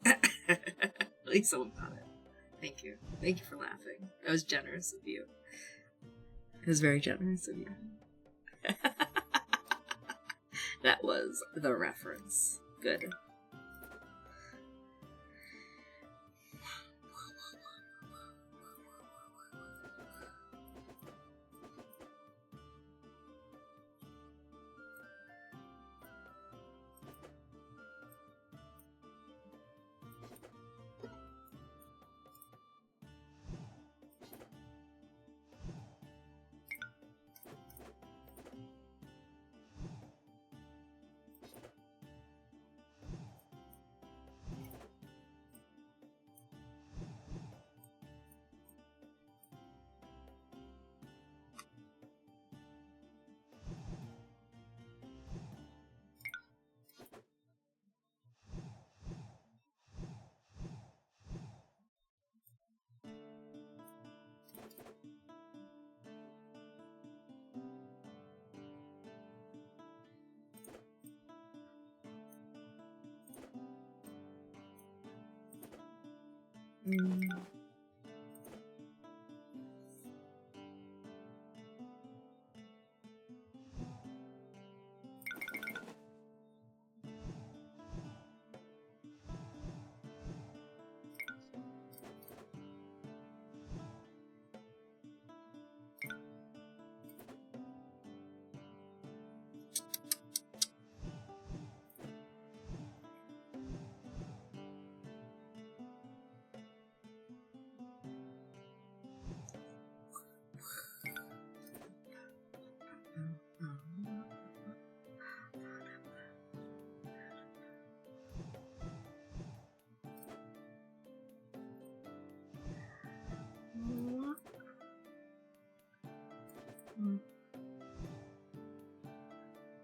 At least someone got it. Thank you. Thank you for laughing. That was generous of you. It was very generous of you. That was the reference. Good.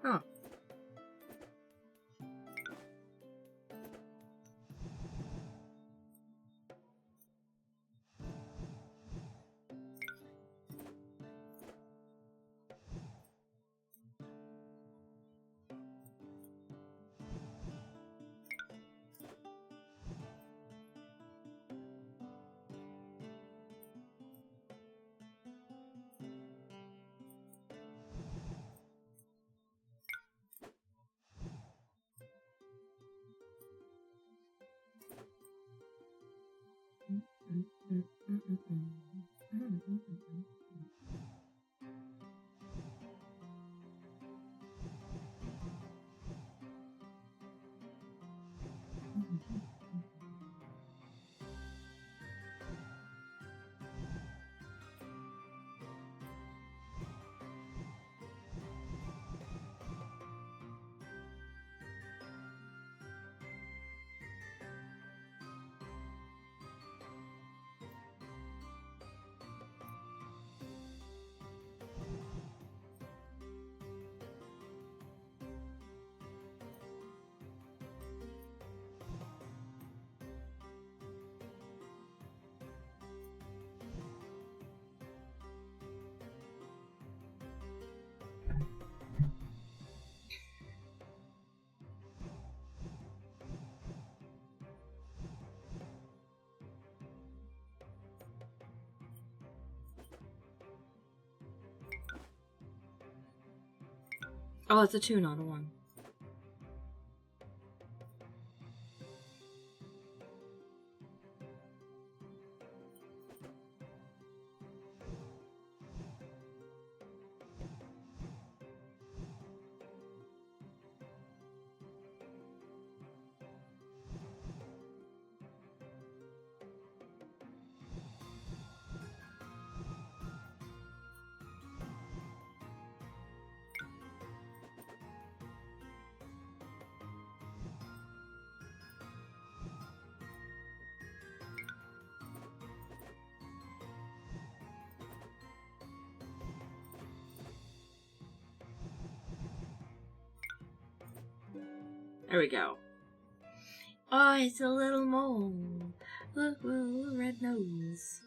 Oh. Oh, it's a 2, not a 1. There we go. Oh, it's a little mole. Look, little red nose.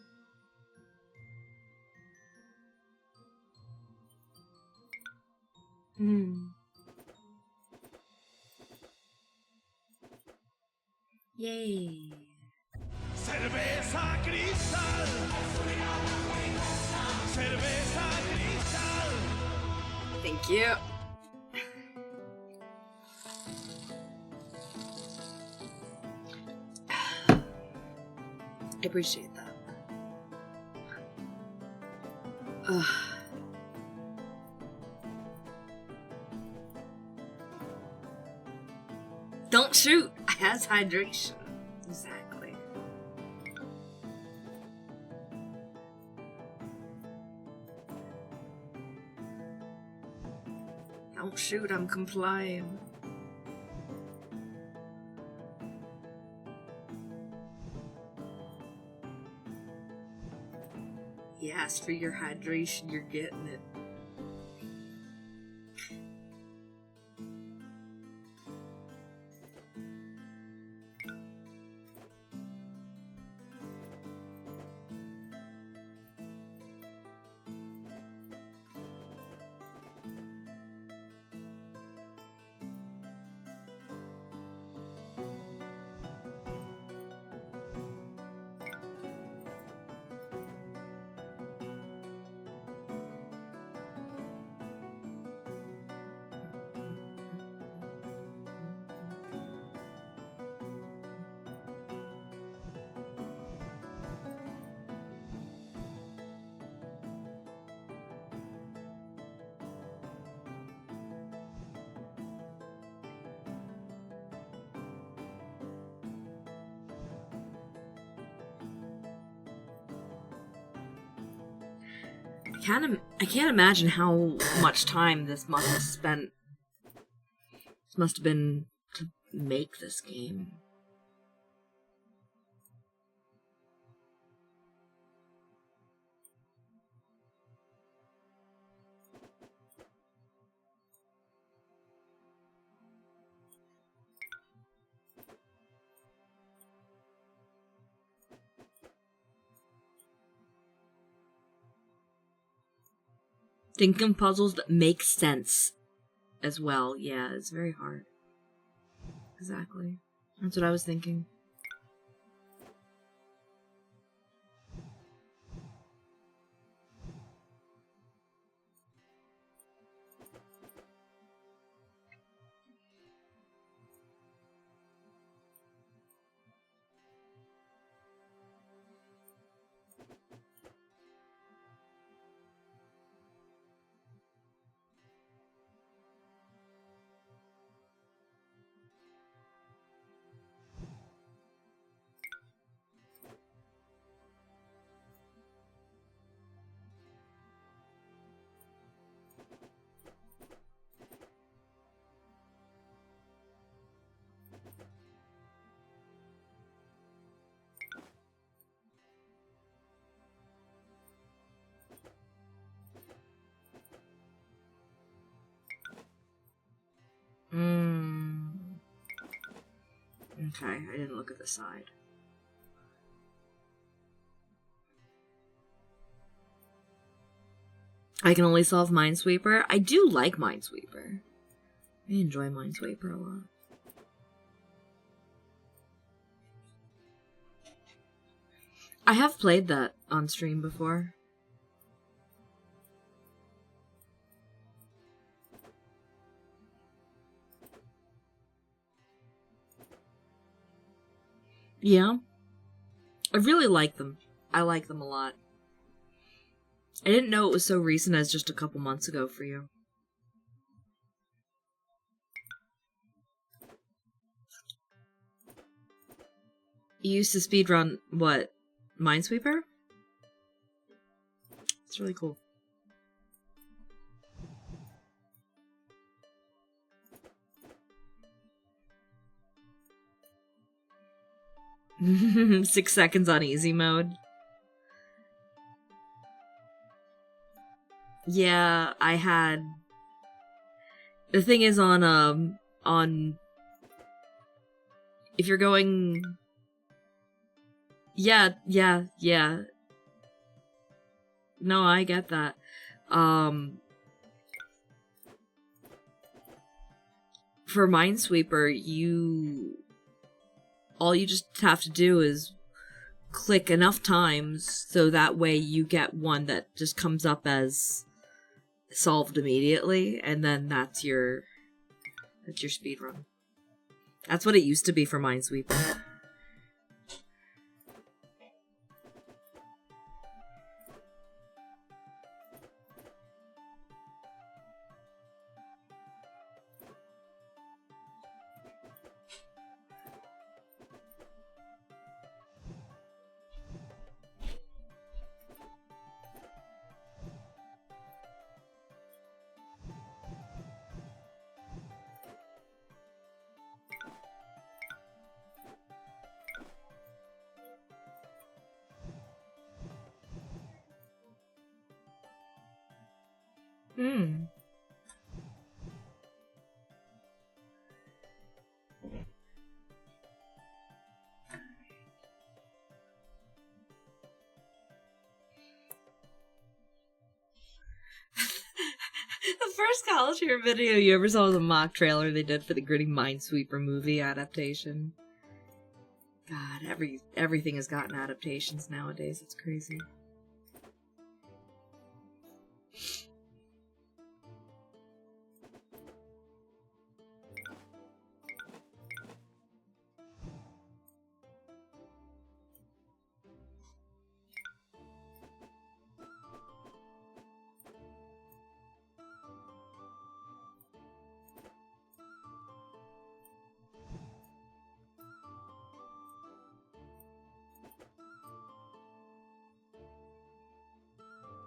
Yay. Cerveza cristal. Cerveza cristal. Thank you. I appreciate that. Ugh. Don't shoot! I has hydration. Exactly. Don't shoot, I'm complying. You asked for your hydration, you're getting it. I can't imagine how much time this must have spent. This must have been to make this game. Think of puzzles that make sense as well. Yeah, it's very hard. Exactly. That's what I was thinking. Okay, I didn't look at the side. I can only solve Minesweeper. I do like Minesweeper. I enjoy Minesweeper a lot. I have played that on stream before. Yeah. I really like them. I like them a lot. I didn't know it was so recent as just a couple months ago for you. You used to speedrun, what? Minesweeper? It's really cool. Six seconds on easy mode. Yeah, I had... The thing is on... If you're going... Yeah. No, I get that. For Minesweeper, all you just have to do is click enough times so that way you get one that just comes up as solved immediately, and then that's your speedrun. That's what it used to be for Minesweeper. Hmm. The first College Hero video you ever saw was a mock trailer they did for the Gritty Minesweeper movie adaptation. God, everything has gotten adaptations nowadays. It's crazy.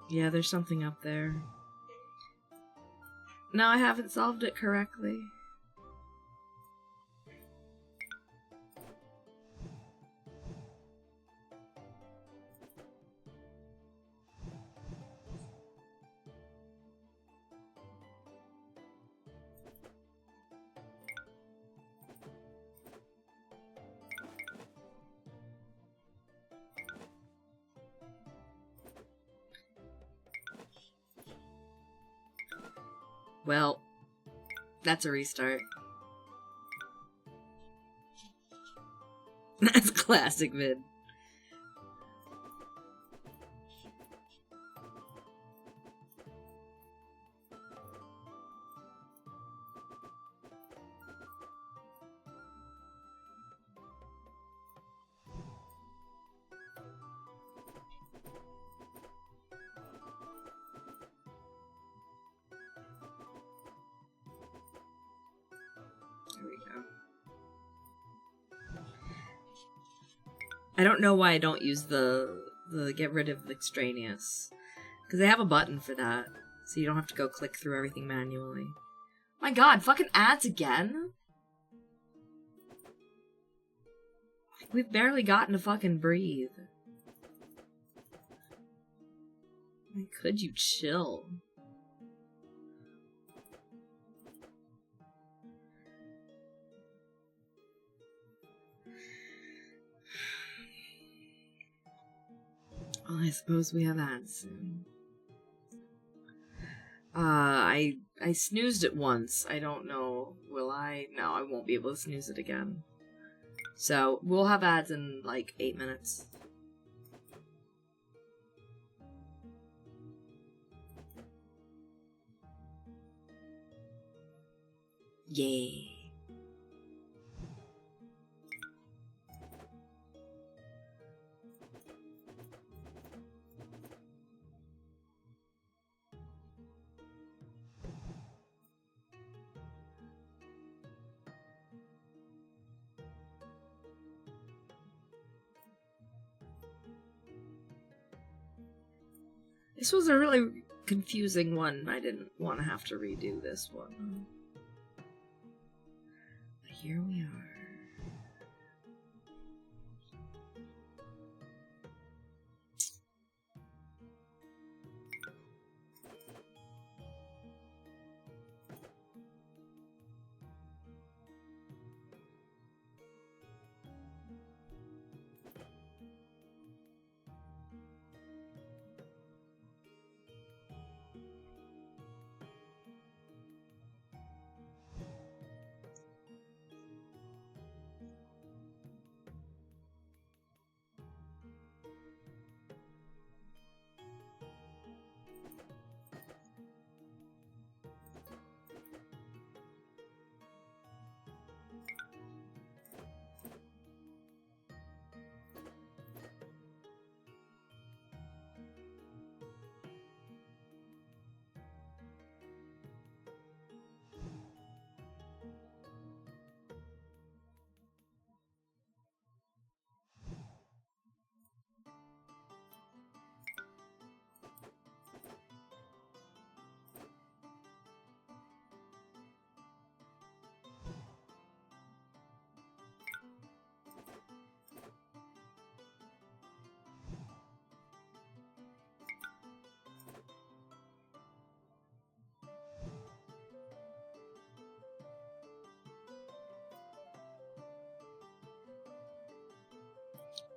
Yeah, there's something up there. No, I haven't solved it correctly. Well, that's a restart. That's classic vid. There we go. I don't know why I don't use the get rid of extraneous. Because they have a button for that. So you don't have to go click through everything manually. My god, fucking ads again? We've barely gotten to fucking breathe. Like, could you chill? Well, I suppose we have ads soon. I snoozed it once. I don't know. Will I? No, I won't be able to snooze it again. So, we'll have ads in, like, 8 minutes. Yay. This was a really confusing one. I didn't want to have to redo this one. But here we are.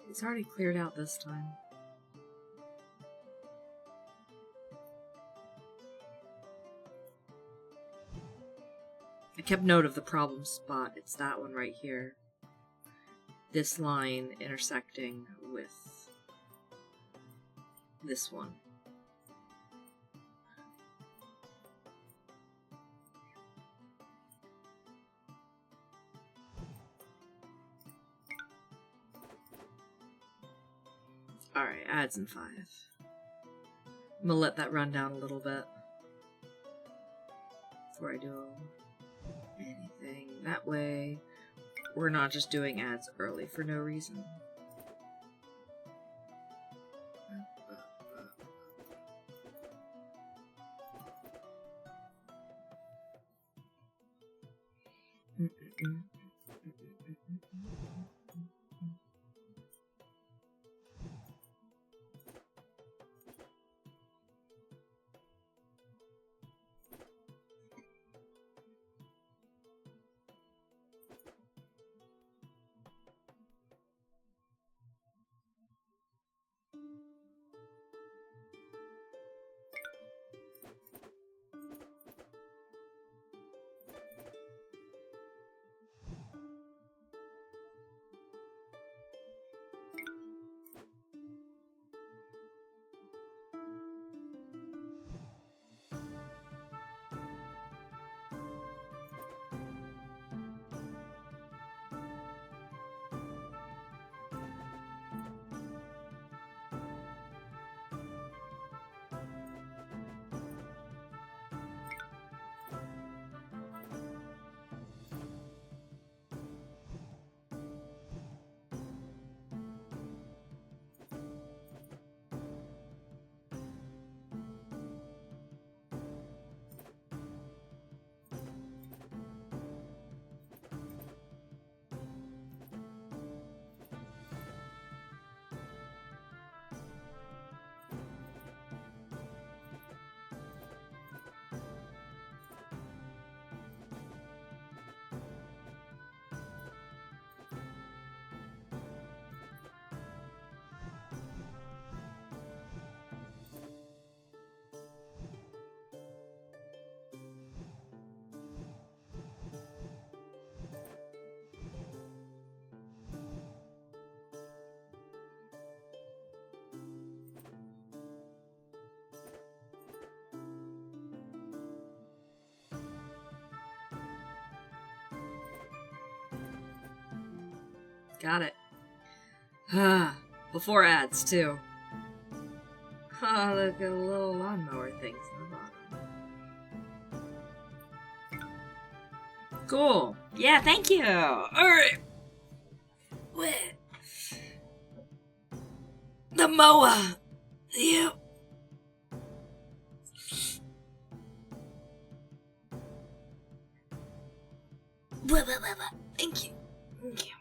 It's already cleared out this time. I kept note of the problem spot. It's that one right here. This line intersecting with this one. Alright, adds in 5. I'm gonna let that run down a little bit before I do anything. That way, we're not just doing ads early for no reason. Got it. Before ads, too. Oh, look at the little lawnmower things in the bottom. Cool. Yeah, thank you. Alright. What? The mower. Yep. Thank you. Thank you.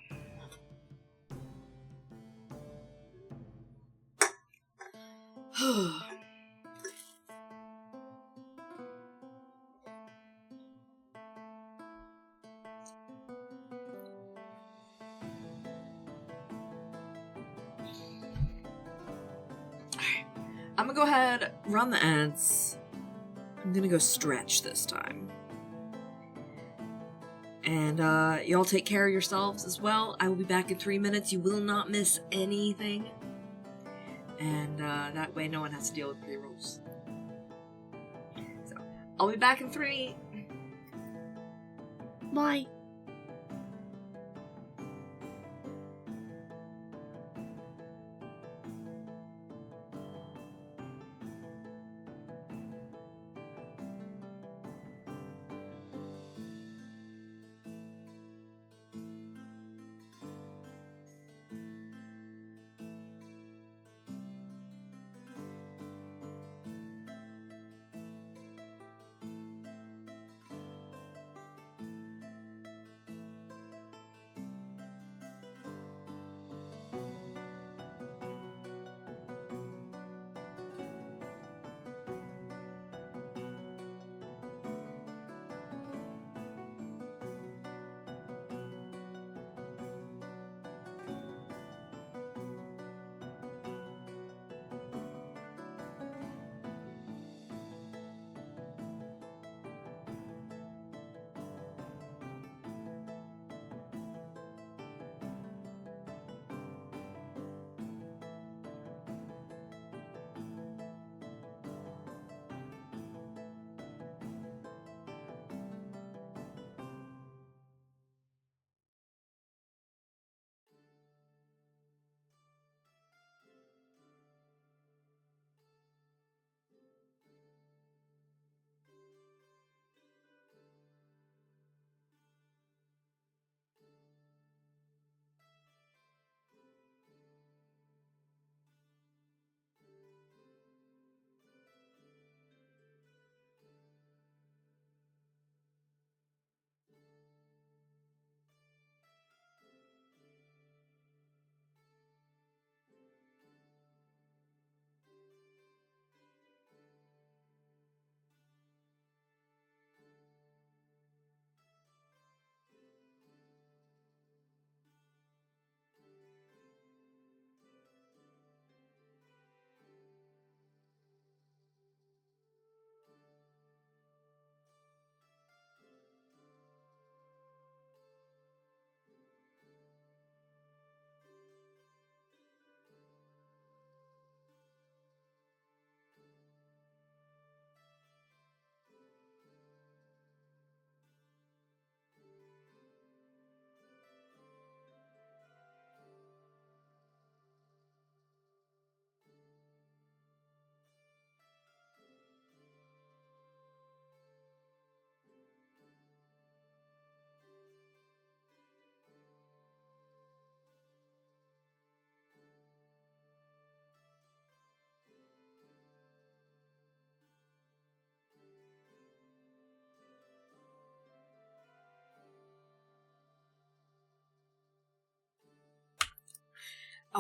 I'm gonna go ahead, run the ads. I'm gonna go stretch this time. And y'all take care of yourselves as well. I will be back in 3 minutes. You will not miss anything. And that way no one has to deal with pre-rolls. So, I'll be back in 3. Bye.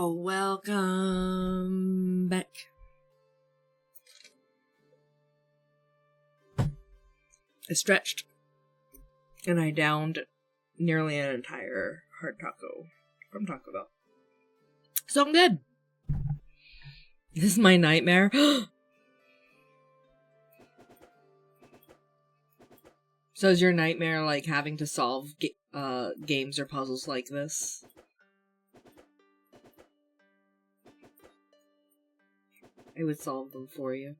Oh, welcome back. I stretched and I downed nearly an entire hard taco from Taco Bell. So I'm good. This is my nightmare. So is your nightmare like having to solve games or puzzles like this? I would solve them for you.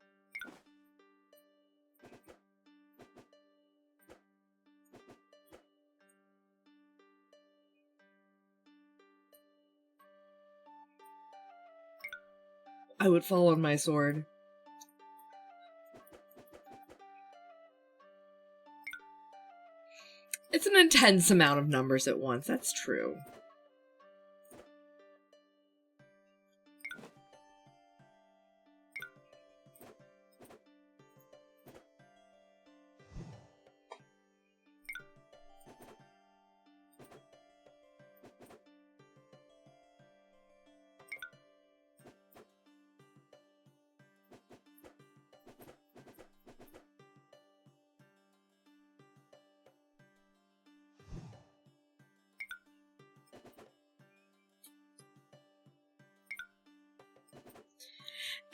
I would fall on my sword. It's an intense amount of numbers at once, that's true.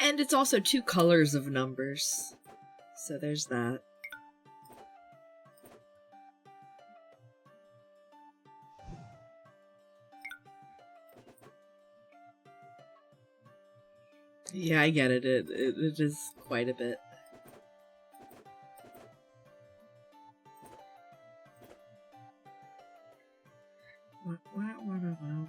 And it's also 2 colors of numbers. So there's that. Yeah, I get it. It is quite a bit. What about?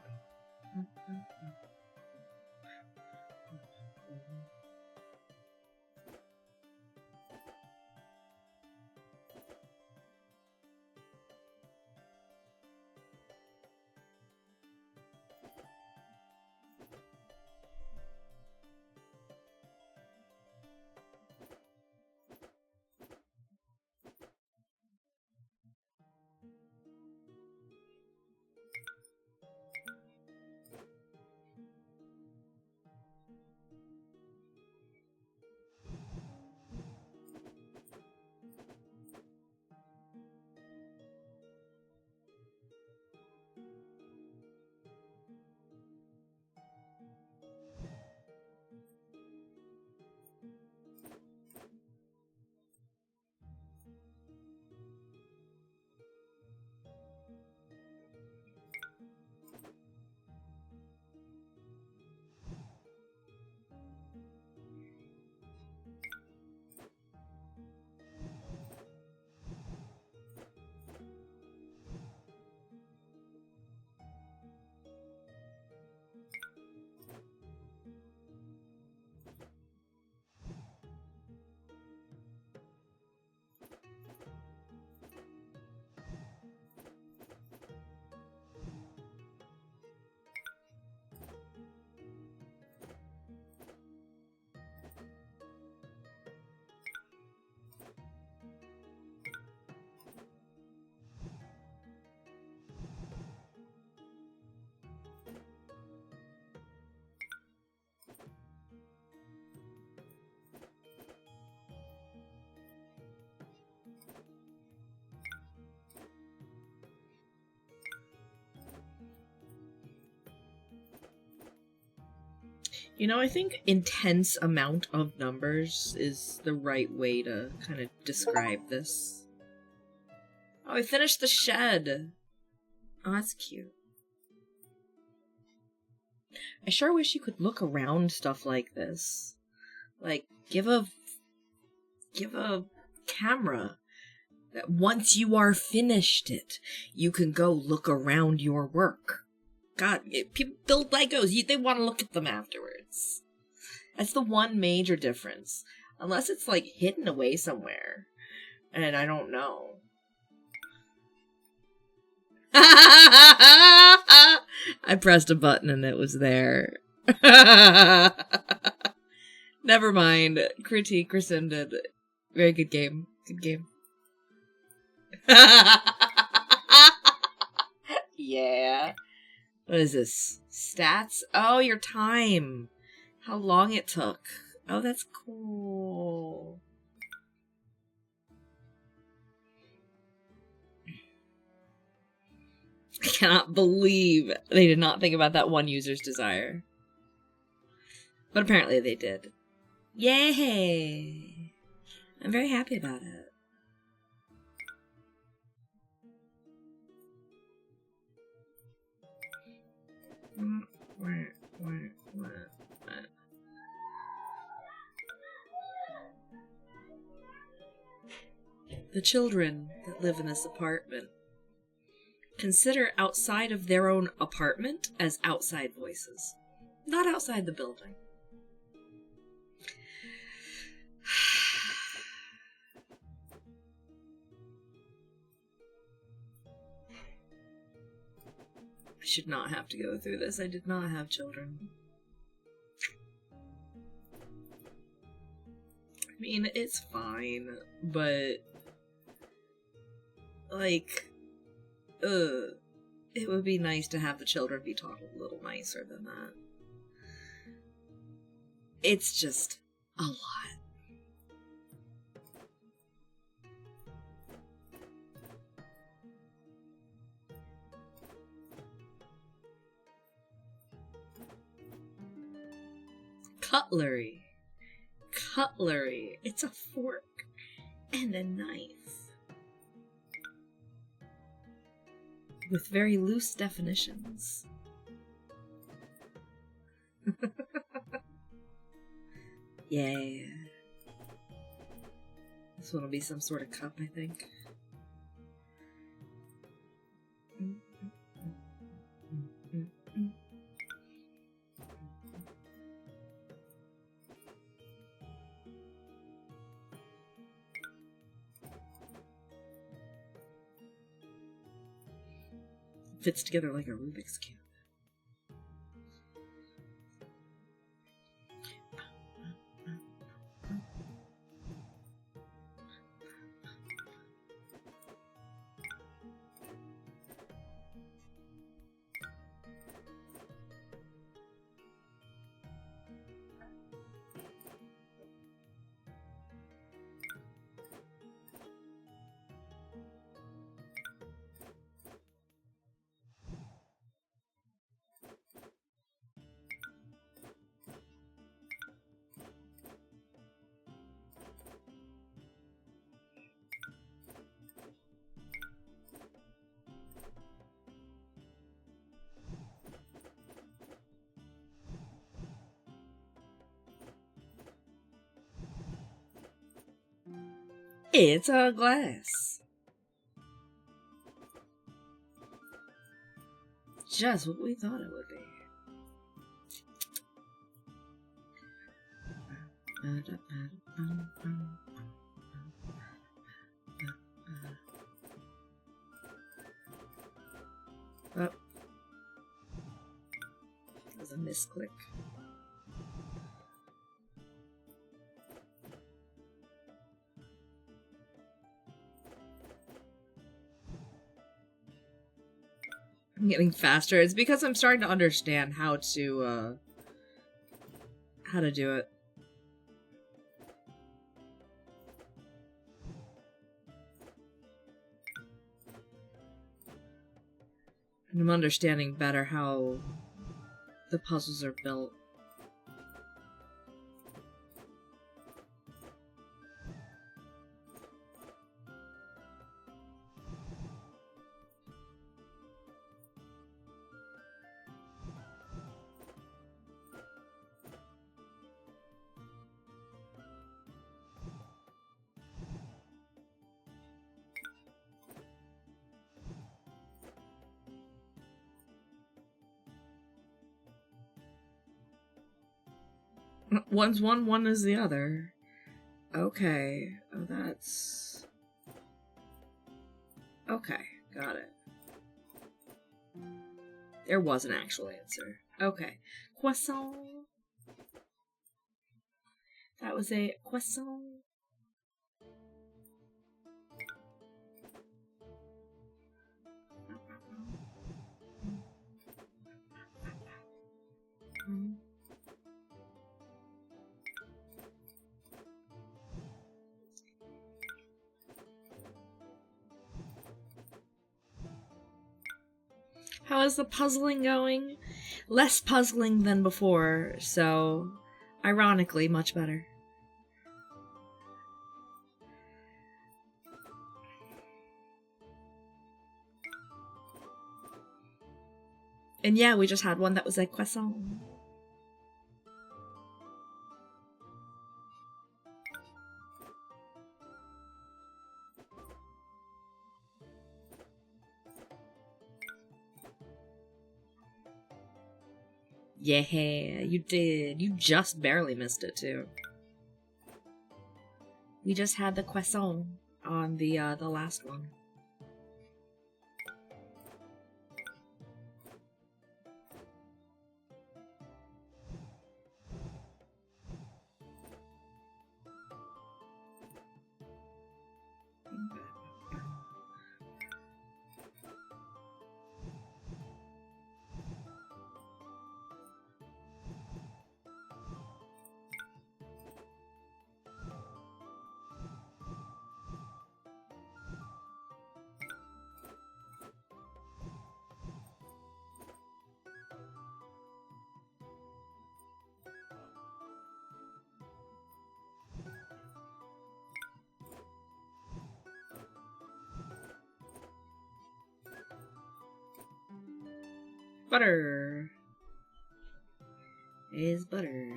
You know, I think intense amount of numbers is the right way to kind of describe this. Oh, I finished the shed. Oh, that's cute. I sure wish you could look around stuff like this. Like, give a camera that once you are finished it, you can go look around your work. God, people build Legos. They want to look at them afterwards. That's the one major difference. Unless it's, like, hidden away somewhere. And I don't know. I pressed a button and it was there. Never mind. Critique rescinded. Very good game. Good game. Yeah. What is this? Stats? Oh, your time. How long it took. Oh, that's cool. I cannot believe they did not think about that one user's desire. But apparently they did. Yay! I'm very happy about it. The children that live in this apartment consider outside of their own apartment as outside voices, not outside the building. I should not have to go through this. I did not have children. I mean, it's fine, but like, it would be nice to have the children be taught a little nicer than that. It's just a lot. Cutlery. cutlery. It's a fork and a knife. With very loose definitions. Yeah. This one will be some sort of cup, I think. Fits together like a Rubik's Cube. It's a glass. Just what we thought it would be. Oh. That was a misclick. I'm getting faster. It's because I'm starting to understand how to do it. And I'm understanding better how the puzzles are built. One's one, one is the other. Okay. Oh, that's... Okay, got it. There was an actual answer. Okay. Croissant. That was a croissant. How is the puzzling going? Less puzzling than before, so ironically, much better. And yeah, we just had one that was like croissant. Yeah, you did. You just barely missed it, too. We just had the croissant on the last one. butter. Is butter.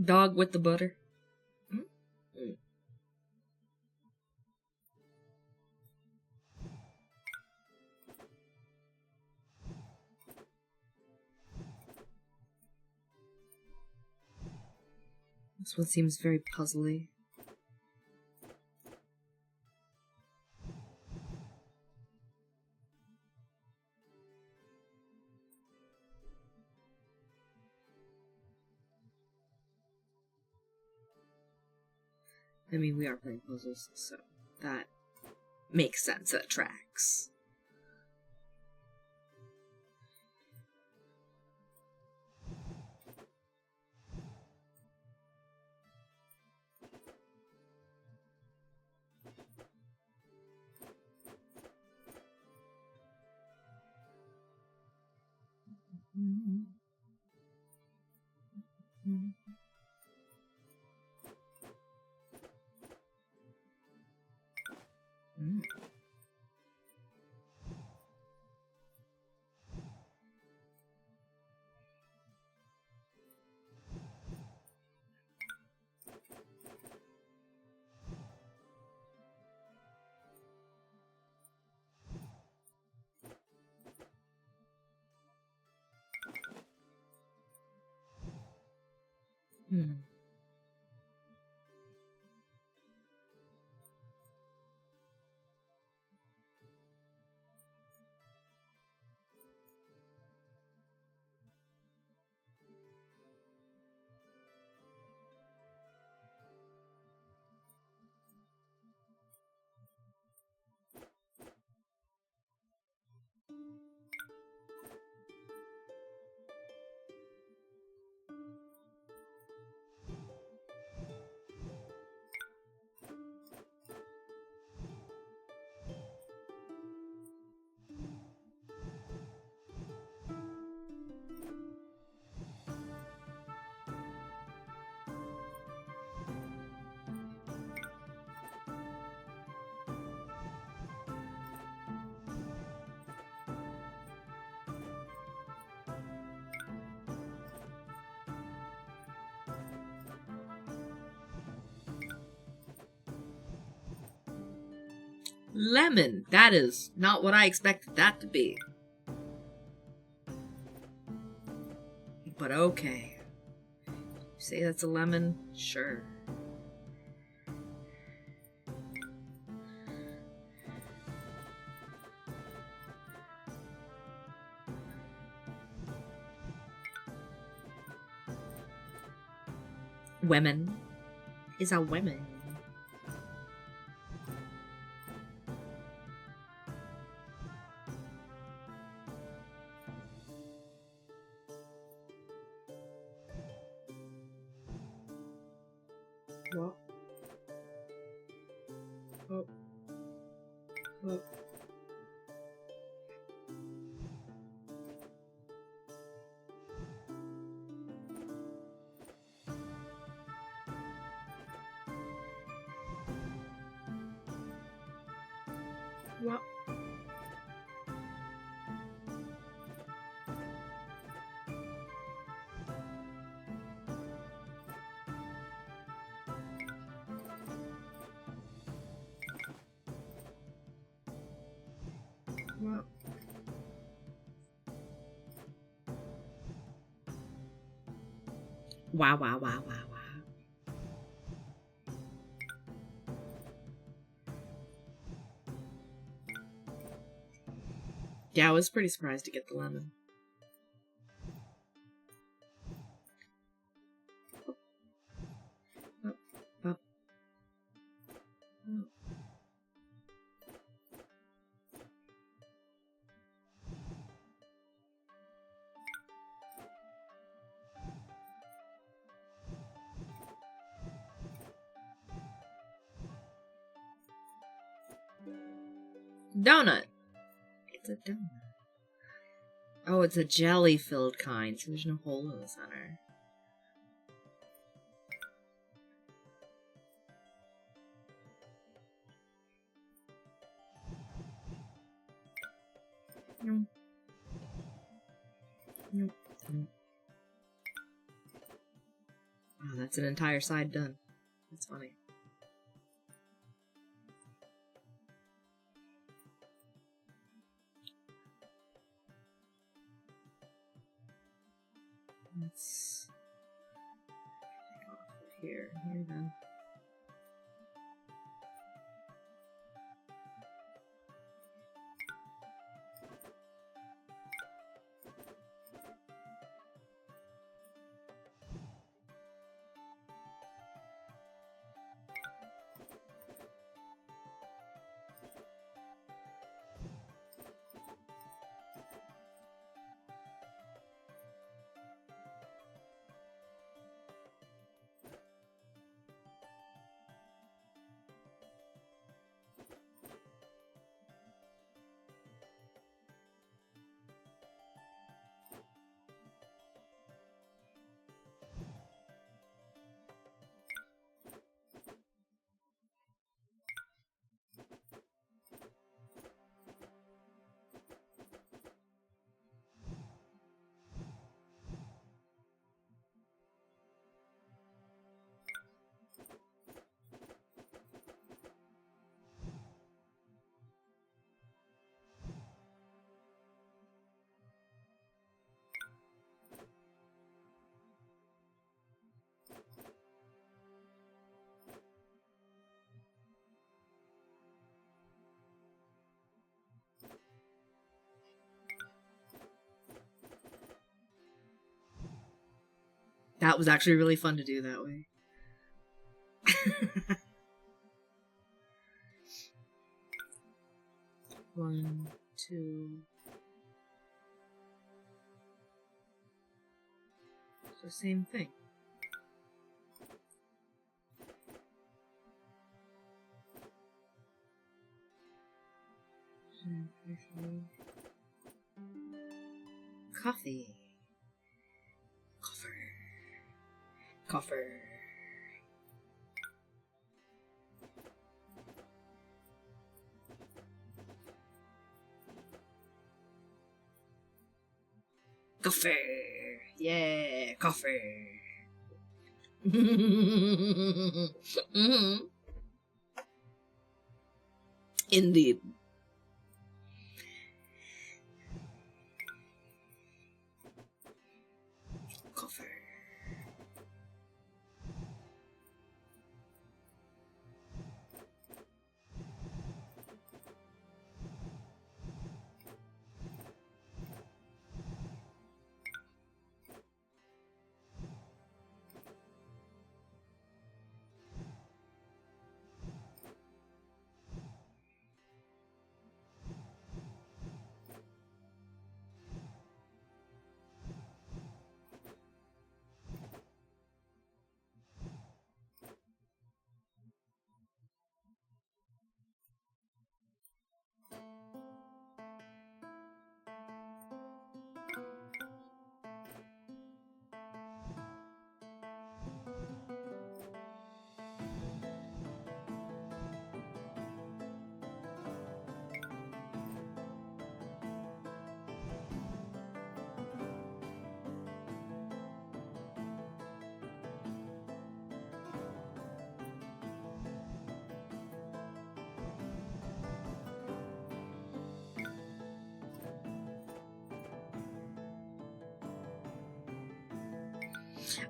Dog with the butter. This one seems very puzzly. I mean, we are playing puzzles, so that makes sense. That tracks. Lemon. That is not what I expected that to be. But okay. You say that's a lemon? Sure. Women is a women. What? Oh. What? What? What? Wow, wow, wow, wow, wow. Yeah, I was pretty surprised to get the lemon. Oh, oh, oh. Donut. It's a donut. Oh, it's a jelly-filled kind, so there's no hole in the center. No. Nope. Nope. Oh, that's an entire side done. That's funny. Let's take off of here then. That was actually really fun to do that way. One, two. It's the same thing. Coffee. Coffer. Coffer. Yeah, coffer. Indeed. Coffer.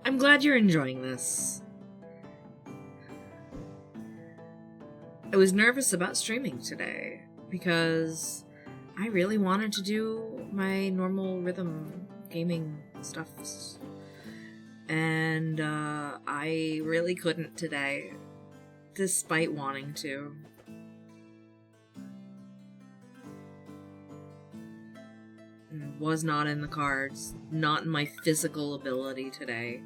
I'm glad you're enjoying this. I was nervous about streaming today because I really wanted to do my normal rhythm gaming stuff. And I really couldn't today, despite wanting to. It was not in the cards, not in my physical ability today.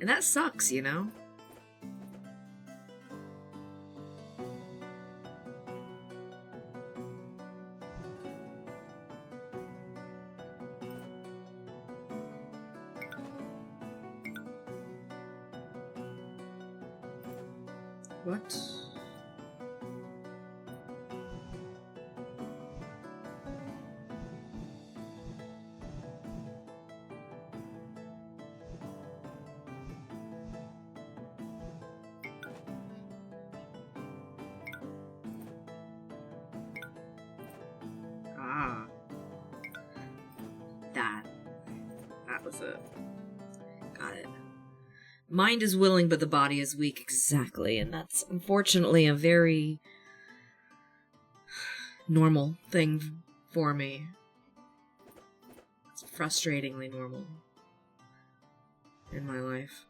And that sucks, you know? What? Ah. That was it. Got it. Mind is willing, but the body is weak. Exactly. And that's unfortunately a very normal thing for me. It's frustratingly normal in my life.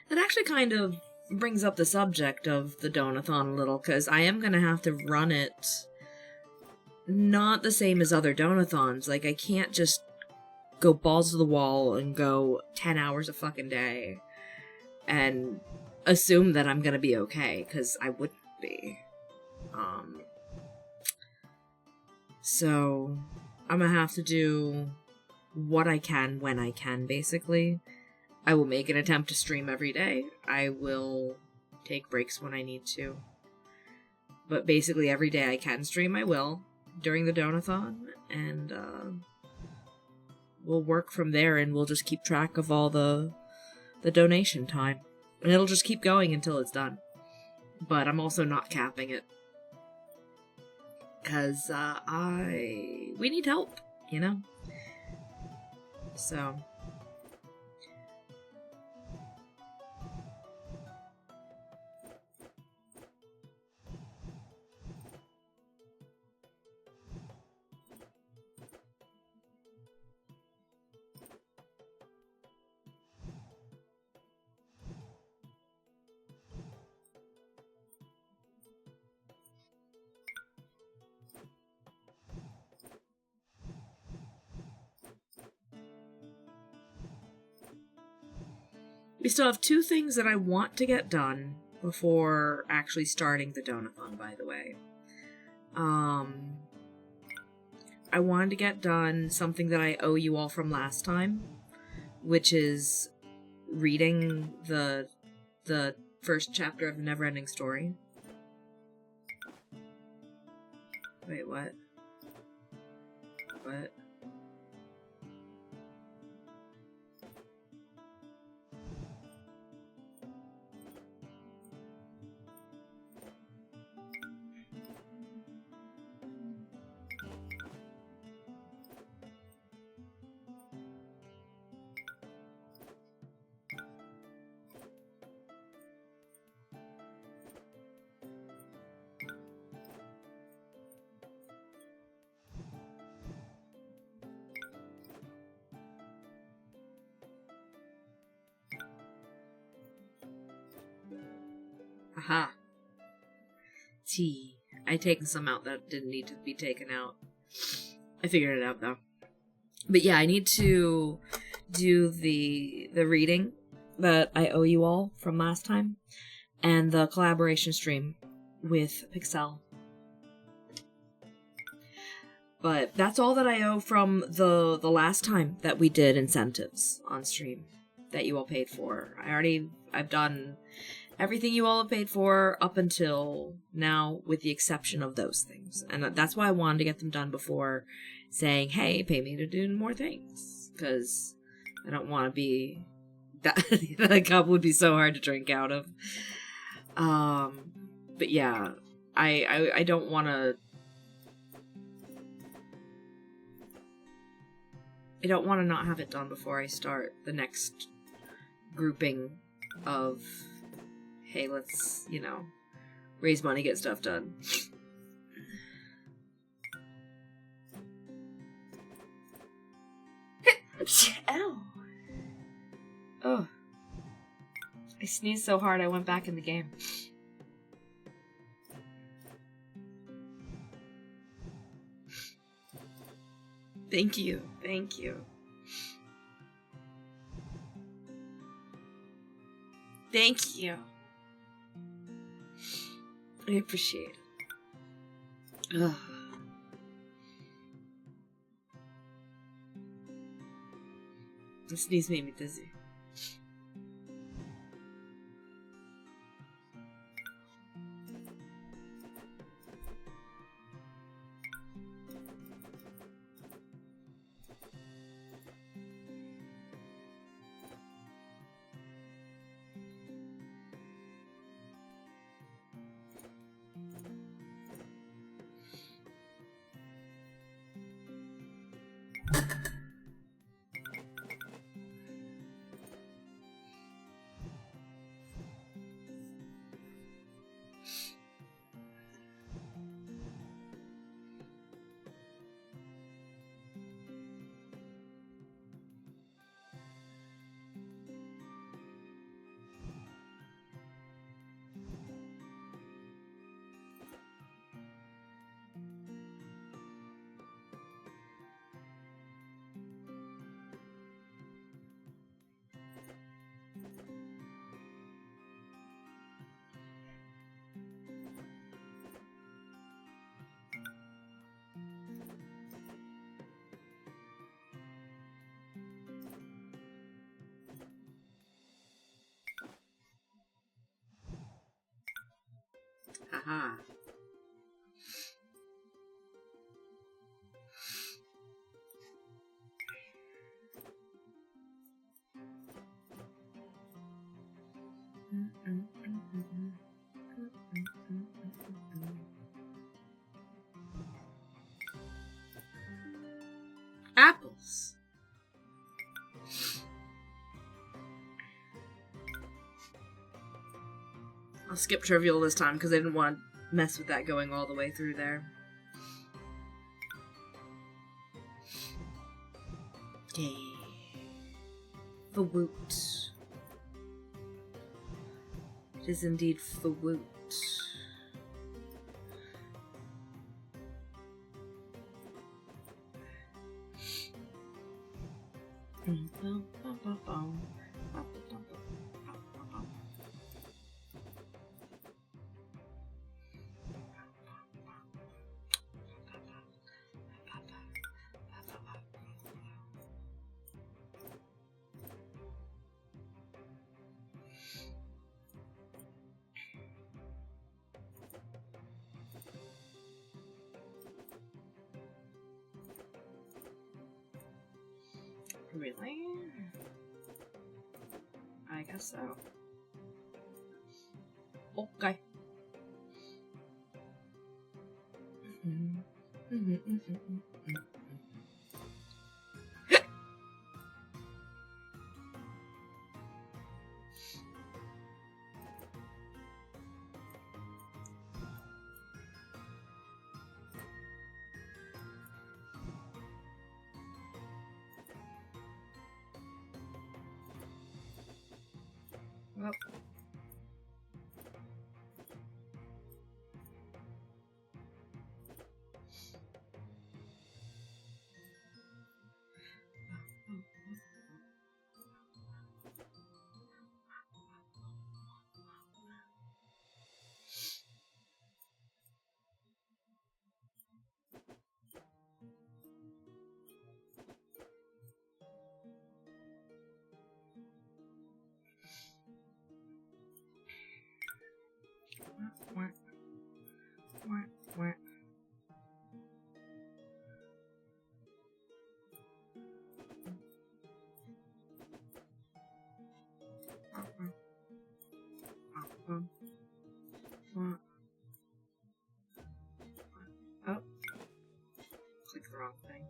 That actually kind of brings up the subject of the Donathon a little, because I am going to have to run it not the same as other Donathons. Like, I can't just go balls to the wall and go 10 hours a fucking day and assume that I'm going to be okay, because I wouldn't be. So, I'm going to have to do what I can when I can, basically. I will make an attempt to stream every day. I will take breaks when I need to. But basically every day I can stream, I will, during the Donathon, and we'll work from there, and we'll just keep track of all the donation time. And it'll just keep going until it's done. But I'm also not capping it. Because we need help, you know? So... we still have 2 things that I want to get done before actually starting the Donathon, by the way. I wanted to get done something that I owe you all from last time, which is reading the first chapter of the Neverending Story. Wait, what? What? Aha. T. I taken some out that didn't need to be taken out. I figured it out though. But yeah, I need to do the reading that I owe you all from last time, and the collaboration stream with Pixel. But that's all that I owe from the last time that we did incentives on stream that you all paid for. I've done everything you all have paid for up until now, with the exception of those things. And that's why I wanted to get them done before saying, hey, pay me to do more things. Because I don't want to be... that cup would be so hard to drink out of. But yeah, I don't want to... I don't want to not have it done before I start the next grouping of... hey, let's, raise money, get stuff done. Ow. Oh. I sneezed so hard I went back in the game. Thank you. Thank you. Thank you. I appreciate it. Ugh. The sneeze made me dizzy. Haha. Apples. I'll skip trivial this time because I didn't want to mess with that going all the way through there. Okay. The woot. It is indeed the woot. Really? I guess so. Okay. Well. Oh, clicked the wrong thing.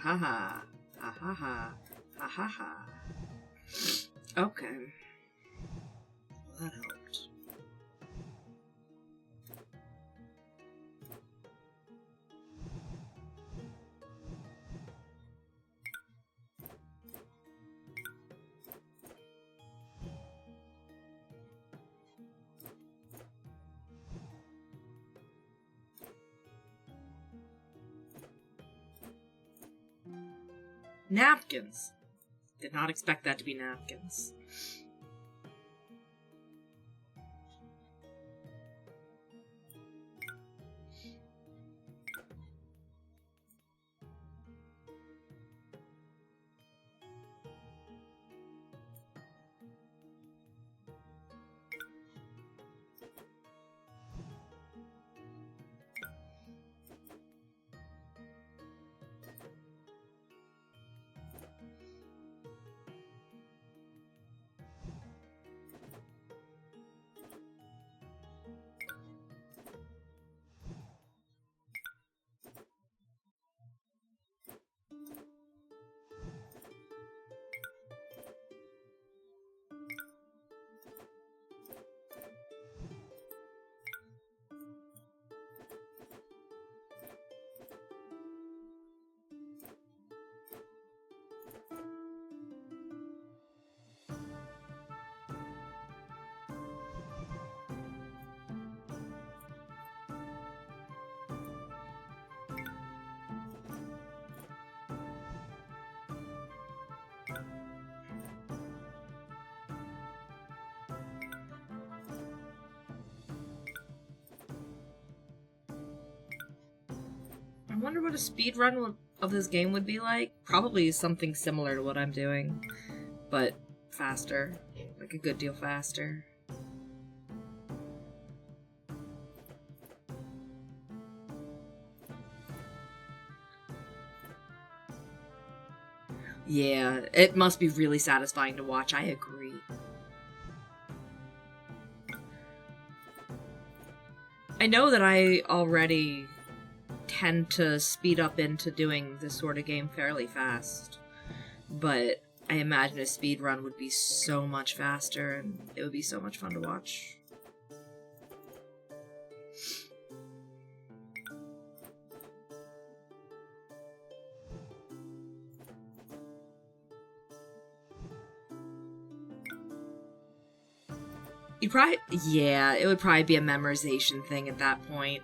Ha ha ha ha ha ha ha ha. Okay. That helped. Napkins. Did not expect that to be napkins. I wonder what a speed run of this game would be like. Probably something similar to what I'm doing, but faster. Like a good deal faster. Yeah, it must be really satisfying to watch. I agree. I know that I already tend to speed up into doing this sort of game fairly fast, but I imagine a speed run would be so much faster and it would be so much fun to watch. Yeah, it would probably be a memorization thing at that point.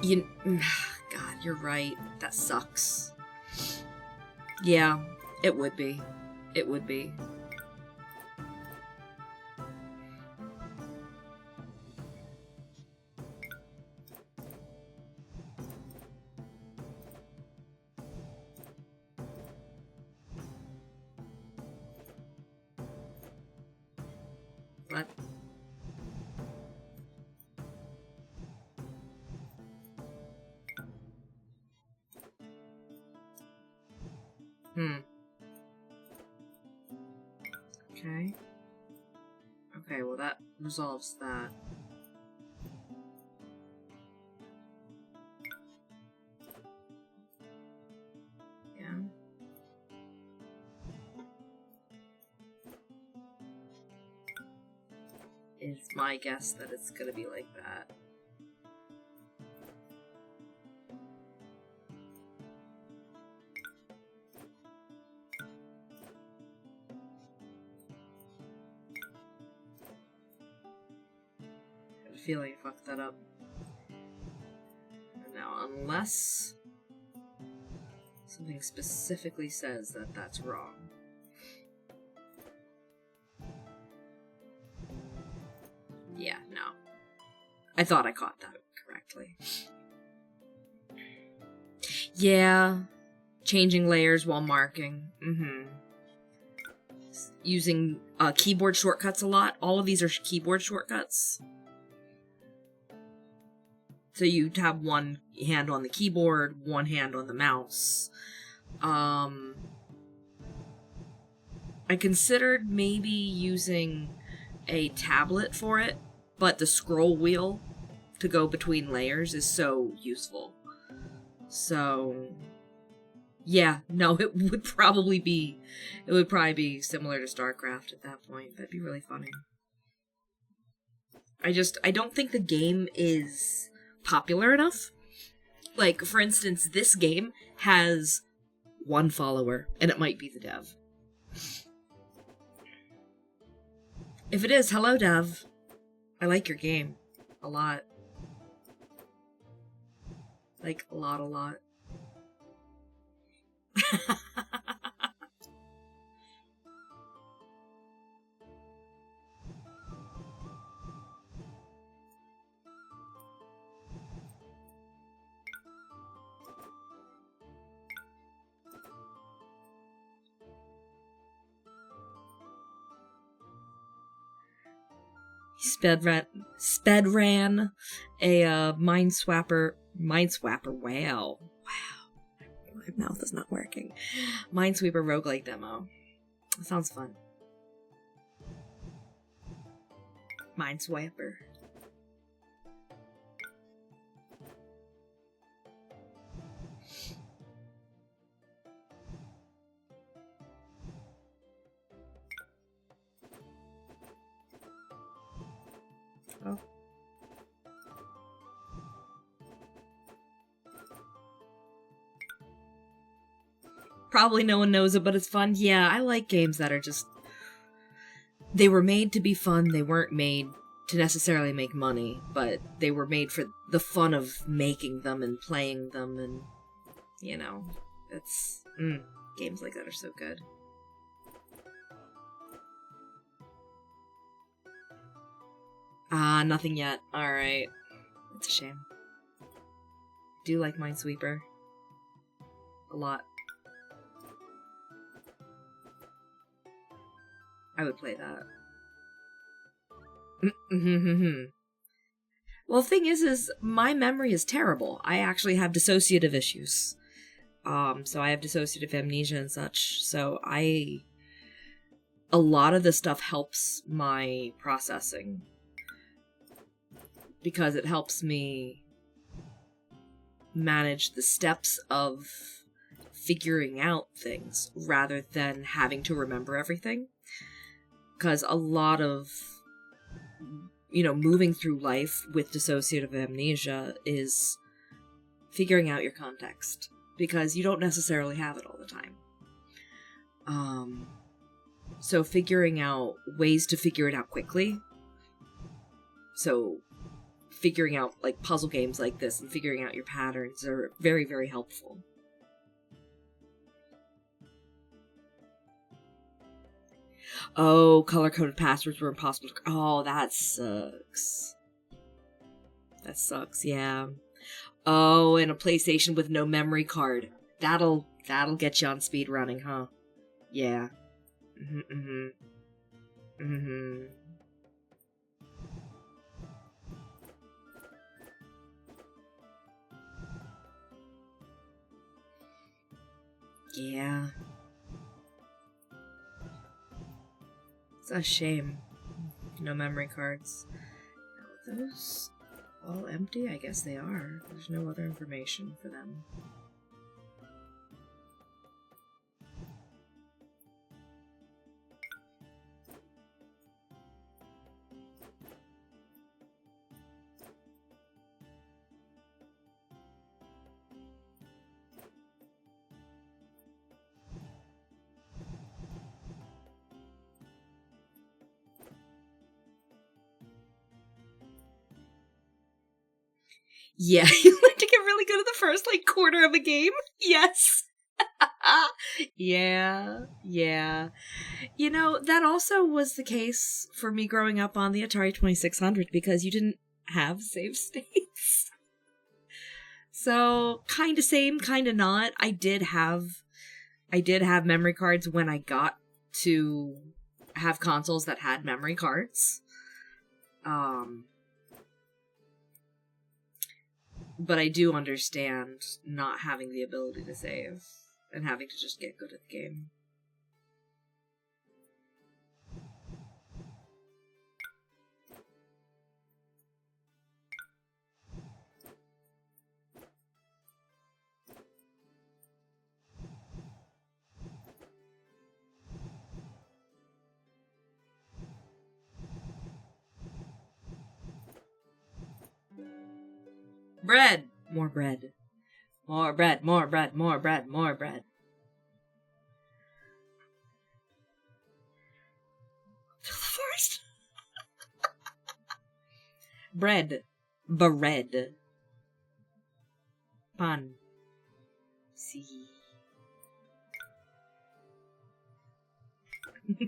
God, you're right. That sucks. Yeah, it would be. It would be. What? Okay. Okay, well that resolves that. Yeah. It's my guess that it's gonna be like that. Feeling I fucked that up. Now, unless something specifically says that that's wrong. Yeah, no. I thought I caught that correctly. Yeah. Changing layers while marking. Using keyboard shortcuts a lot. All of these are keyboard shortcuts. So you'd have one hand on the keyboard, one hand on the mouse. I considered maybe using a tablet for it, but the scroll wheel to go between layers is so useful. So, yeah, no, it would probably be similar to StarCraft at that point. That'd be really funny. I don't think the game is popular enough. Like, for instance, this game has one follower, and it might be the dev. If it is, hello, dev. I like your game. A lot. Like, a lot. Sped ran a Minesweeper. Wow. My mouth is not working. Minesweeper roguelike demo. That sounds fun. Minesweeper. Oh. Probably no one knows it, but it's fun. Yeah, I like games that are just... They were made to be fun. They weren't made to necessarily make money, but they were made for the fun of making them and playing them, and, you know, it's... games like that are so good. Ah, nothing yet. Alright. That's a shame. I do like Minesweeper. A lot. I would play that. Well, the thing is my memory is terrible. I actually have dissociative issues. So I have dissociative amnesia and such. So a lot of this stuff helps my processing. Because it helps me manage the steps of figuring out things rather than having to remember everything. Because a lot of, moving through life with dissociative amnesia is figuring out your context. Because you don't necessarily have it all the time. So figuring out ways to figure it out quickly. So figuring out, like, puzzle games like this and figuring out your patterns are very, very helpful. Oh, color-coded passwords were impossible to... Oh, that sucks. That sucks, yeah. Oh, and a PlayStation with no memory card. That'll get you on speed running, huh? Yeah. Yeah. It's a shame. No memory cards. Are those all empty? I guess they are. There's no other information for them. Yeah, you like to get really good at the first, quarter of a game? Yes. Yeah. That also was the case for me growing up on the Atari 2600 because you didn't have save states. So, kinda same, kinda not. I did have memory cards when I got to have consoles that had memory cards. But I do understand not having the ability to save and having to just get good at the game. Bread! More bread. More bread, more bread, more bread, more bread. To the forest. Bread. Bread. Pan. See. Kind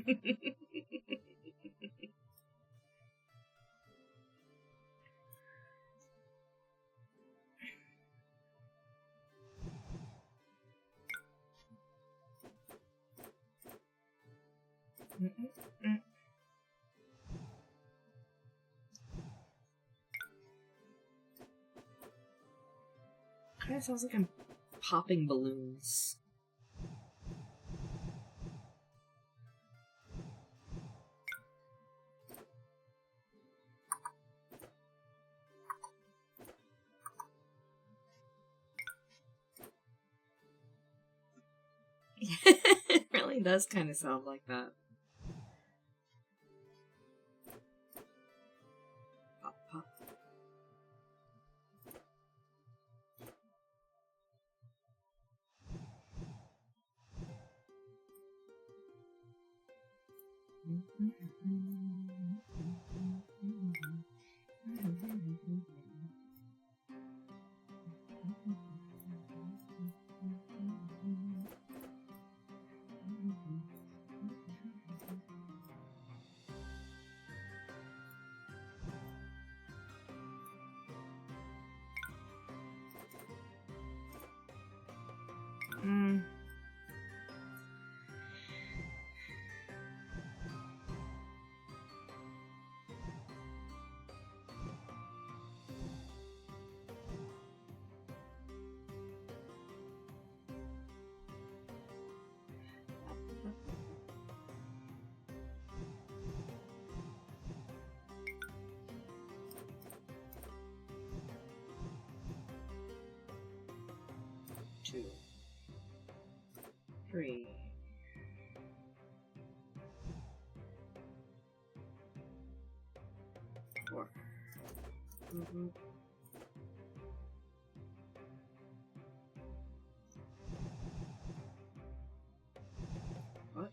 of sounds like I'm popping balloons. It really does kind of sound like that. Pop, pop. Two, three, four. What?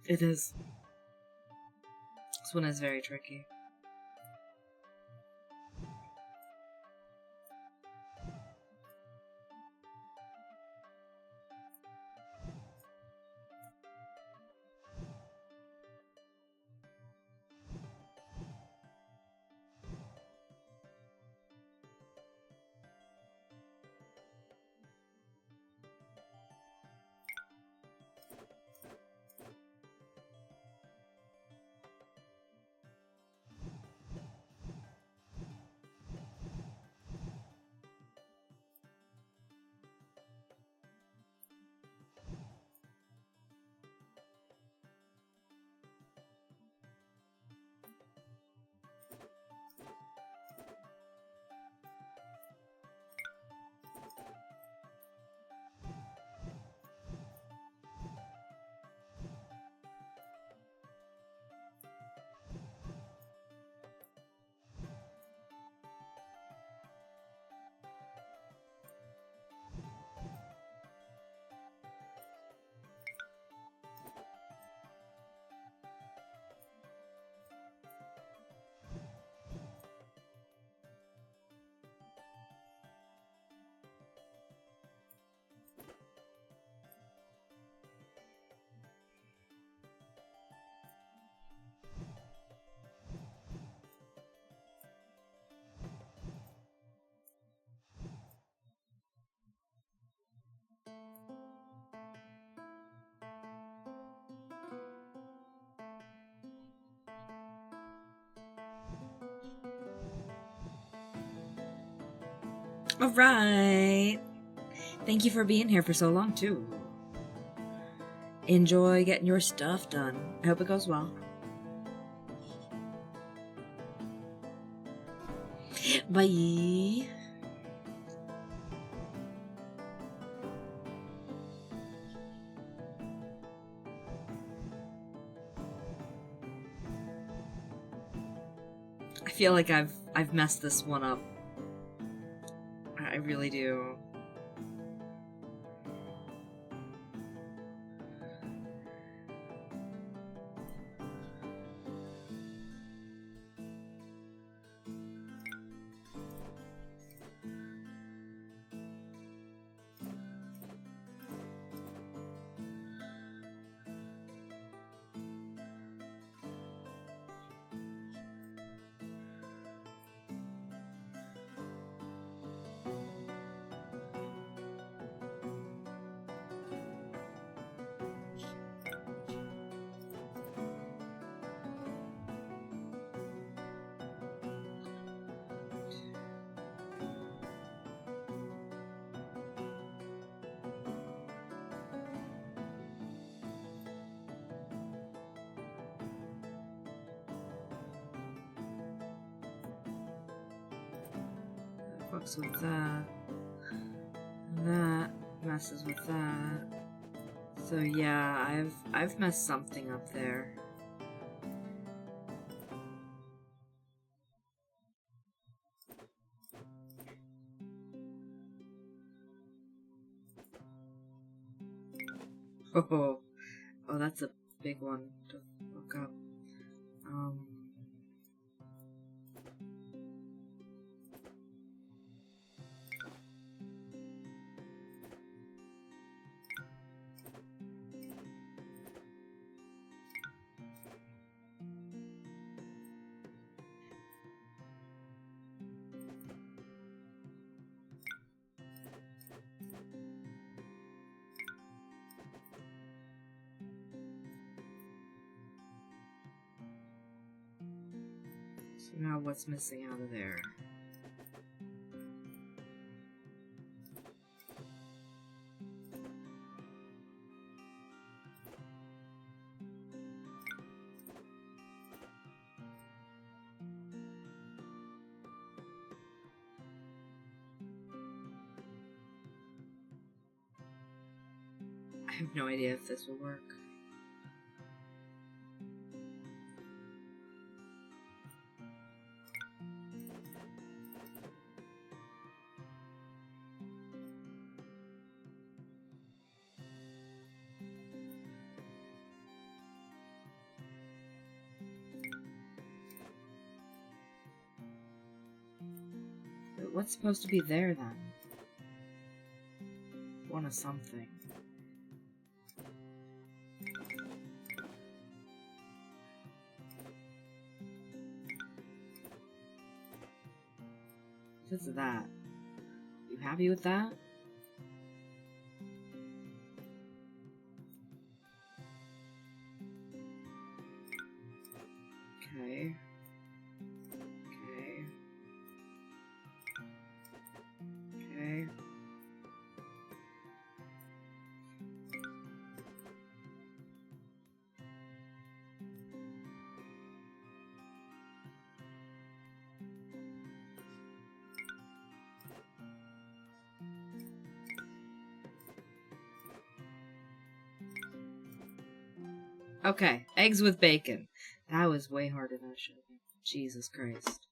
It is. This one is very tricky. All right. Thank you for being here for so long, too. Enjoy getting your stuff done. I hope it goes well. Bye. I feel like I've messed this one up. I really do. Fucks with that. And that messes with that. So yeah, I've messed something up there. Oh, that's a big one to look up. So now what's missing out of there? I have no idea if this will work. What's supposed to be there then? One of something. What's that? You happy with that? Okay. Okay. Okay. Okay, eggs with bacon. That was way harder than it should have been. Jesus Christ.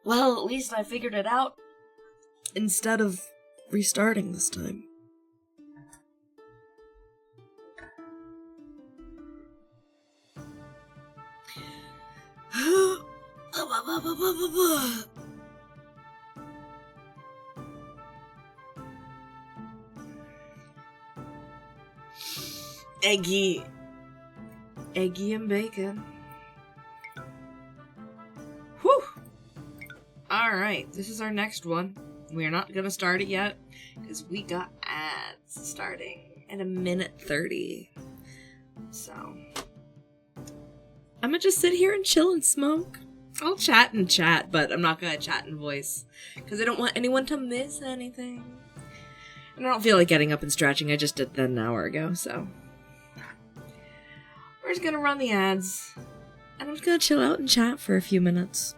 Well, at least I figured it out. Instead of restarting this time. Eggy and bacon. Whew! Alright, this is our next one. We're not gonna start it yet, because we got ads starting in 1:30. So, I'm gonna just sit here and chill and smoke. I'll chat and chat, but I'm not gonna chat in voice, because I don't want anyone to miss anything. And I don't feel like getting up and stretching, I just did that an hour ago, so. We're just gonna run the ads, and I'm just gonna chill out and chat for a few minutes.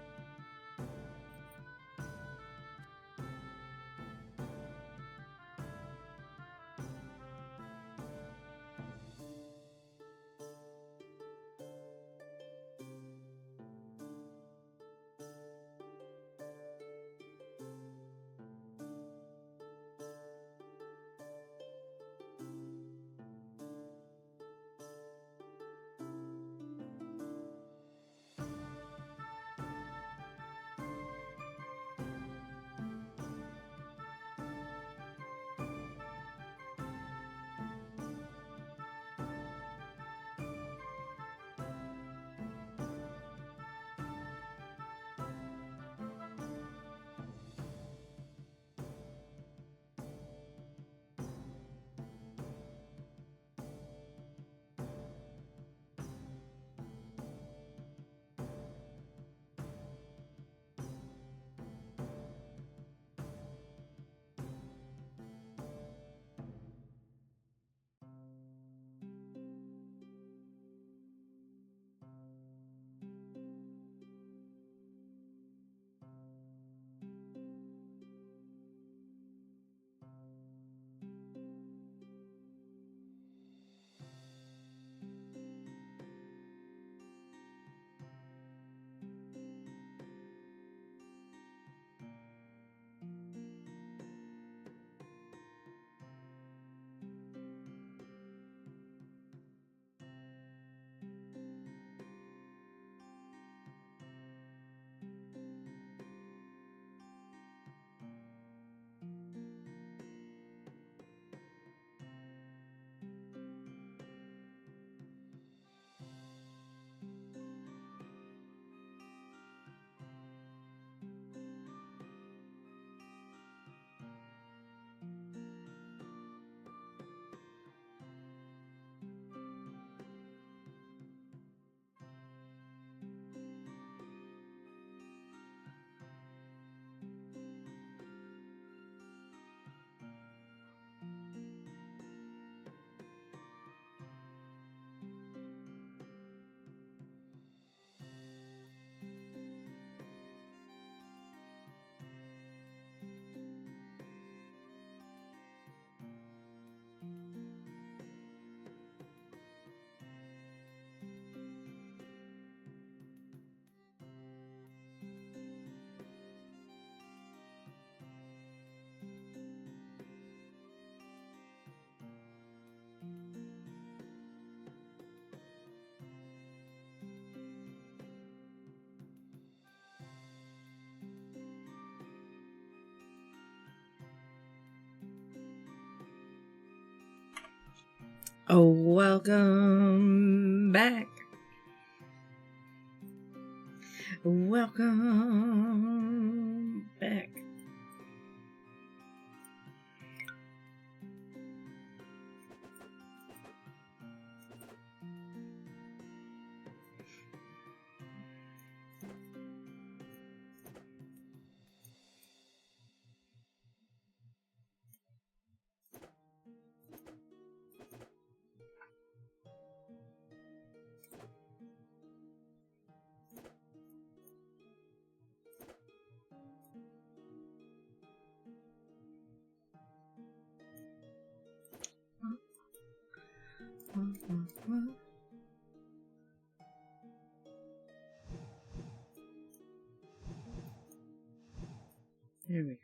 Oh, welcome back. Welcome back. There we go.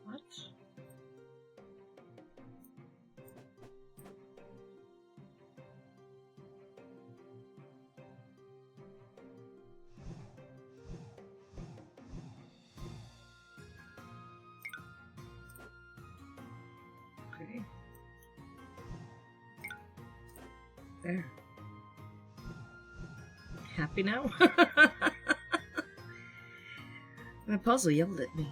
What? Okay. There. Happy now? My puzzle yelled at me.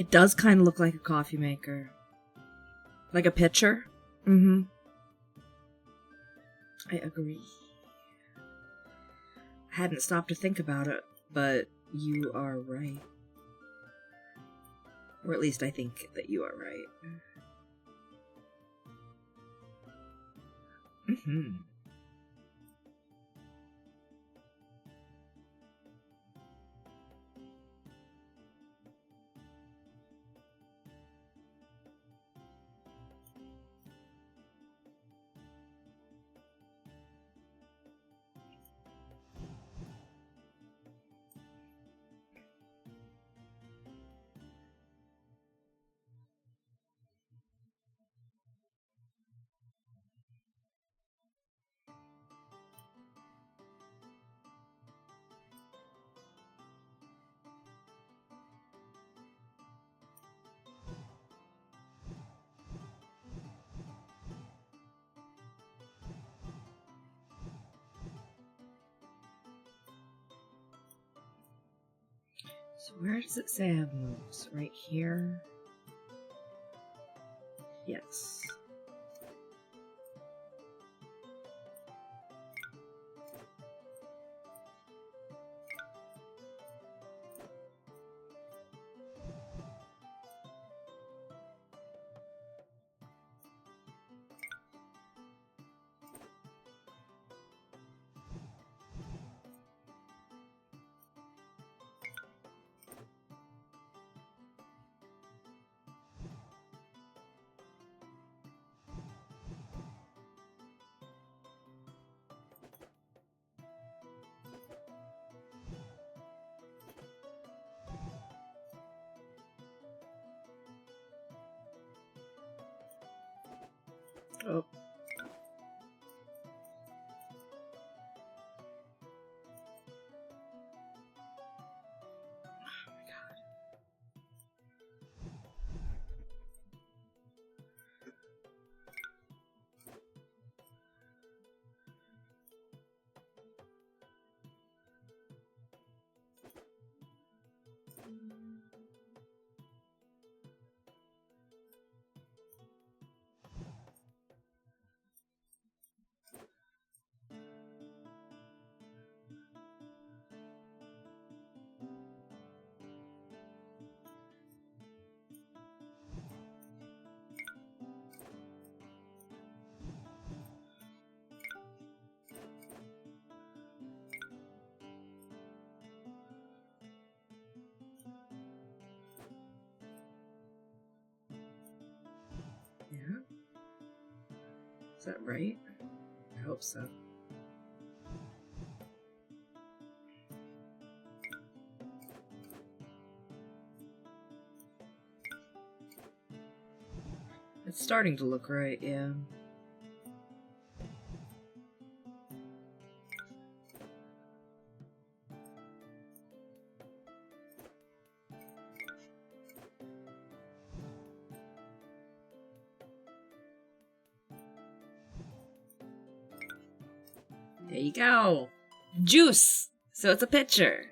It does kind of look like a coffee maker. Like a pitcher. Mm-hmm. I agree. I hadn't stopped to think about it, but you are right. Or at least I think that you are right. Mm-hmm. So where does it say I have moves? Right here? Yes. Oh. Yeah? Is that right? I hope so. It's starting to look right, yeah. There you go. Juice! So it's a pitcher.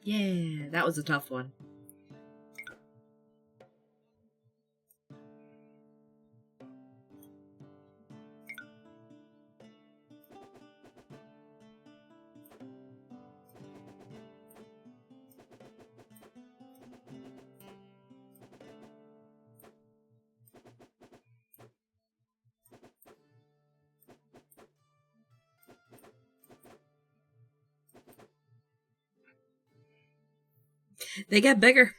Yeah, that was a tough one. They get bigger.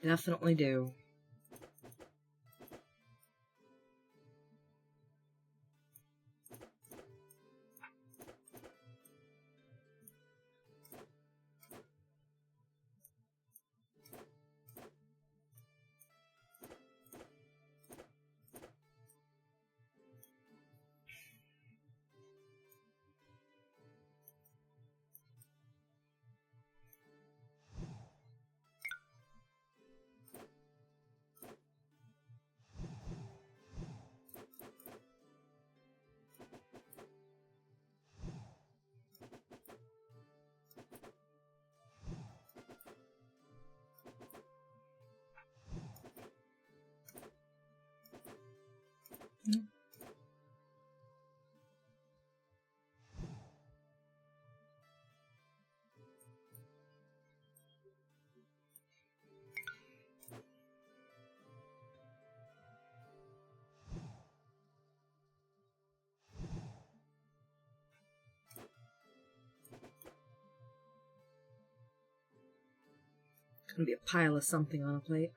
Definitely do. There's gonna be a pile of something on a plate.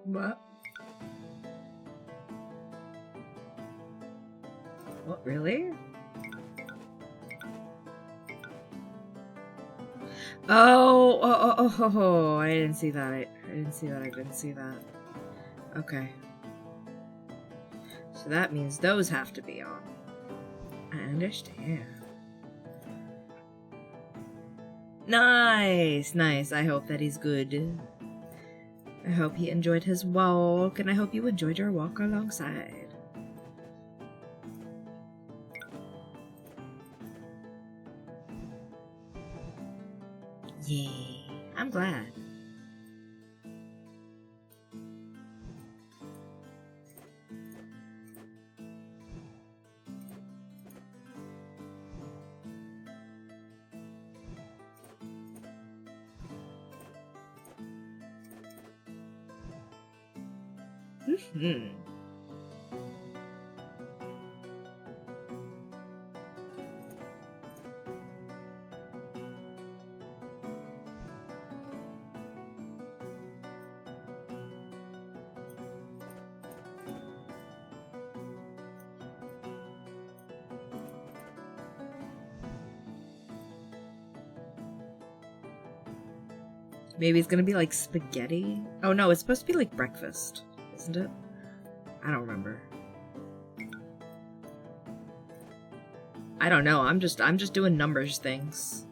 What? What, really? Oh, I didn't see that. I didn't see that. Okay. So that means those have to be on. I understand. Nice. I hope that he's good. I hope he enjoyed his walk, and I hope you enjoyed your walk alongside. Yay, I'm glad. Maybe it's gonna be like spaghetti. Oh no, it's supposed to be like breakfast, isn't it? I don't remember. I don't know. I'm just doing numbers things.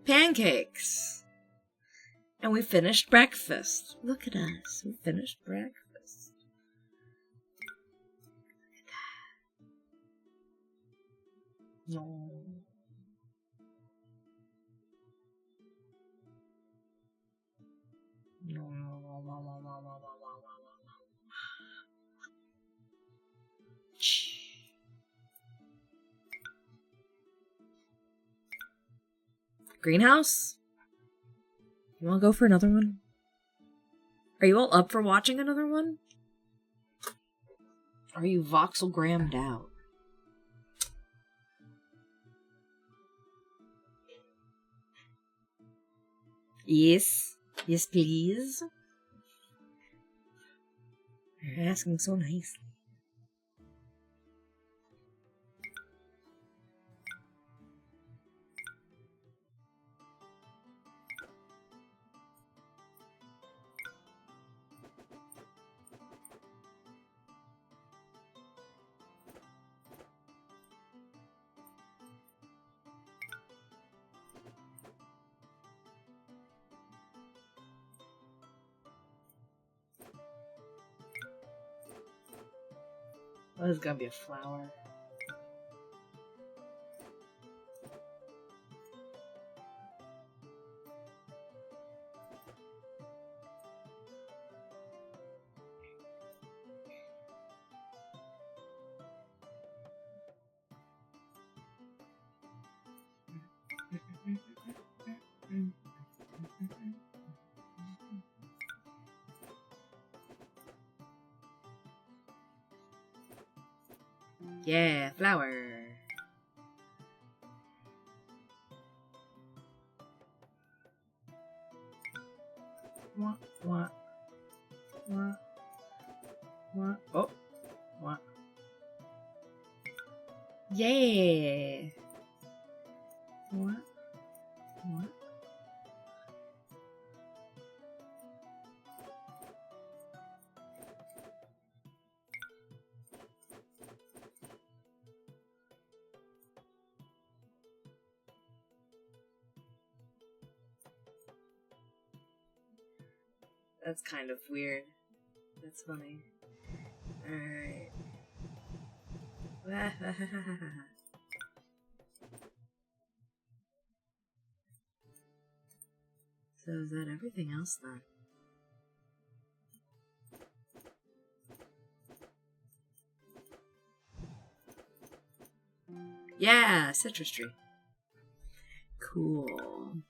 Pancakes. And we finished breakfast. Look at us. We finished breakfast. Look at that. No. Greenhouse? You want to go for another one? Are you all up for watching another one? Are you voxel-grammed out? Yes. Yes, please. You're asking so nicely. Oh, there's gonna be a flower. Yeah, flower. Oh, what? Yeah. What? What? That's kind of weird. That's funny. Alright. So is that everything else then? Yeah, citrus tree. Cool.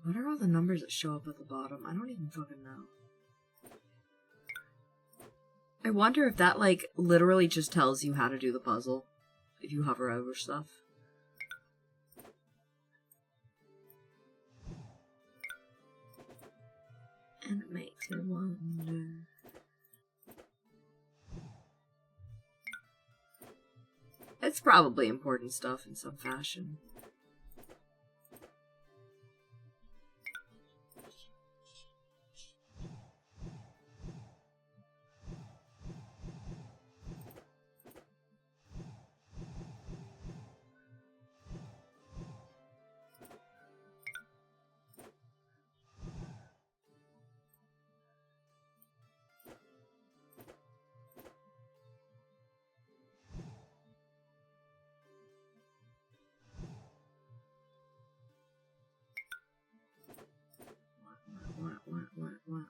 What are all the numbers that show up at the bottom? I don't even fucking know. I wonder if that, like, literally just tells you how to do the puzzle. If you hover over stuff. And it makes me wonder. It's probably important stuff in some fashion. What?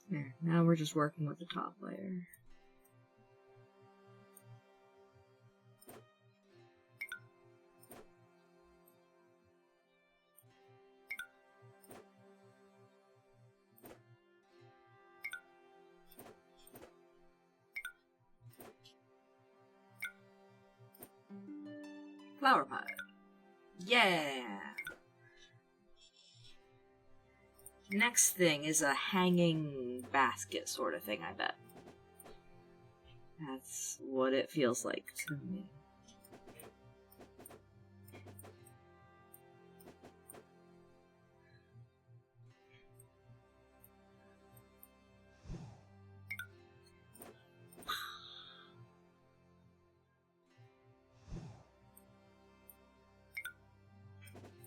There, now we're just working with the top layer. Flower pot. Yeah! Next thing is a hanging basket sort of thing, I bet. That's what it feels like to me.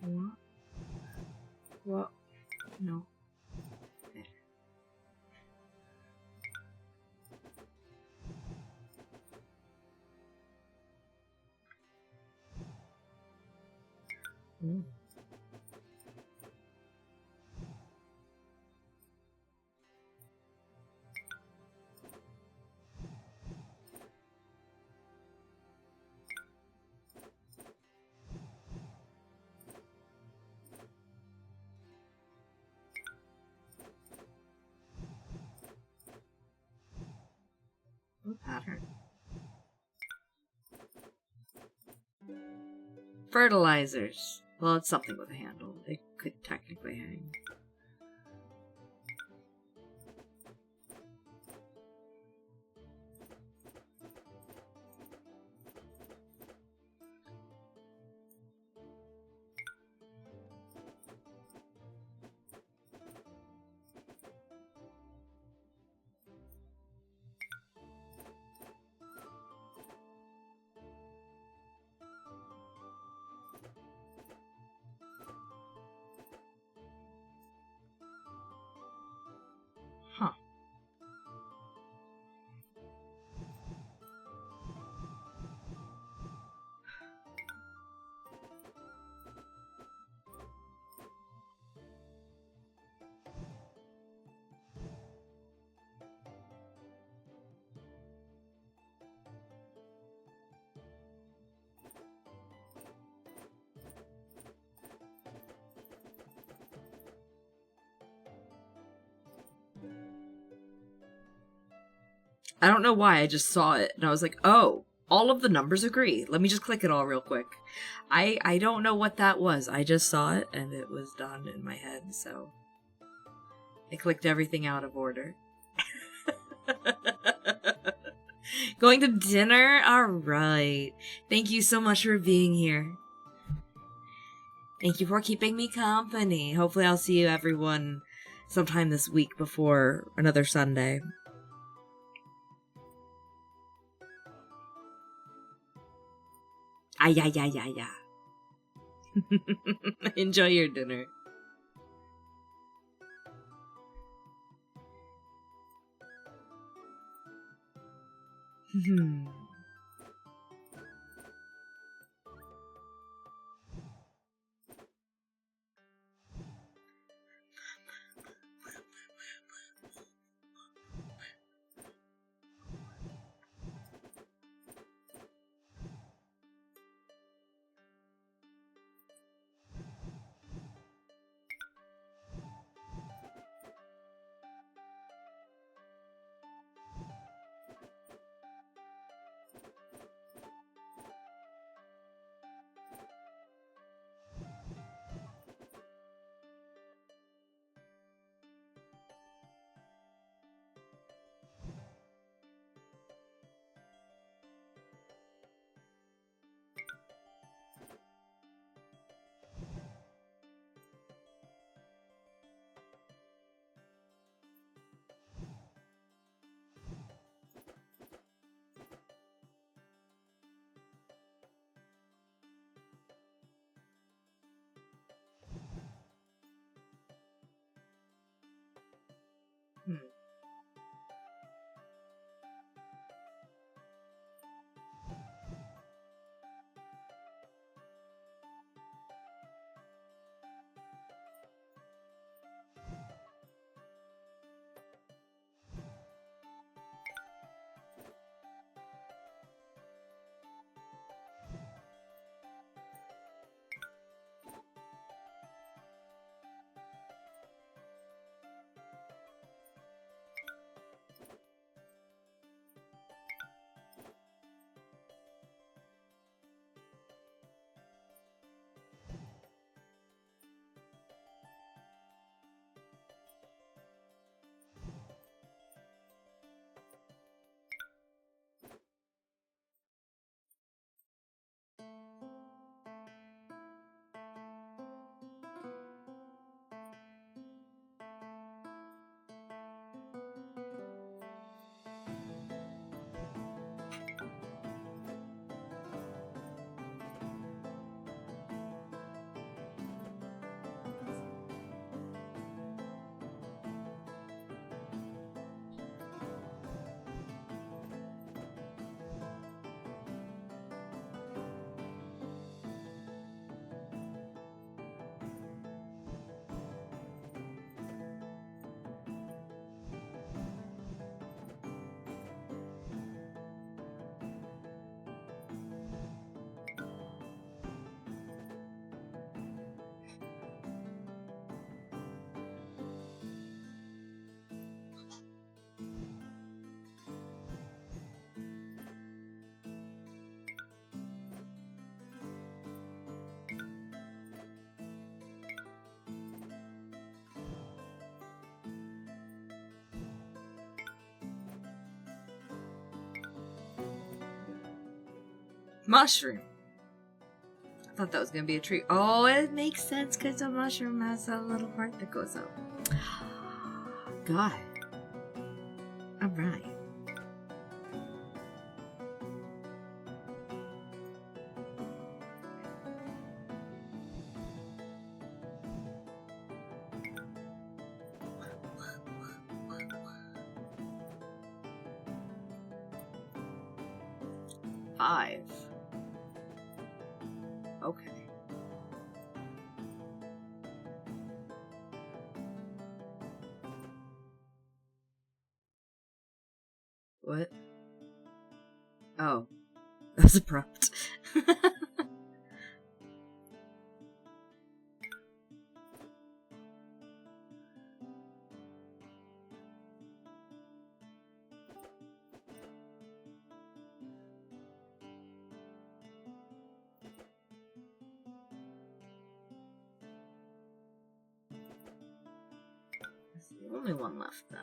What? What? No. There. Ooh. matter. Fertilizers. Well, it's something with a handle. It could technically hang. Huh. I don't know why, I just saw it, and I was like, oh, all of the numbers agree. Let me just click it all real quick. I don't know what that was. I just saw it, and it was done in my head, so... I clicked everything out of order. Going to dinner? Alright. Thank you so much for being here. Thank you for keeping me company. Hopefully I'll see you everyone sometime this week before another Sunday. Ay, ay, ay, ay, ay. Enjoy your dinner. Mushroom. I thought that was gonna be a tree. Oh, it makes sense because a mushroom has a little part that goes up. God. Alright. Five. Okay. What? Oh. That was abrupt. There's the only one left then.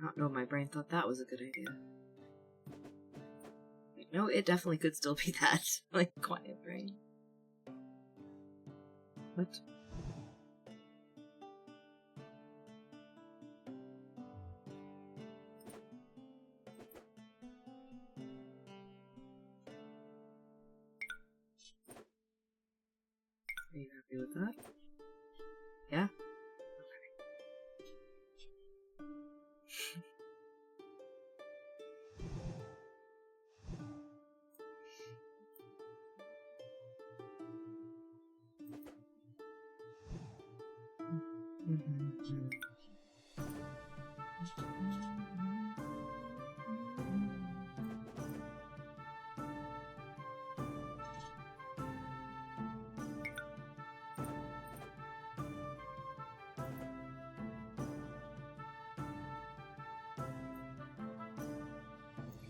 I don't know, my brain thought that was a good idea. Wait, no, it definitely could still be that. Like, quiet brain. What? Are you happy with that? Yeah?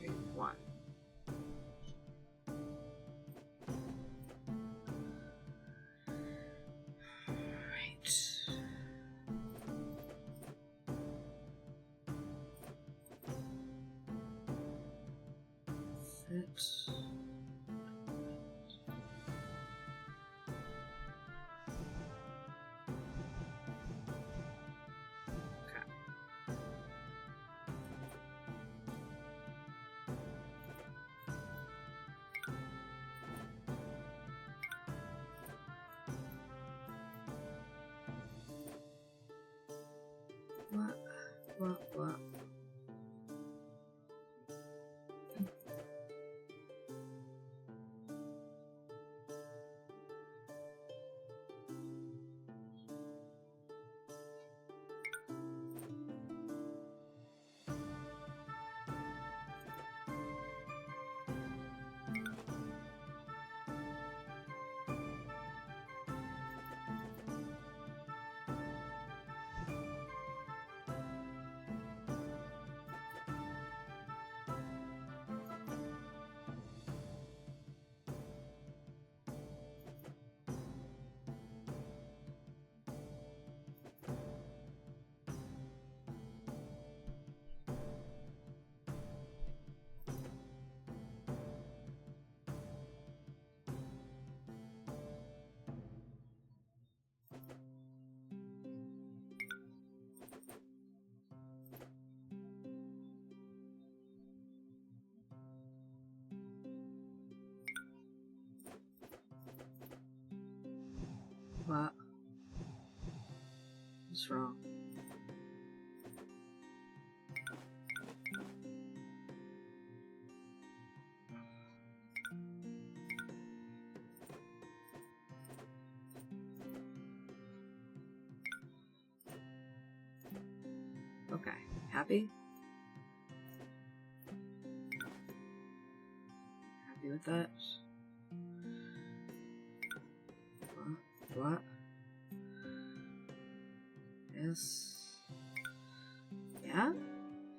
Okay, one. Right. Sit. What? What? What's wrong? Okay. Happy? Happy with that? What? Yes. Yeah?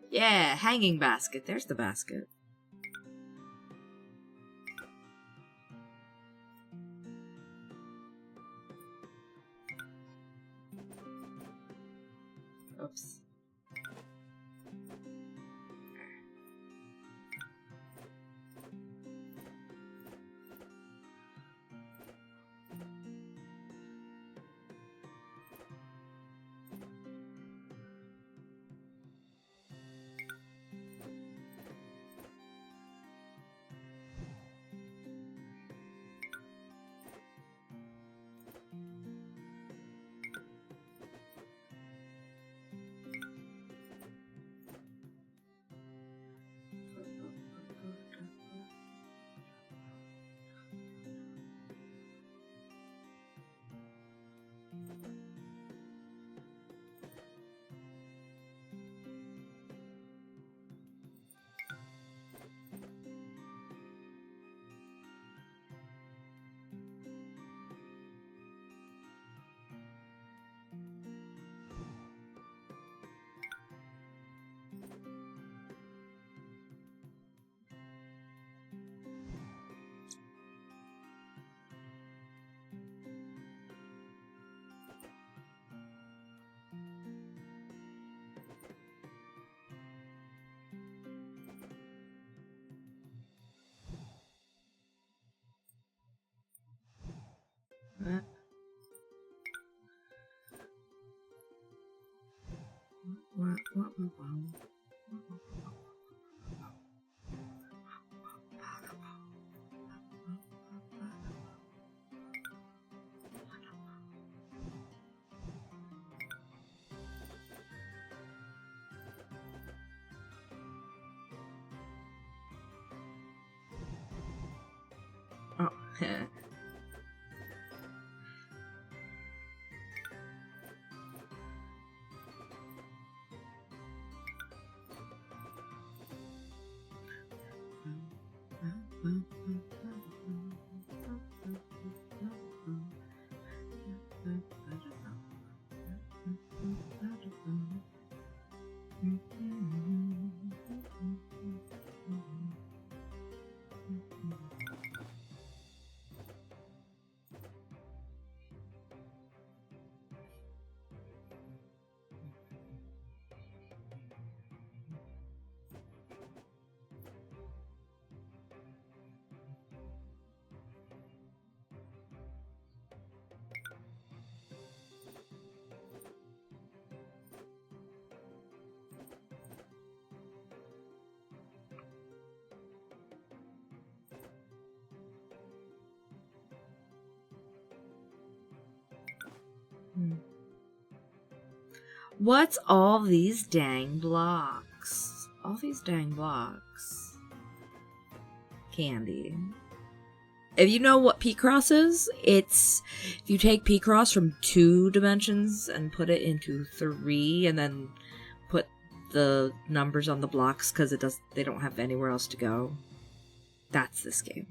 Yeah, hanging basket. There's the basket. Oops. Oh, What's all these dang blocks? All these dang blocks. Candy. If you know what P-Cross is, it's if you take P-Cross from 2 dimensions and put it into 3 and then put the numbers on the blocks because they don't have anywhere else to go. That's this game.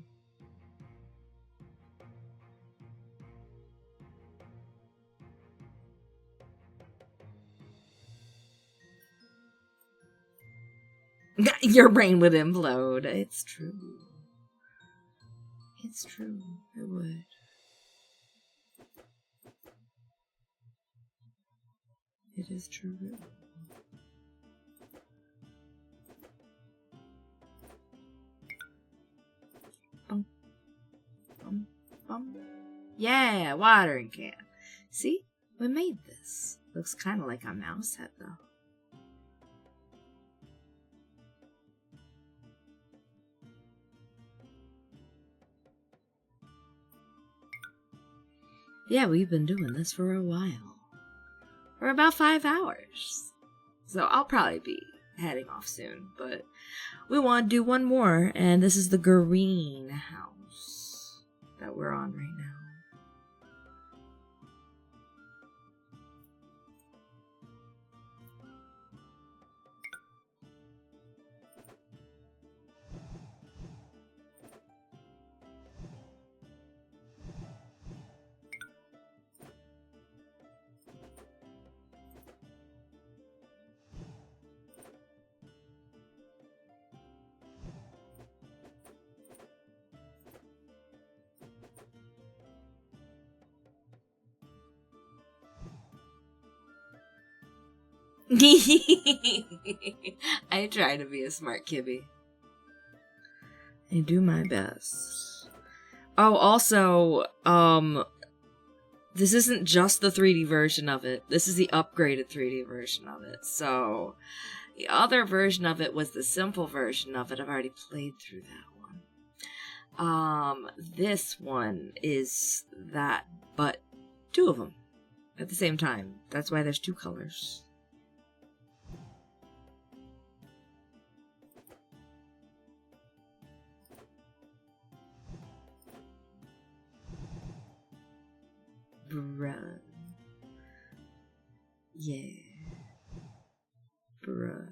Your brain would implode. It's true. It's true. It would. It is true. Bum, bum, bum. Yeah, watering can. See? We made this. Looks kind of like a mouse head, though. Yeah, we've been doing this for a while. For about 5 hours. So I'll probably be heading off soon, but we want to do one more, and this is the greenhouse that we're on right now. I try to be a smart kibby. I do my best. Oh, also, this isn't just the 3D version of it. This is the upgraded 3D version of it. So, the other version of it was the simple version of it. I've already played through that one. This one is that, but 2 of them at the same time. That's why there's 2 colors. Bruh. Yeah. Bruh.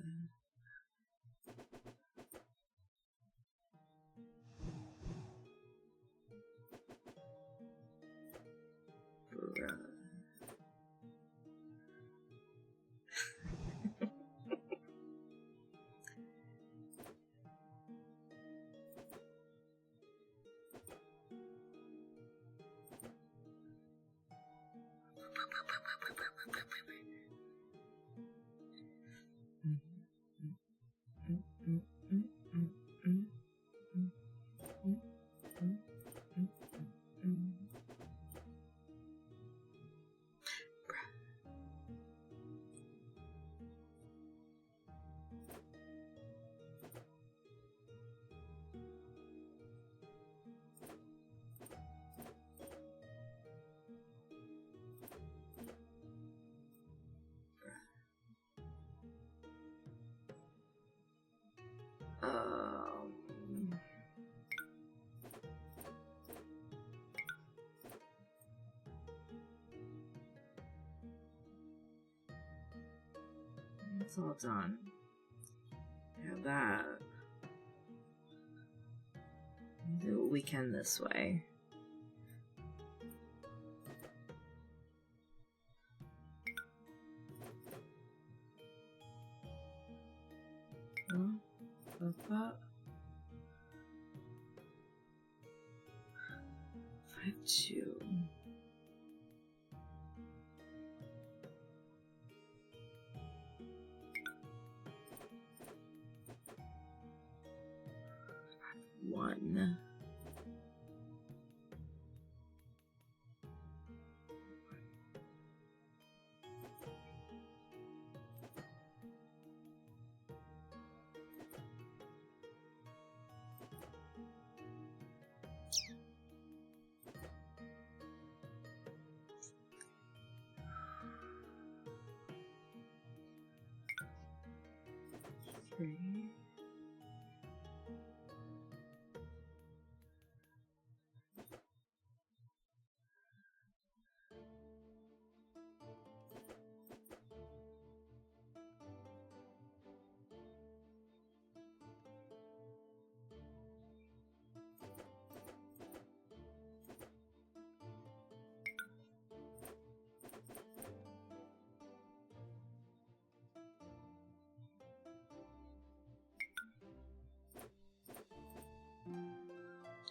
Bruh. It's all done. Have that. Do what we can this way. What? 5-2. One. Three.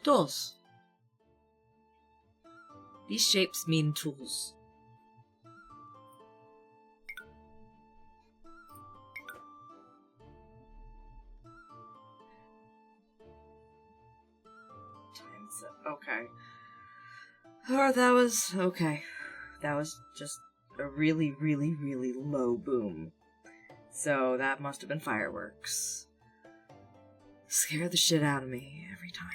Tools. These shapes mean tools. Okay. Or that was okay. That was just a really, really, really low boom. So that must have been fireworks. Scare the shit out of me every time.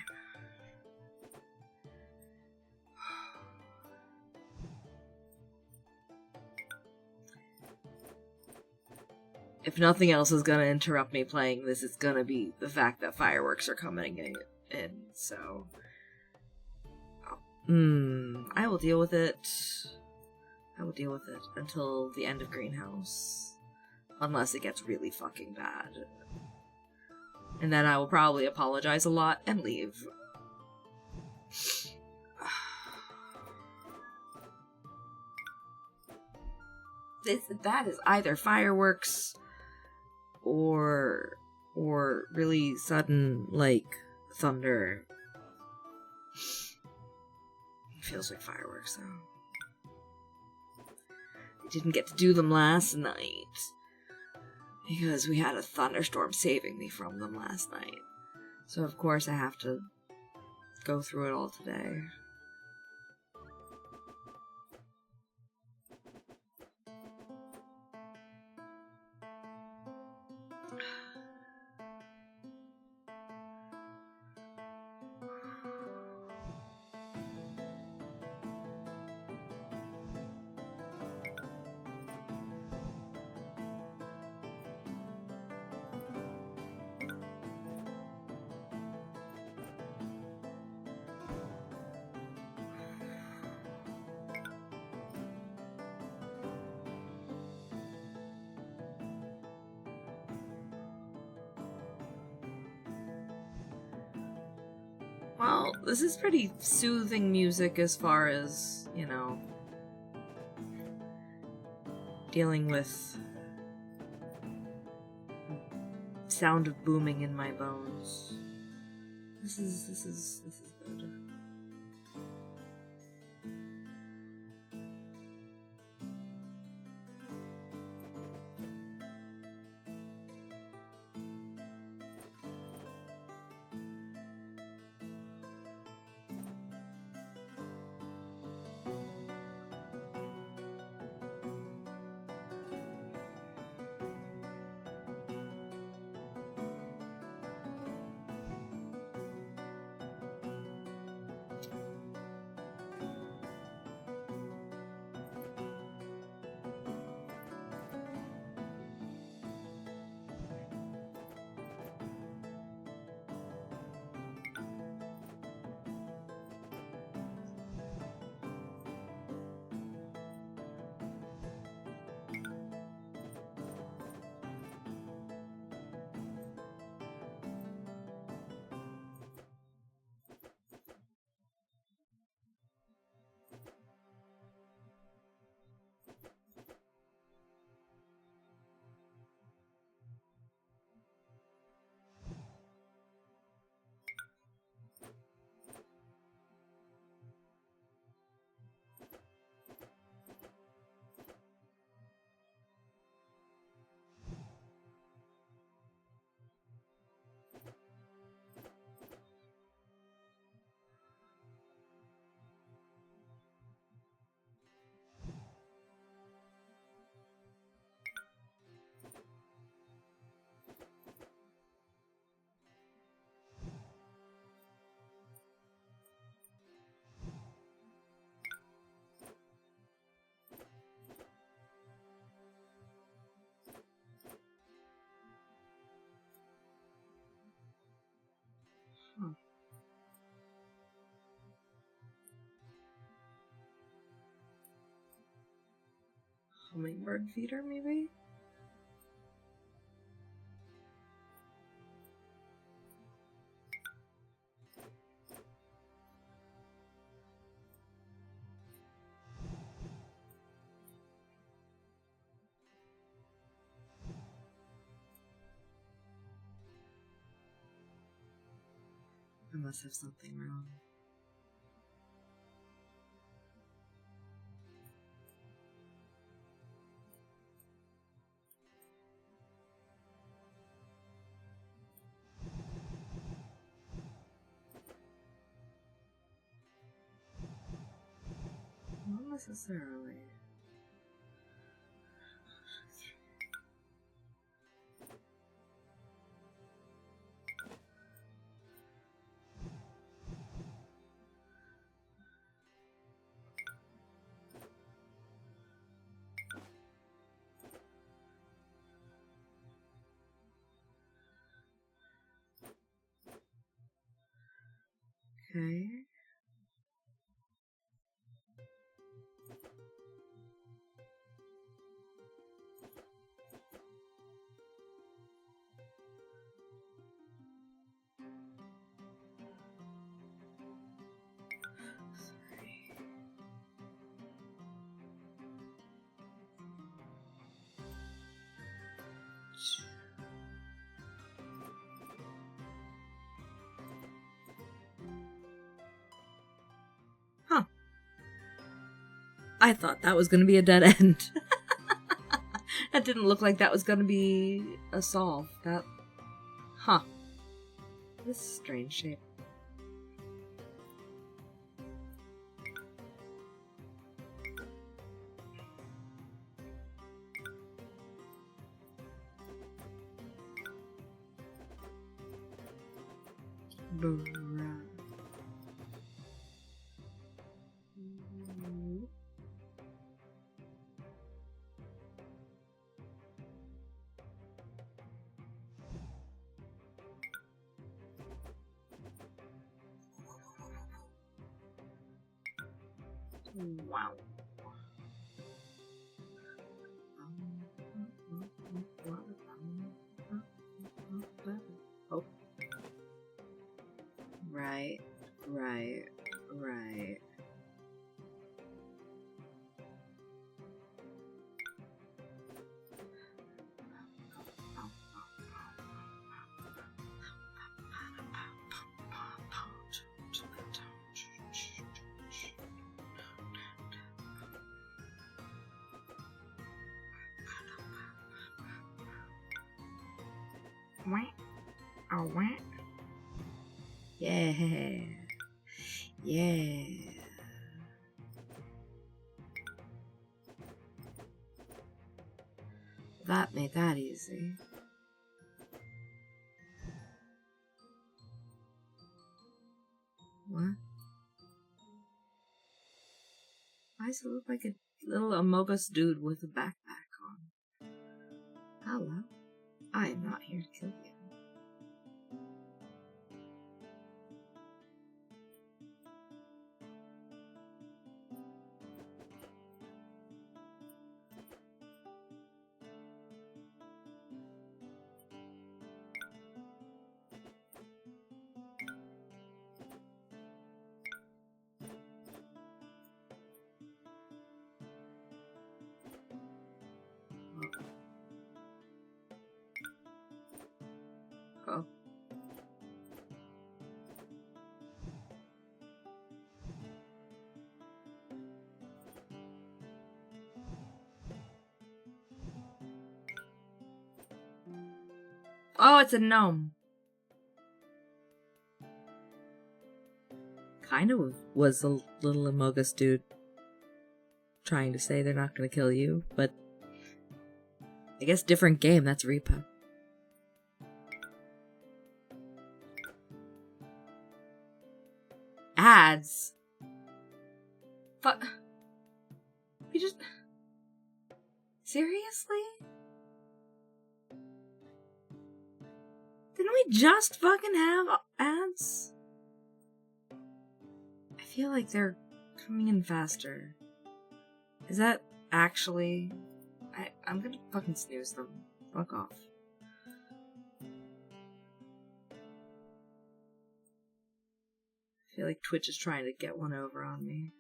If nothing else is gonna interrupt me playing this, it's gonna be the fact that fireworks are coming in, so... I will deal with it. I will deal with it until the end of Greenhouse. Unless it gets really fucking bad. And then I will probably apologize a lot and leave. That is either fireworks or really sudden, like, thunder. It feels like fireworks, though. I didn't get to do them last night. because we had a thunderstorm saving me from them last night. So of course I have to go through it all today. Well, this is pretty soothing music as far as, you know, dealing with sound of booming in my bones. This is good. Hummingbird feeder, maybe? I must have something wrong. Not necessarily. Okay. Huh. I thought that was going to be a dead end. That didn't look like that was gonna be a solve. That... Huh. This is a strange shape. Wow. Oh. Right. Yeah. Yeah. That made that easy. What? Why does it look like a little Amogus dude with a backpack on? Hello. I am not here to kill you. Oh. Oh, it's a gnome. Kind of was a little Amogus dude trying to say they're not going to kill you, but I guess different game, that's Repo. Ads? Fuck. You just... Seriously? Didn't we just fucking have ads? I feel like they're coming in faster. Is that actually... I'm gonna fucking snooze them. Fuck off. I feel like Twitch is trying to get one over on me.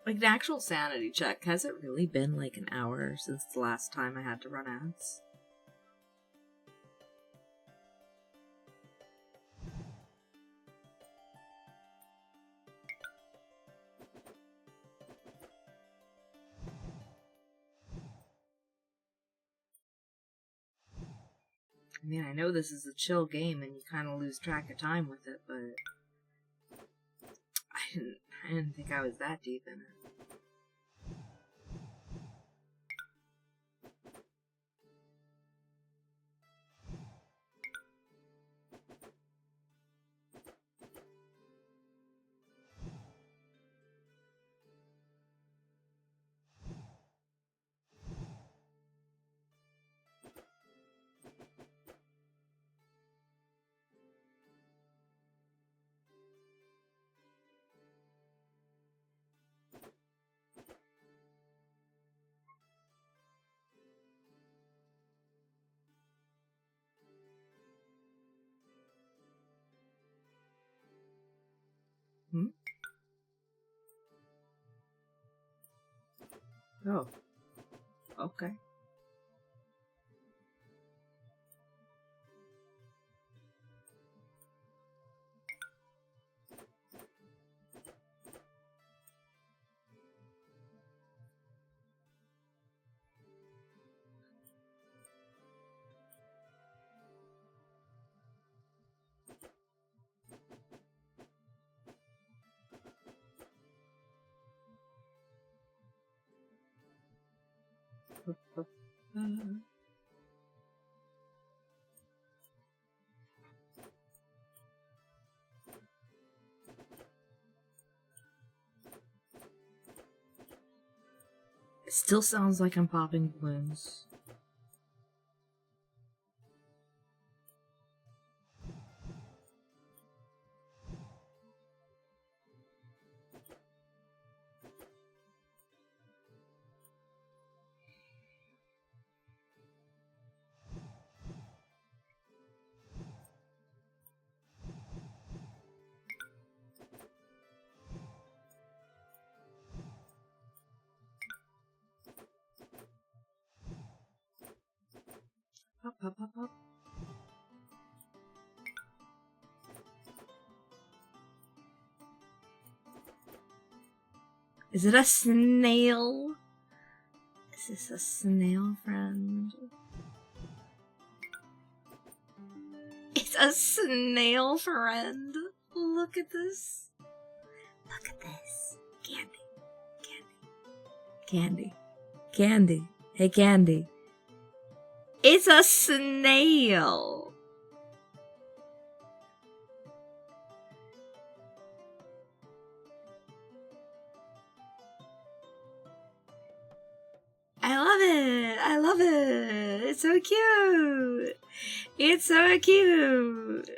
Like an actual sanity check. Has it really been like an hour since the last time I had to run ads? I mean, I know this is a chill game and you kind of lose track of time with it, but I didn't think I was that deep in it. Hmm? Oh. Okay. It still sounds like I'm popping balloons. Pop, pop, pop, pop. Is it a snail? Is this a snail friend? It's a snail friend. Look at this. Look at this. Candy. Candy. Candy. Candy. Hey, Candy. It's a snail. I love it. I love it. It's so cute. It's so cute.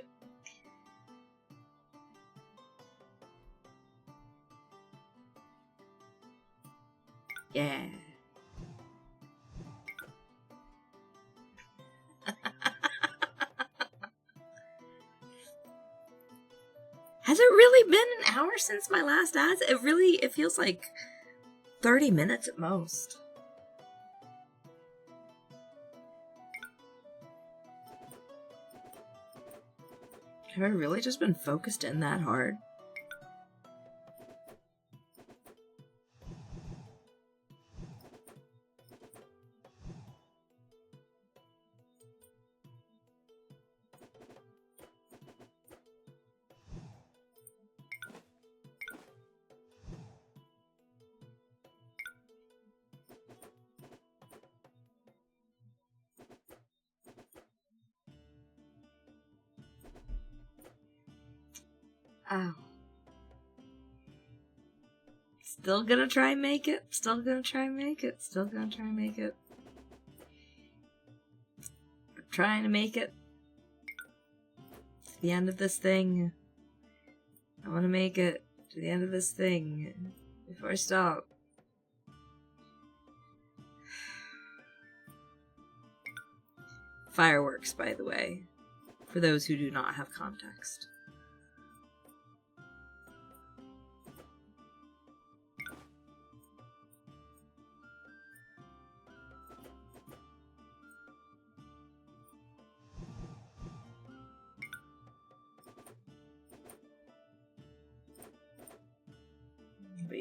Yeah. Has it really been an hour since my last ads? It feels like 30 minutes at most. Have I really just been focused in that hard? Oh. Still gonna try and make it. Still gonna try and make it. Still gonna try and make it. I'm trying to make it. To the end of this thing. I want to make it to the end of this thing before I stop. Fireworks, by the way, for those who do not have context.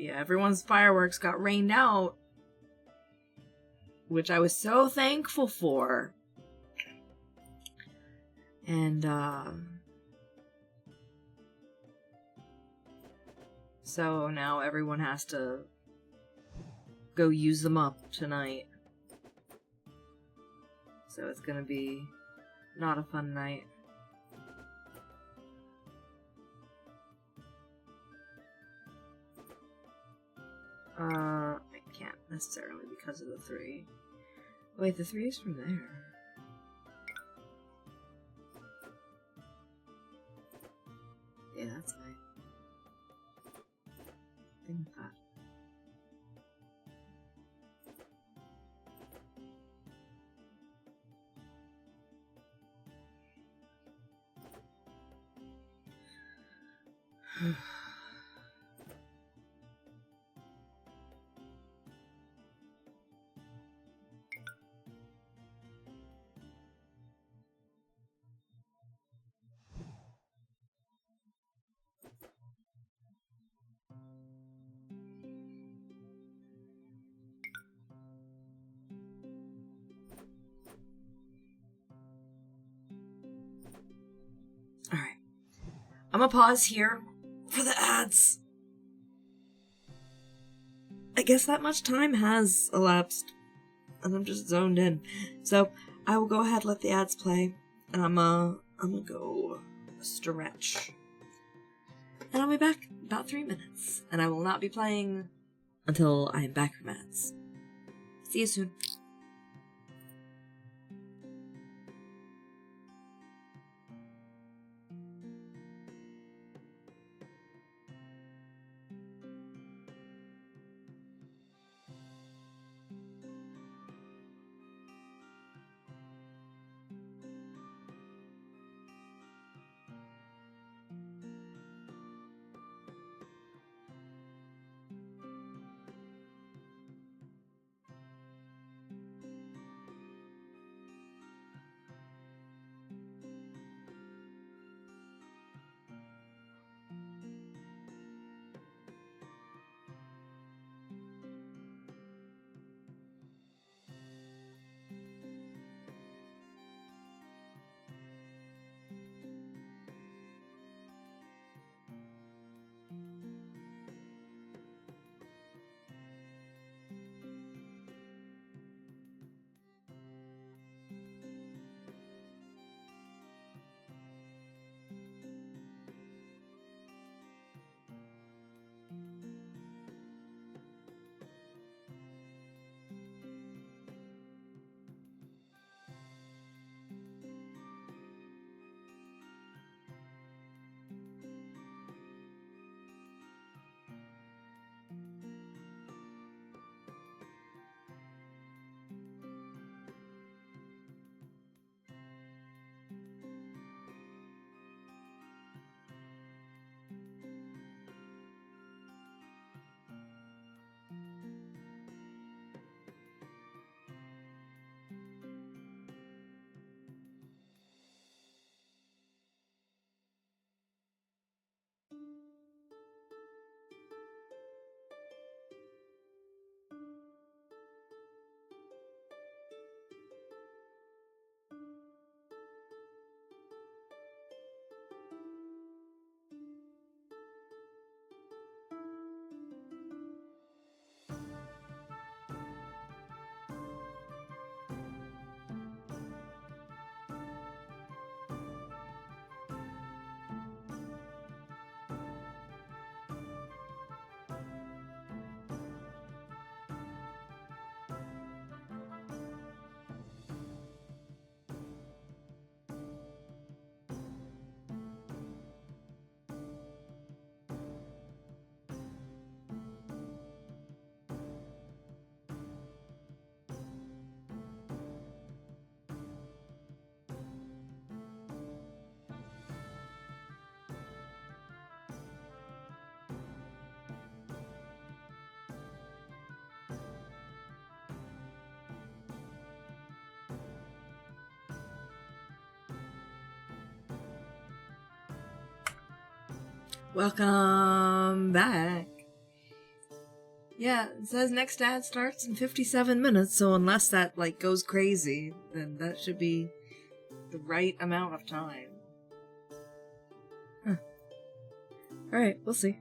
Yeah, everyone's fireworks got rained out, which I was so thankful for. And, so now everyone has to go use them up tonight. So it's gonna be not a fun night. I can't necessarily because of the 3. Wait, the 3 is from there. Yeah, that's fine. Thing with that. Alright. I'm gonna pause here for the ads. I guess that much time has elapsed, and I'm just zoned in. So, I will go ahead and let the ads play, and I'm gonna go stretch. And I'll be back in about 3 minutes, and I will not be playing until I am back from ads. See you soon. Welcome back. Yeah, it says next ad starts in 57 minutes, so unless that, like, goes crazy, then that should be the right amount of time. Huh. Alright, we'll see.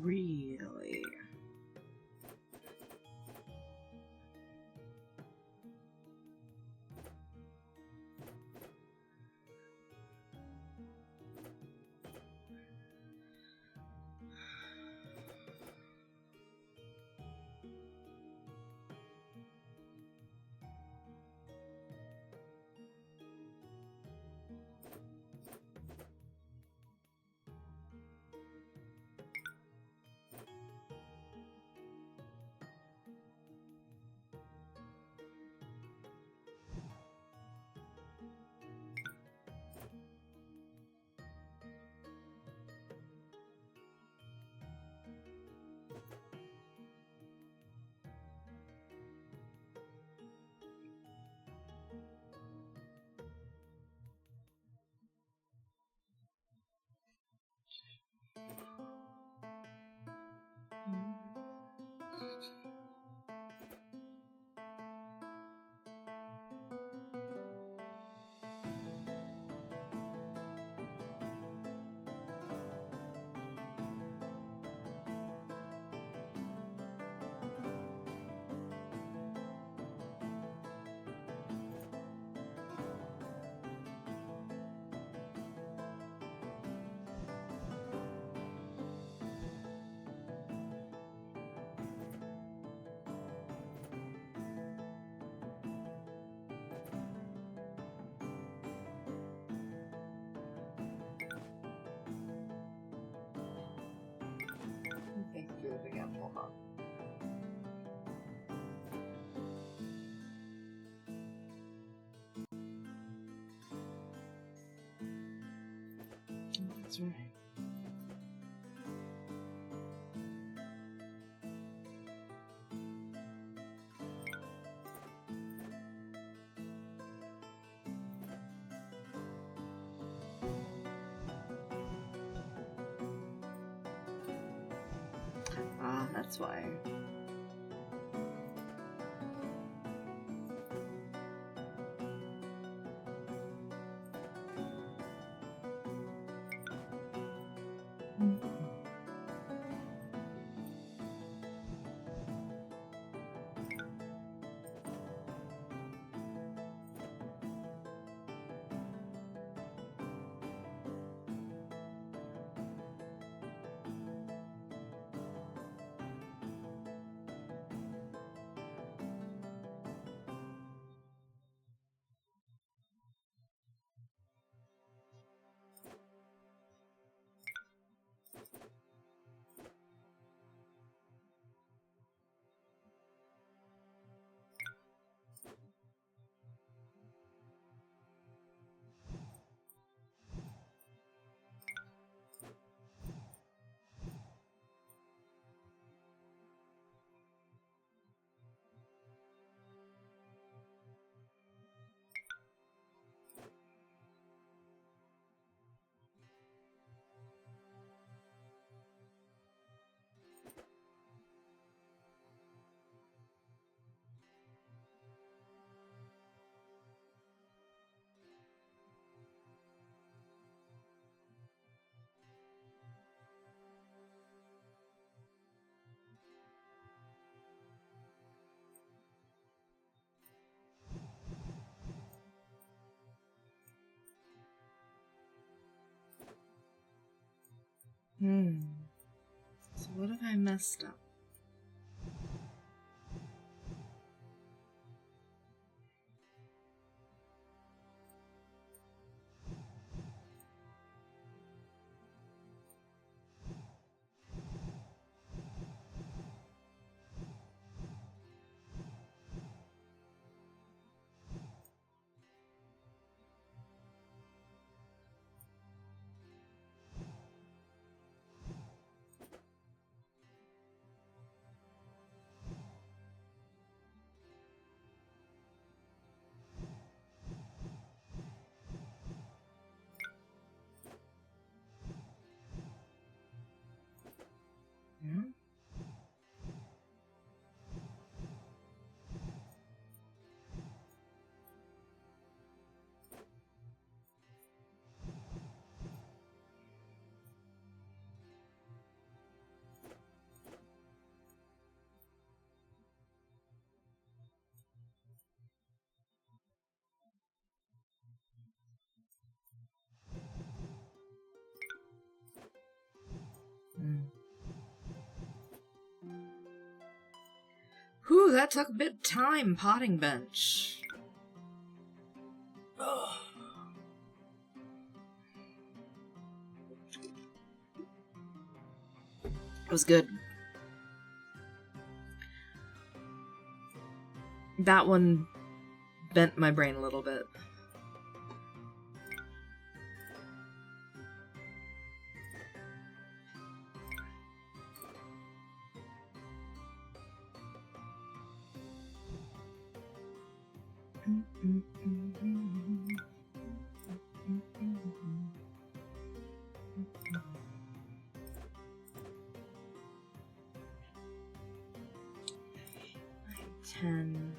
Really? Thank you for the big apple. That's right. Ah, that's why. So what have I messed up? Hmm? Whew, that took a bit of time, potting bench. It was good. That one bent my brain a little bit. Ten.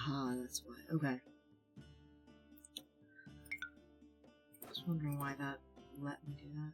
Aha, that's why. Okay. I was wondering why that let me do that.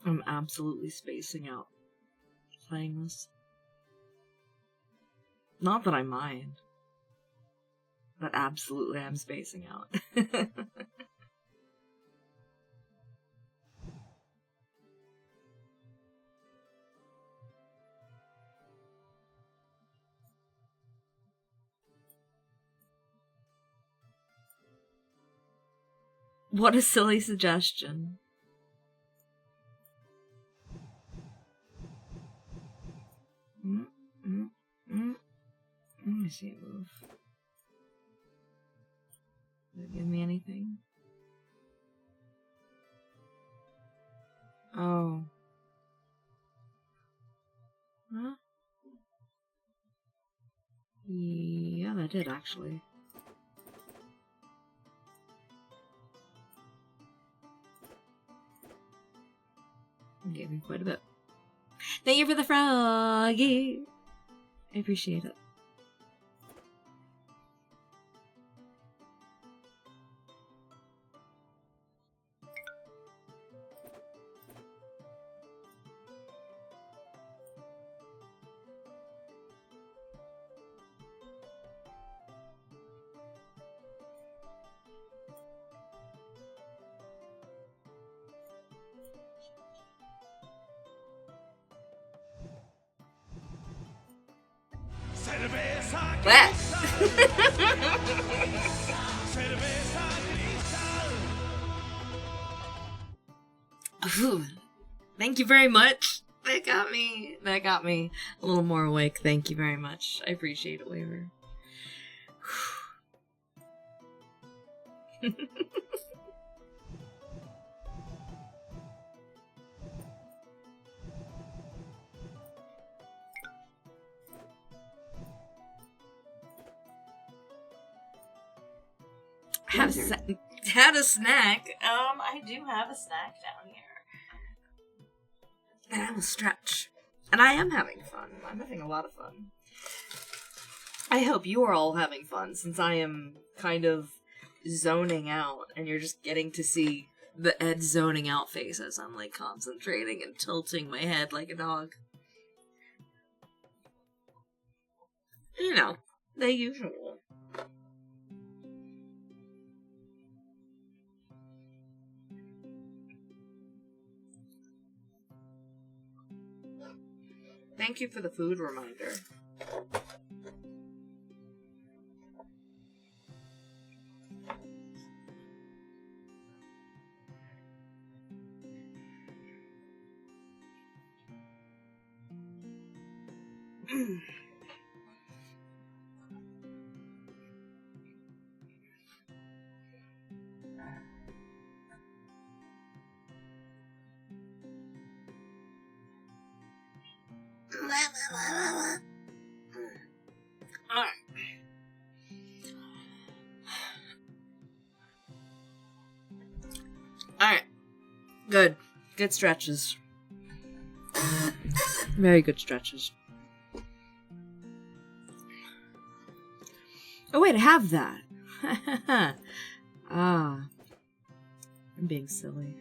I'm absolutely spacing out playing this. Not that I mind, but absolutely I'm spacing out. What a silly suggestion. Let me see it move. Does it give me anything? Oh. Huh? Yeah, that did actually. It gave me quite a bit. Thank you for the froggy. I appreciate it. Cerveza What? Cerveza cristal. Thank you very much. That got me a little more awake. Thank you very much. I appreciate it, Waver. Had a snack. I do have a snack down here. And I will stretch. And I am having fun. I'm having a lot of fun. I hope you are all having fun, since I am kind of zoning out, and you're just getting to see the Ed zoning out face as I'm, like, concentrating and tilting my head like a dog. You know, the usual. Thank you for the food reminder. Alright. Good. Good stretches. Very good stretches. Oh wait, I have that. Ah. I'm being silly.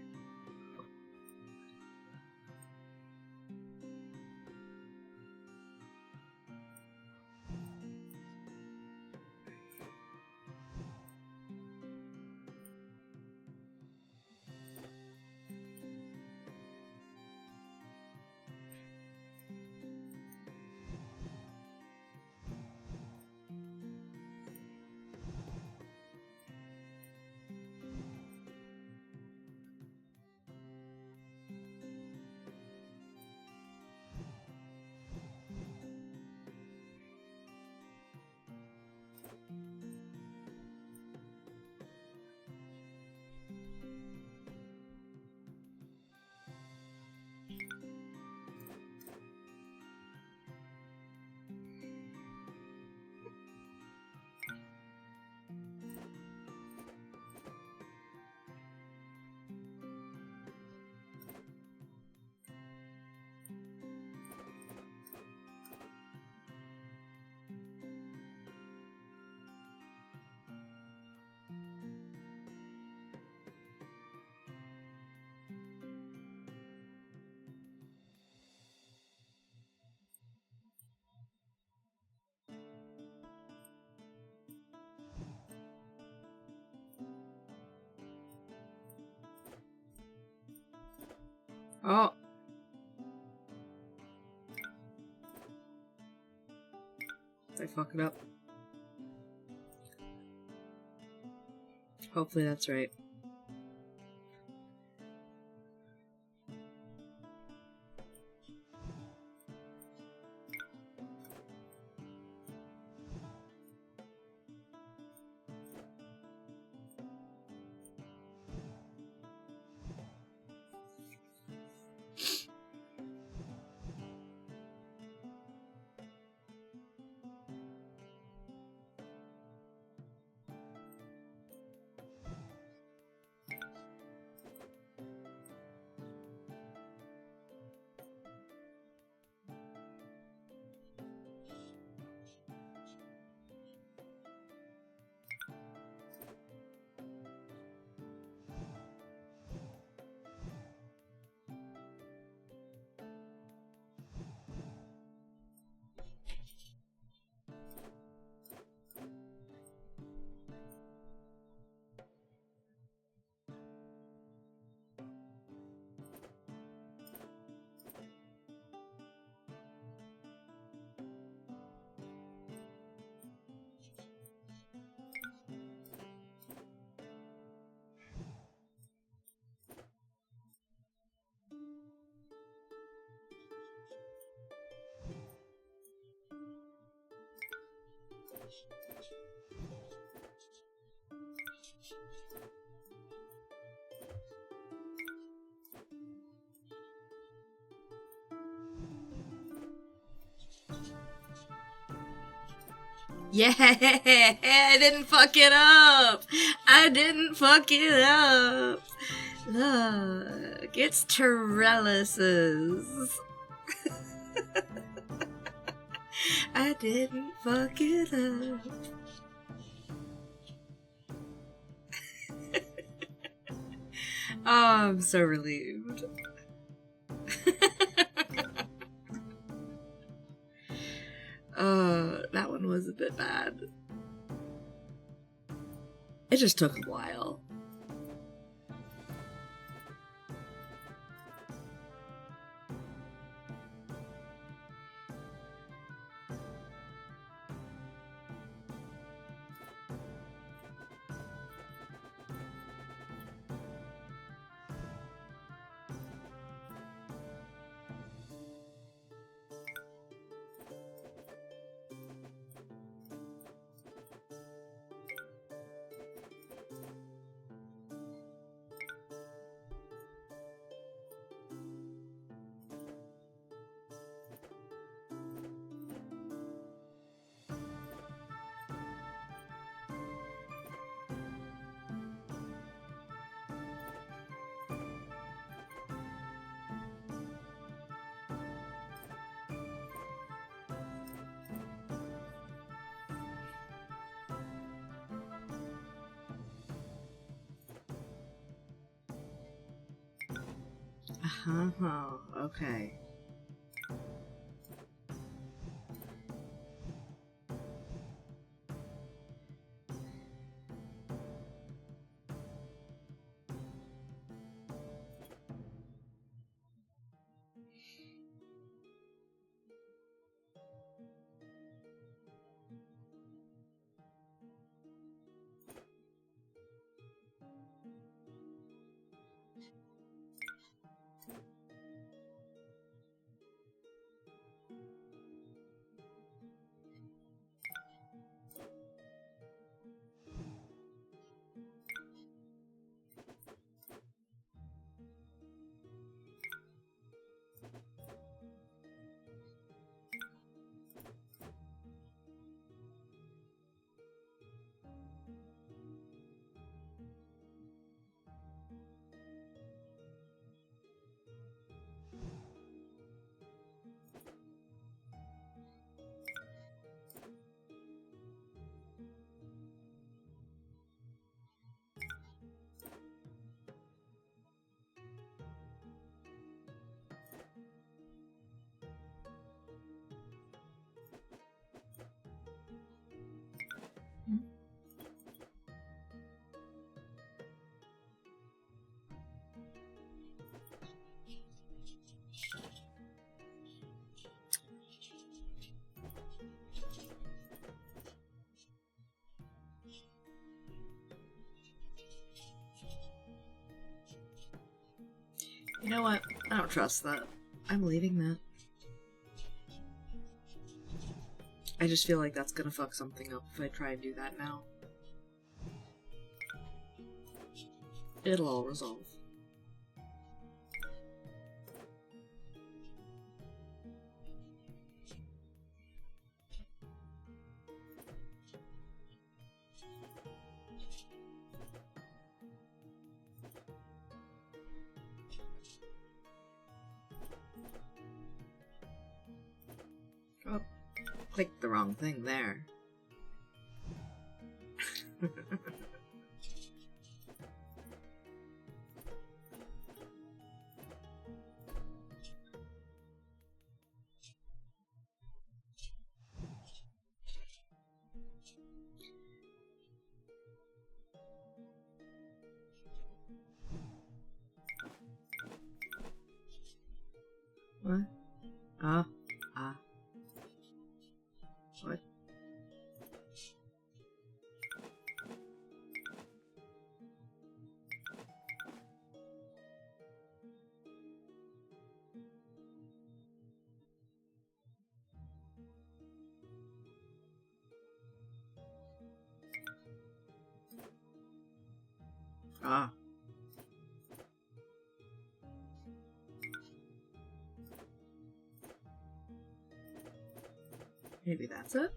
Oh. Did I fuck it up? Hopefully that's right. Yeah, I didn't fuck it up. I didn't fuck it up. Look, it's trellises. I didn't fuck it up. Oh, I'm so relieved. That one was a bit bad. It just took a while. Okay. You know what? I don't trust that. I'm leaving that. I just feel like that's gonna fuck something up if I try and do that now. It'll all resolve. Oh, clicked the wrong thing there. What? What? Ah. Maybe that's it?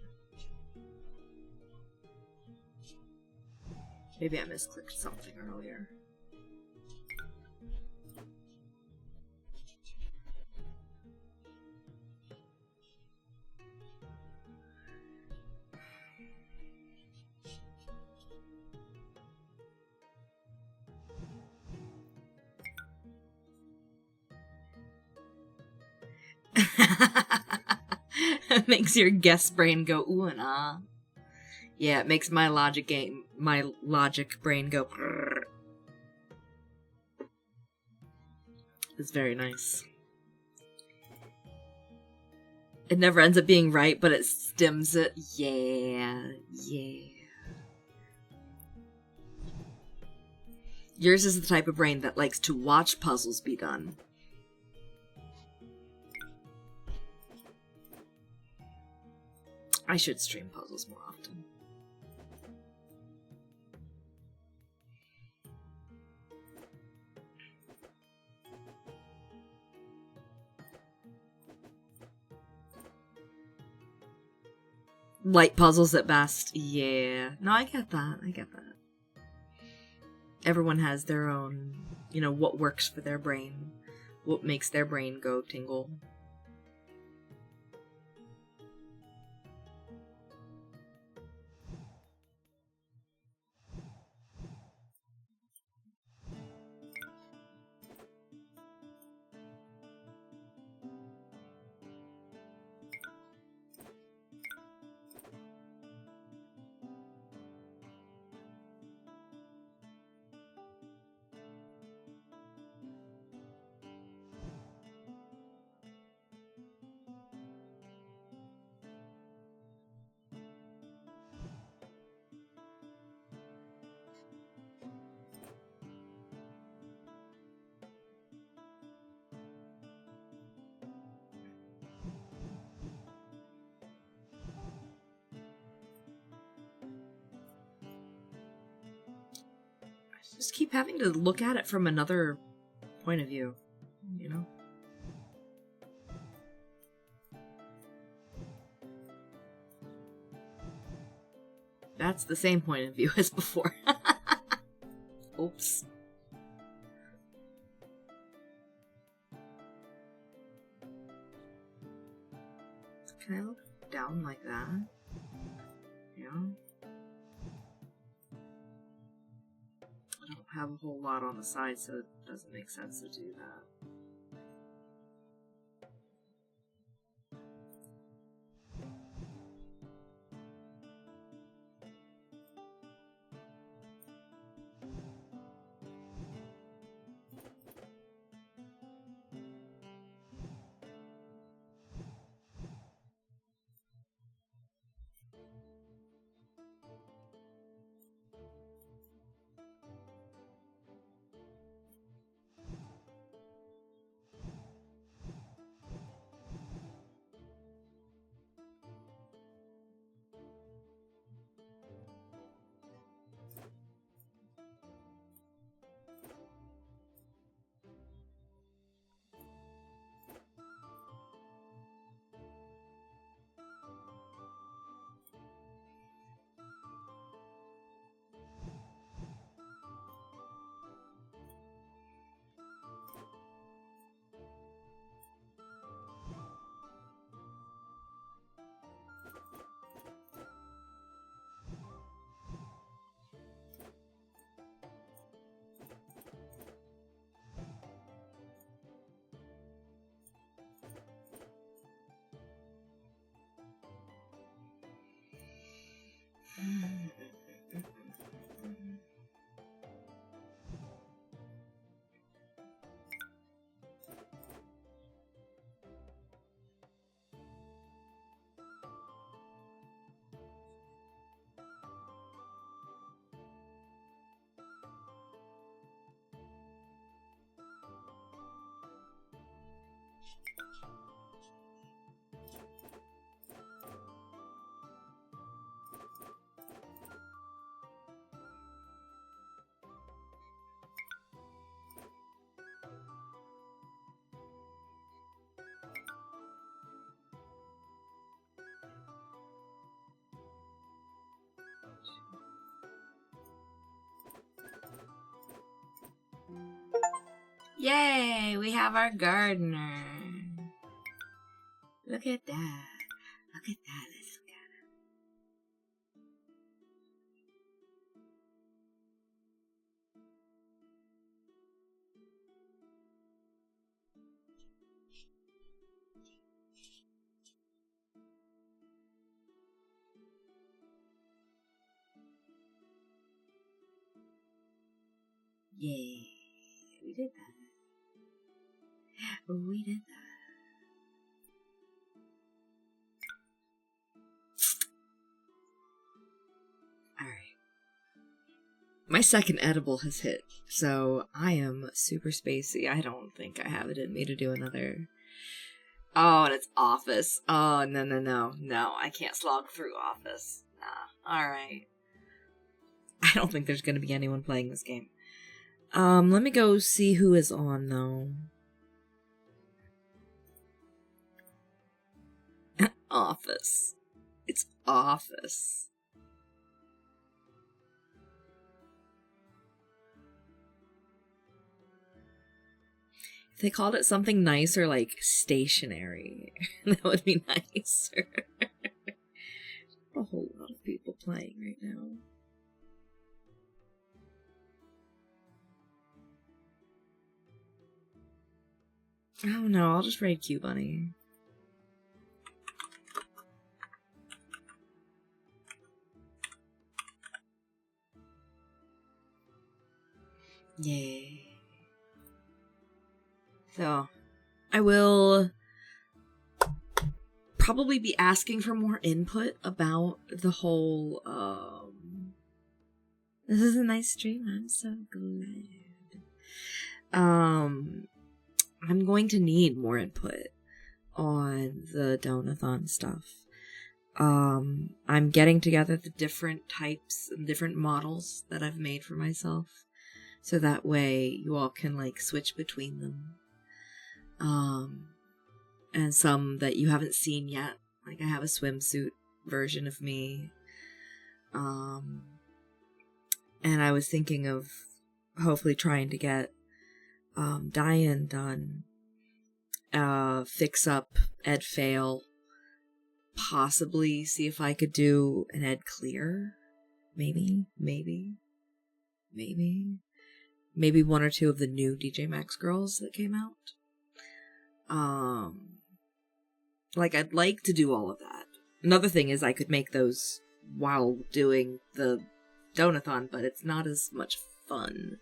Maybe I misclicked something earlier. It makes your guest brain go ooh and ah. Yeah, it makes my logic brain go brrr. It's very nice. It never ends up being right, but it stims it. Yeah, yeah. Yours is the type of brain that likes to watch puzzles be done. I should stream puzzles more often. Light puzzles at best. Yeah. No, I get that. I get that. Everyone has their own, you know, what works for their brain. What makes their brain go tingle. Just keep having to look at it from another point of view, you know? That's the same point of view as before. Oops. Can I look down like that? Yeah. I don't have a whole lot on the side, so it doesn't make sense to do that. Yay! We have our gardener. Look at that. Look at that little guy. Yay. We did that. We did that. Alright. My second edible has hit, so I am super spacey. I don't think I have it in me to do another. Oh, and it's Office. Oh, no. No, I can't slog through Office. Nah. Alright. I don't think there's gonna be anyone playing this game. Let me go see who is on, though. Office. It's Office. If they called it something nicer, like stationary, that would be nicer. A whole lot of people playing right now. Oh no, I'll just raid Q Bunny. Yay. So, I will probably be asking for more input about the whole, this is a nice stream, I'm so glad. I'm going to need more input on the Donathon stuff. I'm getting together the different types and different models that I've made for myself, so that way you all can like switch between them. And some that you haven't seen yet. Like I have a swimsuit version of me. And I was thinking of hopefully trying to get Diane done. Fix up Ed Fail. Possibly see if I could do an Ed Clear. Maybe one or two of the new DJ Maxx girls that came out. Like I'd like to do all of that. Another thing is I could make those while doing the Donathon, but it's not as much fun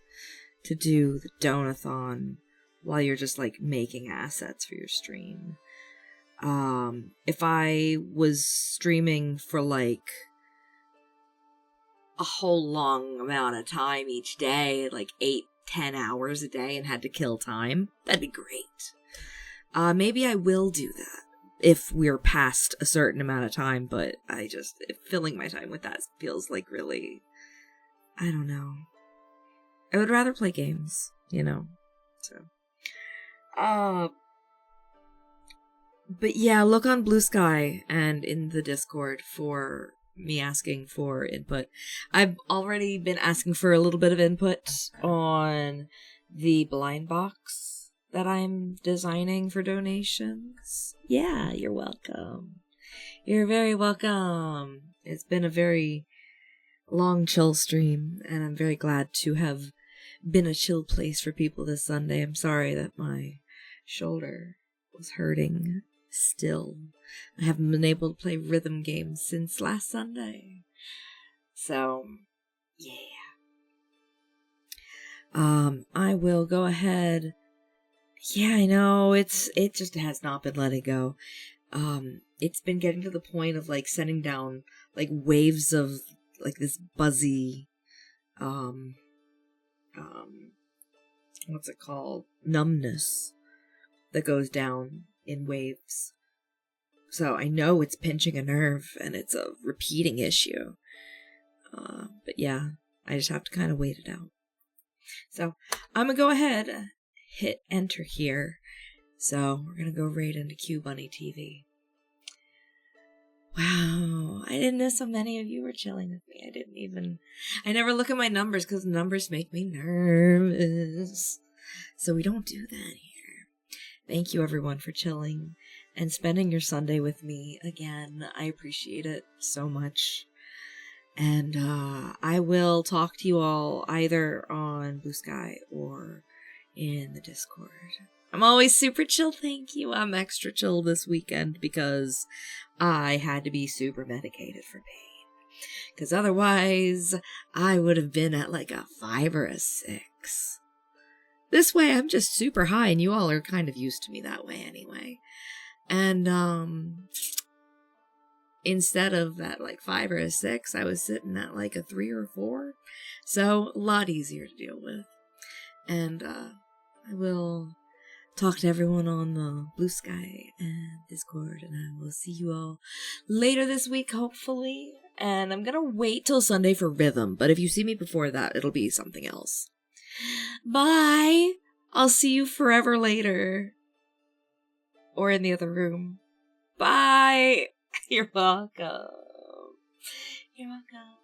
to do the Donathon while you're just like making assets for your stream. If I was streaming for like a whole long amount of time each day, like 8-10 hours a day, and had to kill time, that'd be great. Maybe I will do that if we're past a certain amount of time, but filling my time with that feels like really, I don't know. I would rather play games, so. But yeah, look on Blue Sky and in the Discord for me asking for input. I've already been asking for a little bit of input on the blind box that I'm designing for donations. Yeah, you're welcome. You're very welcome. It's been a very long chill stream, and I'm very glad to have been a chill place for people this Sunday. I'm sorry that my shoulder was hurting still. I haven't been able to play rhythm games since last Sunday. So, yeah. I will go ahead. Yeah, I know, it just has not been letting go. It's been getting to the point of, like, sending down, like, waves of, like, this buzzy, what's it called? Numbness that goes down in waves. So I know it's pinching a nerve, and it's a repeating issue. But yeah, I just have to kind of wait it out. So I'm gonna go ahead, hit enter here. So we're gonna go right into Q Bunny TV. Wow, I didn't know so many of you were chilling with me. I never look at my numbers because numbers make me nervous. So we don't do that here. Thank you everyone for chilling and spending your Sunday with me again. I appreciate it so much. And I will talk to you all either on Blue Sky or in the Discord. I'm always super chill, thank you. I'm extra chill this weekend because I had to be super medicated for pain. Because otherwise, I would have been at like a 5 or a 6. This way, I'm just super high, and you all are kind of used to me that way anyway. And, instead of at like 5 or a 6, I was sitting at like a 3 or 4. So, a lot easier to deal with. And, I will talk to everyone on the Blue Sky and Discord, and I will see you all later this week, hopefully. And I'm gonna wait till Sunday for Rhythm, but if you see me before that, it'll be something else. Bye! I'll see you forever later. Or in the other room. Bye! You're welcome. You're welcome.